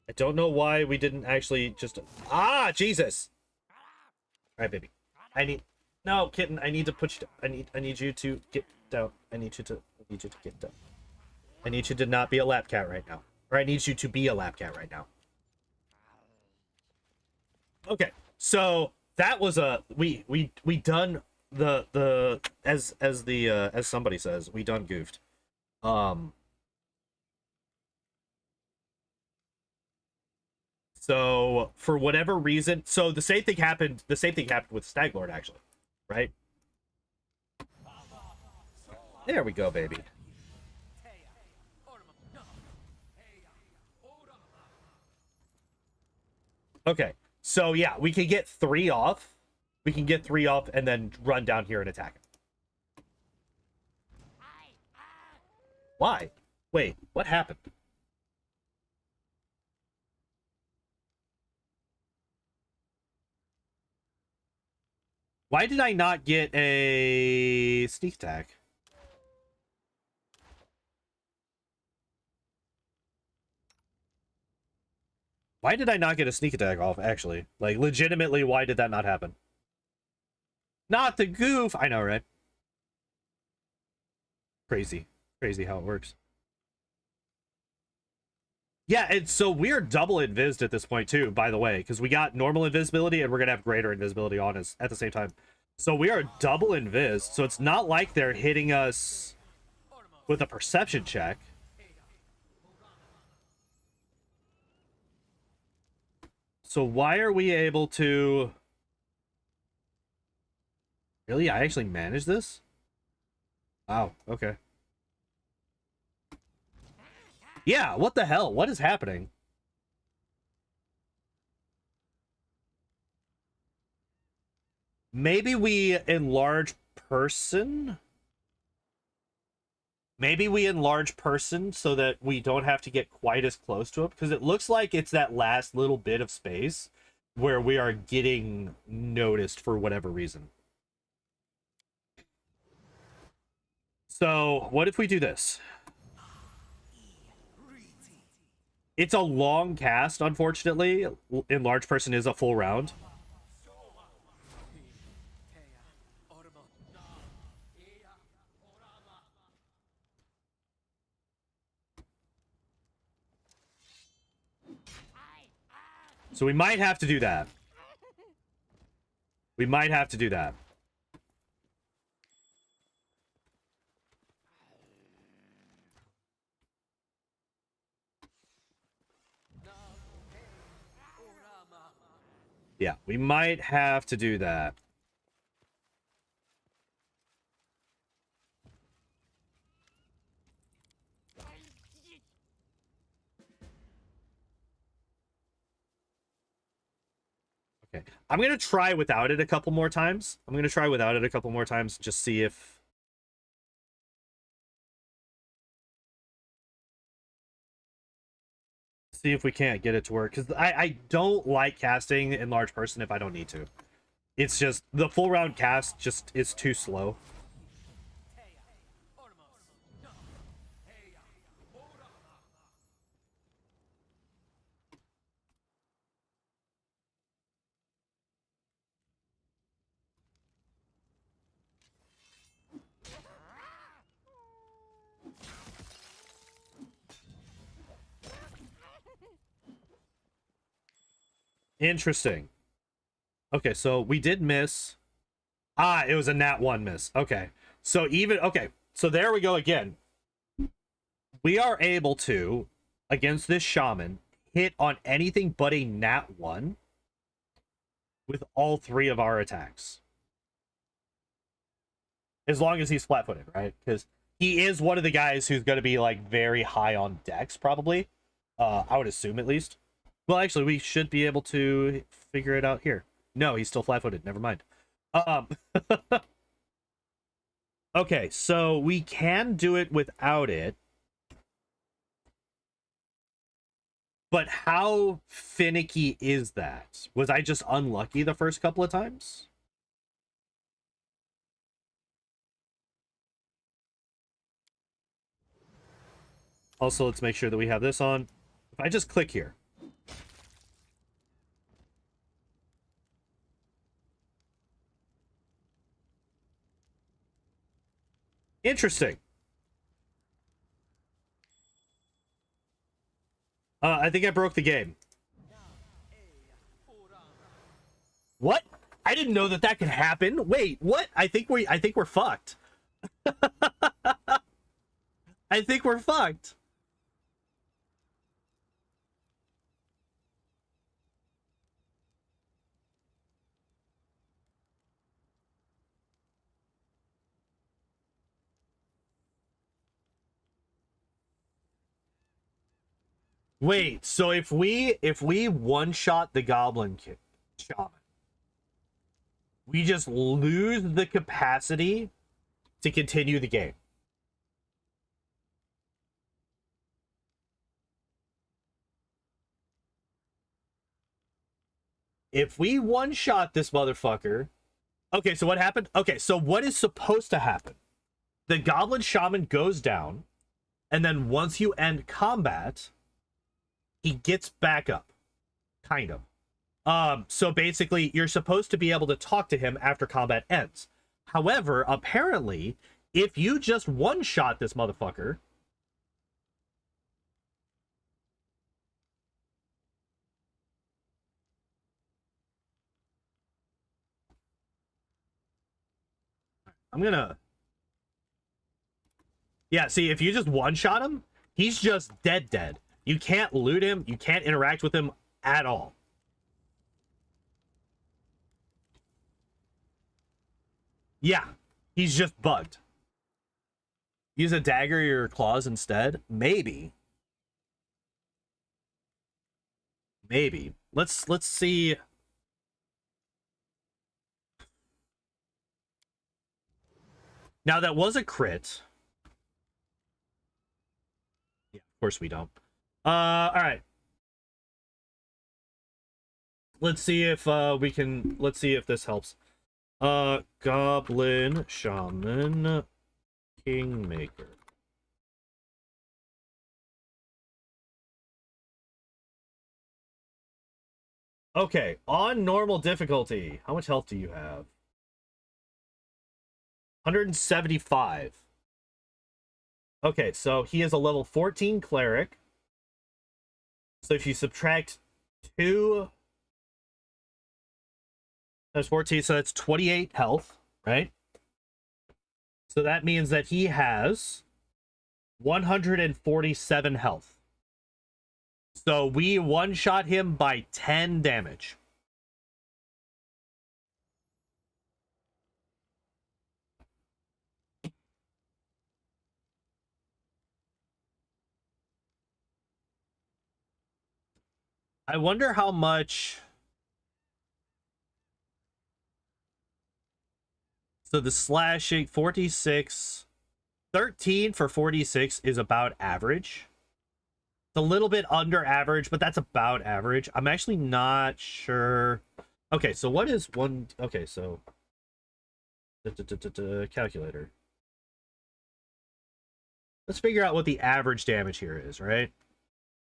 I don't know why we didn't actually just... Ah, Jesus! Alright, baby. I need... No, kitten, I need to put you down. I need you to get down. I need you to get down. I need you to not be a lap cat right now. Or I need you to be a lap cat right now. Okay, so that was a... We done the as somebody says, we done goofed. So for whatever reason, so the same thing happened with Staglord, actually, right? There we go, baby. Okay, so yeah, we can get 3 off. We can get 3 off and then run down here and attack him. Why? Wait, what happened? Why did I not get a sneak attack? Why did I not get a sneak attack off, actually? Like, legitimately, why did that not happen? Not the goof! I know, right? Crazy. Crazy how it works. Yeah, and so we're double invised at this point, too, by the way, because we got normal invisibility and we're going to have greater invisibility on us at the same time. So we are double invised, so it's not like they're hitting us with a perception check. So why are we able to... Really? I actually managed this? Wow, okay. Yeah, what the hell? What is happening? Maybe we enlarge person? Maybe we enlarge person so that we don't have to get quite as close to it, because it looks like it's that last little bit of space where we are getting noticed for whatever reason. So, what if we do this? It's a long cast, unfortunately. Enlarge person is a full round. So we might have to do that. We might have to do that. Yeah, we might have to do that. Okay. I'm going to try without it a couple more times. Just see if... See if we can't get it to work. Because I don't like casting Enlarge person if I don't need to. It's just... The full round cast just is too slow. Interesting. Okay, so we did miss. Ah, it was a nat 1 miss. Okay. So even... Okay, so there we go again. We are able to, against this shaman, hit on anything but a nat 1 with all 3 of our attacks. As long as he's flat-footed, right? Because he is one of the guys who's going to be, like, very high on dex, probably. I would assume, at least. Well, actually, we should be able to figure it out here. No, he's still flat-footed. Never mind. Okay, so we can do it without it. But how finicky is that? Was I just unlucky the first couple of times? Also, let's make sure that we have this on. If I just click here. Interesting. I think I broke the game. What? I didn't know that that could happen. Wait, what? I think we're fucked. I think we're fucked. Wait, so if we one shot the goblin shaman, we just lose the capacity to continue the game. If we one shot this motherfucker, okay, so what happened? Okay, so what is supposed to happen? The goblin shaman goes down, and then once you end combat, he gets back up, kind of. So basically, you're supposed to be able to talk to him after combat ends. However, apparently, if you just one-shot this motherfucker, I'm gonna... Yeah, see, if you just one-shot him, he's just dead. You can't loot him, you can't interact with him at all. Yeah, he's just bugged. Use a dagger or your claws instead? Maybe. Maybe. Let's see. Now that was a crit. Yeah, of course we don't. All right. Let's see if we can. Let's see if this helps. Goblin Shaman Kingmaker. Okay, on normal difficulty, how much health do you have? 175. Okay, so he is a level 14 cleric. So if you subtract 2 times 14, so that's 28 health, right? So that means that he has 147 health. So we one-shot him by 10 damage. I wonder how much... So the slashing, 46... 13 for 46 is about average. It's a little bit under average, but that's about average. I'm actually not sure. Okay, so what is one... Okay, so... Calculator. Let's figure out what the average damage here is, right?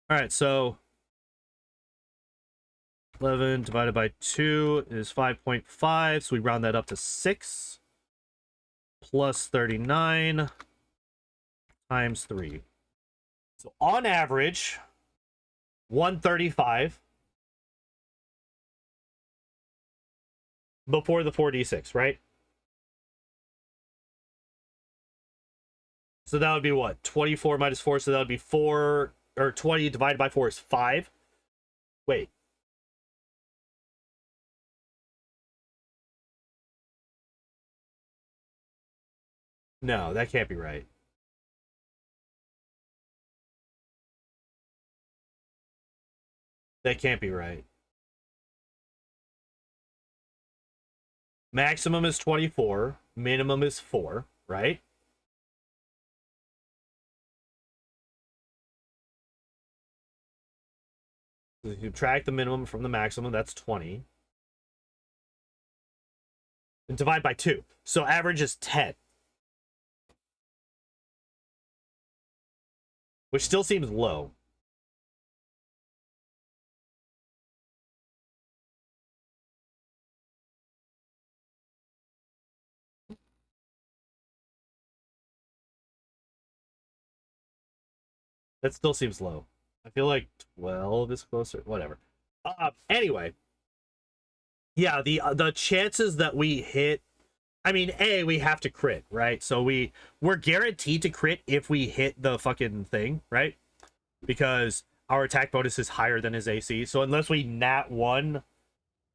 All right, so 11 divided by 2 is 5.5, so we round that up to 6 plus 39 times 3. So on average, 135 before the 4d6, right? So that would be what? 24 minus 4, so that would be 4, or 20 divided by 4 is 5. Wait. No, that can't be right. That can't be right. Maximum is 24. Minimum is 4, right? So you subtract the minimum from the maximum, that's 20. And divide by 2. So average is 10. Which still seems low. That still seems low. I feel like 12 is closer. Whatever. Anyway. Yeah, the chances that we hit... I mean, A, we have to crit, right? So we're guaranteed to crit if we hit the fucking thing, right? Because our attack bonus is higher than his AC. So unless we nat 1...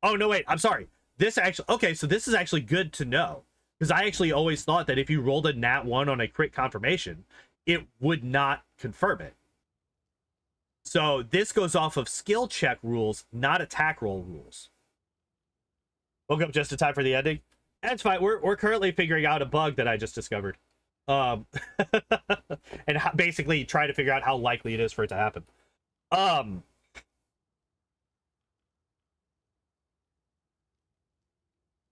Oh, no, wait. I'm sorry. This actually... Okay, so this is actually good to know. Because I actually always thought that if you rolled a nat 1 on a crit confirmation, it would not confirm it. So this goes off of skill check rules, not attack roll rules. Woke up just in time for the ending. That's fine. We're currently figuring out a bug that I just discovered. And basically try to figure out how likely it is for it to happen.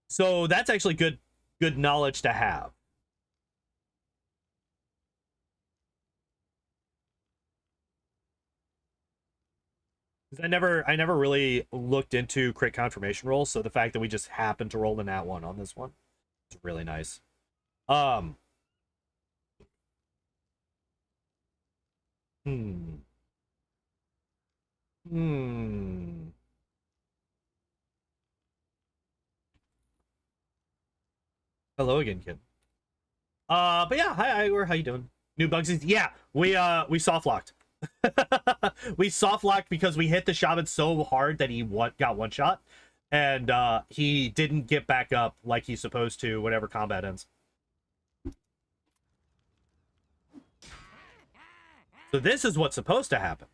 So that's actually good knowledge to have. I never really looked into crit confirmation rolls, so the fact that we just happened to roll the nat 1 on this one is really nice. Hello again, kid. But yeah, hi Igor, how you doing? New bugs? Yeah, we soft locked. We soft locked because we hit the shaman so hard that he got one shot, and he didn't get back up like he's supposed to whenever combat ends. So this is what's supposed to happen.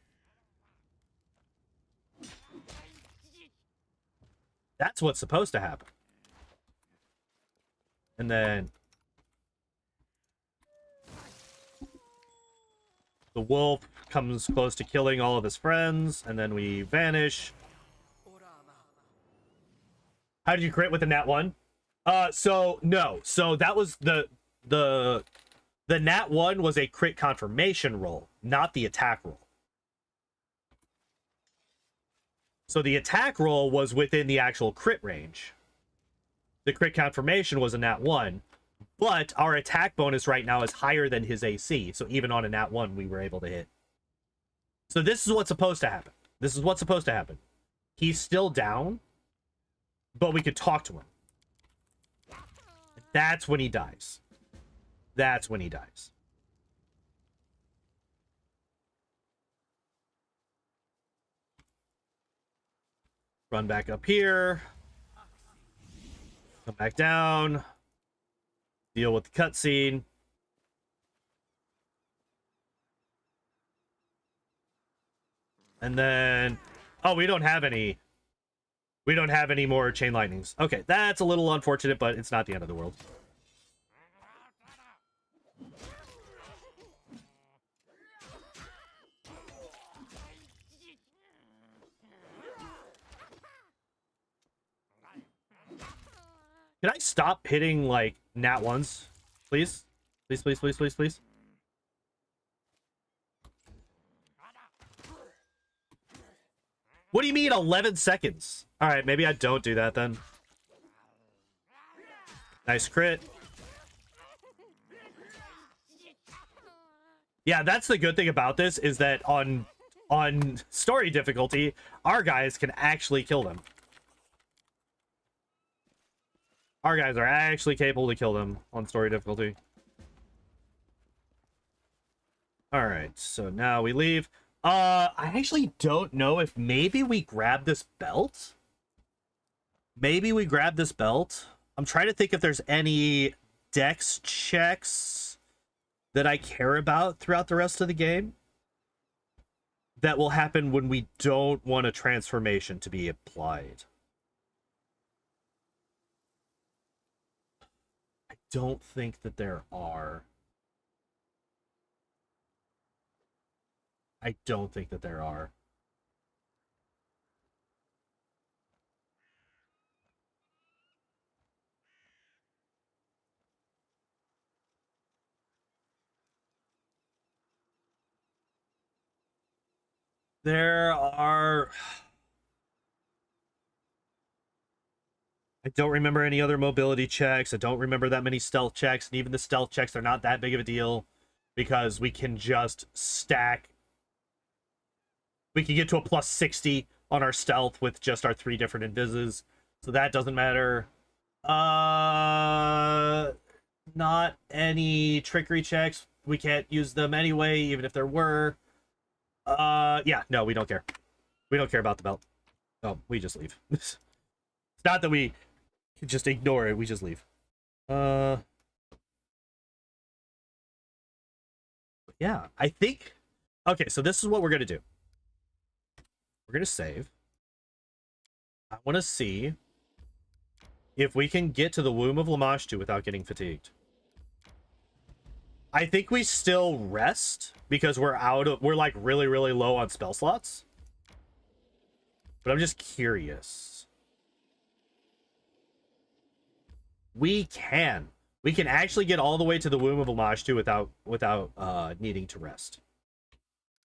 That's what's supposed to happen. And then the wolf comes close to killing all of his friends, and then we vanish. How did you crit with the nat 1? So no. So that was the nat 1 was a crit confirmation roll, not the attack roll. So the attack roll was within the actual crit range. The crit confirmation was a nat 1, but our attack bonus right now is higher than his AC. So even on a nat 1, we were able to hit. So this is what's supposed to happen. This is what's supposed to happen. He's still down, but we could talk to him. That's when he dies. That's when he dies. Run back up here. Come back down. Deal with the cutscene. And then... Oh, we don't have any... We don't have any more chain lightnings. Okay, that's a little unfortunate, but it's not the end of the world. Can I stop hitting, like, nat 1s? Please? Please, please, please, please, please. What do you mean 11 seconds? Alright, maybe I don't do that then. Nice crit. Yeah, that's the good thing about this, is that on story difficulty, our guys can actually kill them. Our guys are actually capable to kill them on story difficulty. Alright, so now we leave. I actually don't know if maybe we grab this belt. Maybe we grab this belt. I'm trying to think if there's any dex checks that I care about throughout the rest of the game that will happen when we don't want a transformation to be applied. I don't think that there are. I don't think that there are. There are... I don't remember any other mobility checks. I don't remember that many stealth checks. And even the stealth checks are not that big of a deal, because we can just stack. We can get to a plus 60 on our stealth with just our 3 different invises. So that doesn't matter. Not any trickery checks. We can't use them anyway, even if there were. Yeah, no, we don't care. We don't care about the belt. Oh, we just leave. It's not that we just ignore it, we just leave. Yeah, I think... Okay, so this is what we're gonna do. We're gonna save. I want to see if we can get to the Womb of Lamashtu without getting fatigued. I think we still rest because we're like really, really low on spell slots. But I'm just curious. We can actually get all the way to the Womb of Lamashtu without needing to rest.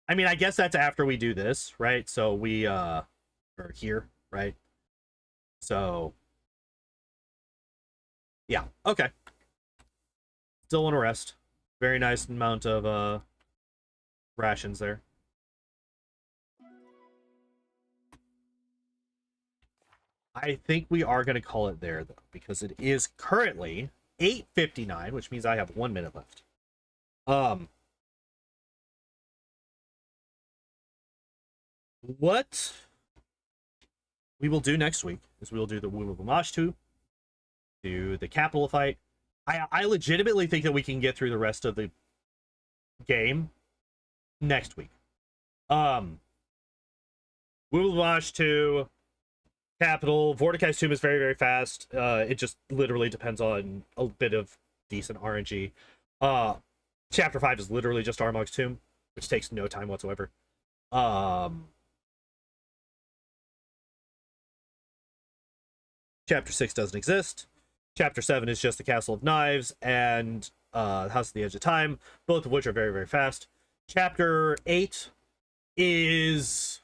I mean, I guess that's after we do this, right? So we are here, right? So yeah, okay. Still want to rest. Very nice amount of rations there. I think we are going to call it there, though, because it is currently 8:59, which means I have 1 minute left. What we will do next week is we will do the Womb of Lamashtu, do the capital fight. I legitimately think that we can get through the rest of the game next week. Womb of Lamashtu, capital, Vorticai's Tomb is very, very fast. It just literally depends on a bit of decent RNG. Chapter 5 is literally just Armag's Tomb, which takes no time whatsoever. Chapter 6 doesn't exist. Chapter 7 is just the Castle of Knives and House of the Edge of Time, both of which are very, very fast. Chapter 8 is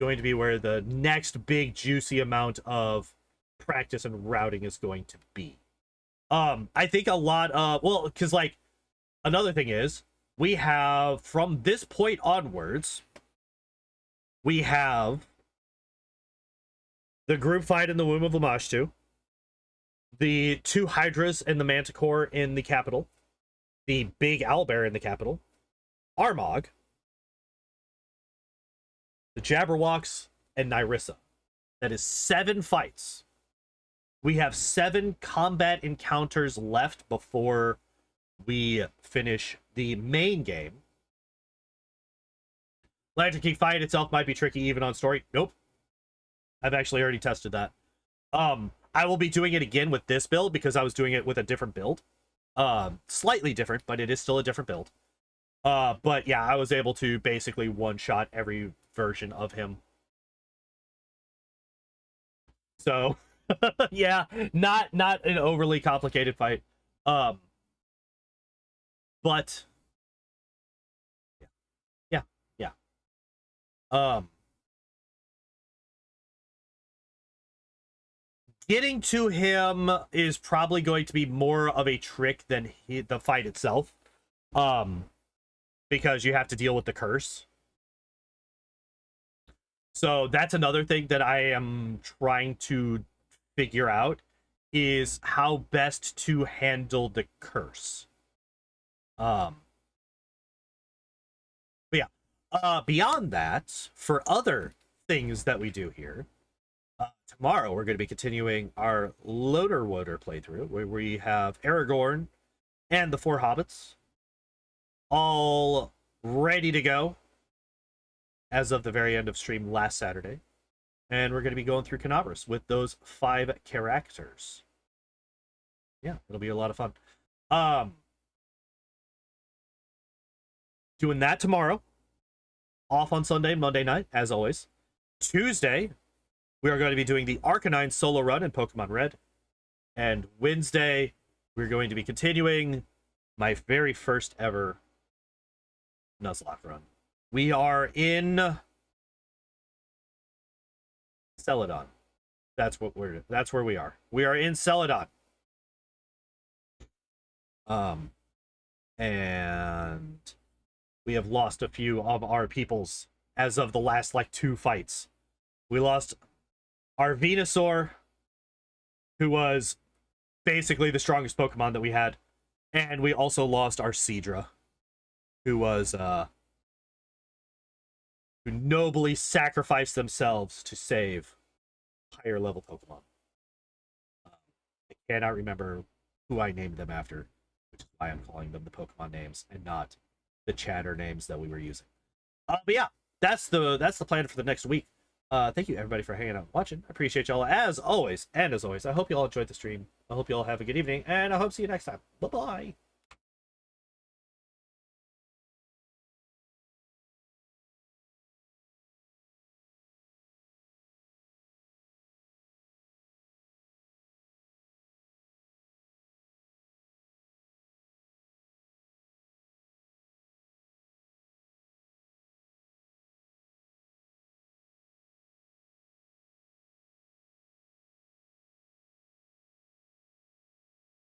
going to be where the next big juicy amount of practice and routing is going to be. I think a lot of, well, because like another thing is we have from this point onwards, we have the group fight in the womb of Lamashtu, the 2 Hydras and the Manticore in the capital, the big owlbear in the capital, Armagh, the Jabberwocks, and Nyrissa. That is 7 fights. We have 7 combat encounters left before we finish the main game. Lantern King fight itself might be tricky even on story. Nope. I've actually already tested that. I will be doing it again with this build because I was doing it with a different build. Slightly different, but it is still a different build. But yeah, I was able to basically one-shot every version of him. So, yeah, not an overly complicated fight. But yeah. Getting to him is probably going to be more of a trick than the fight itself. Because you have to deal with the curse. So that's another thing that I am trying to figure out is how best to handle the curse. But yeah, beyond that, for other things that we do here, tomorrow we're going to be continuing our Loader Woder playthrough, where we have Aragorn and the 4 hobbits all ready to go as of the very end of stream last Saturday. And we're going to be going through Canabras with those 5 characters. Yeah, it'll be a lot of fun. Doing that tomorrow. Off on Sunday, Monday night, as always. Tuesday, we are going to be doing the Arcanine solo run in Pokemon Red. And Wednesday, we're going to be continuing my very first ever Nuzlocke run. We are in Celadon. That's where we are. We are in Celadon. And we have lost a few of our peoples as of the last like 2 fights. We lost our Venusaur, who was basically the strongest Pokemon that we had, and we also lost our Seadra, who was who nobly sacrificed themselves to save higher level Pokemon. I cannot remember who I named them after, which is why I'm calling them the Pokemon names and not the chatter names that we were using. But yeah, that's the plan for the next week. Thank you everybody for hanging out and watching. I appreciate y'all as always, and as always, I hope you all enjoyed the stream. I hope you all have a good evening, and I hope to see you next time. Bye bye.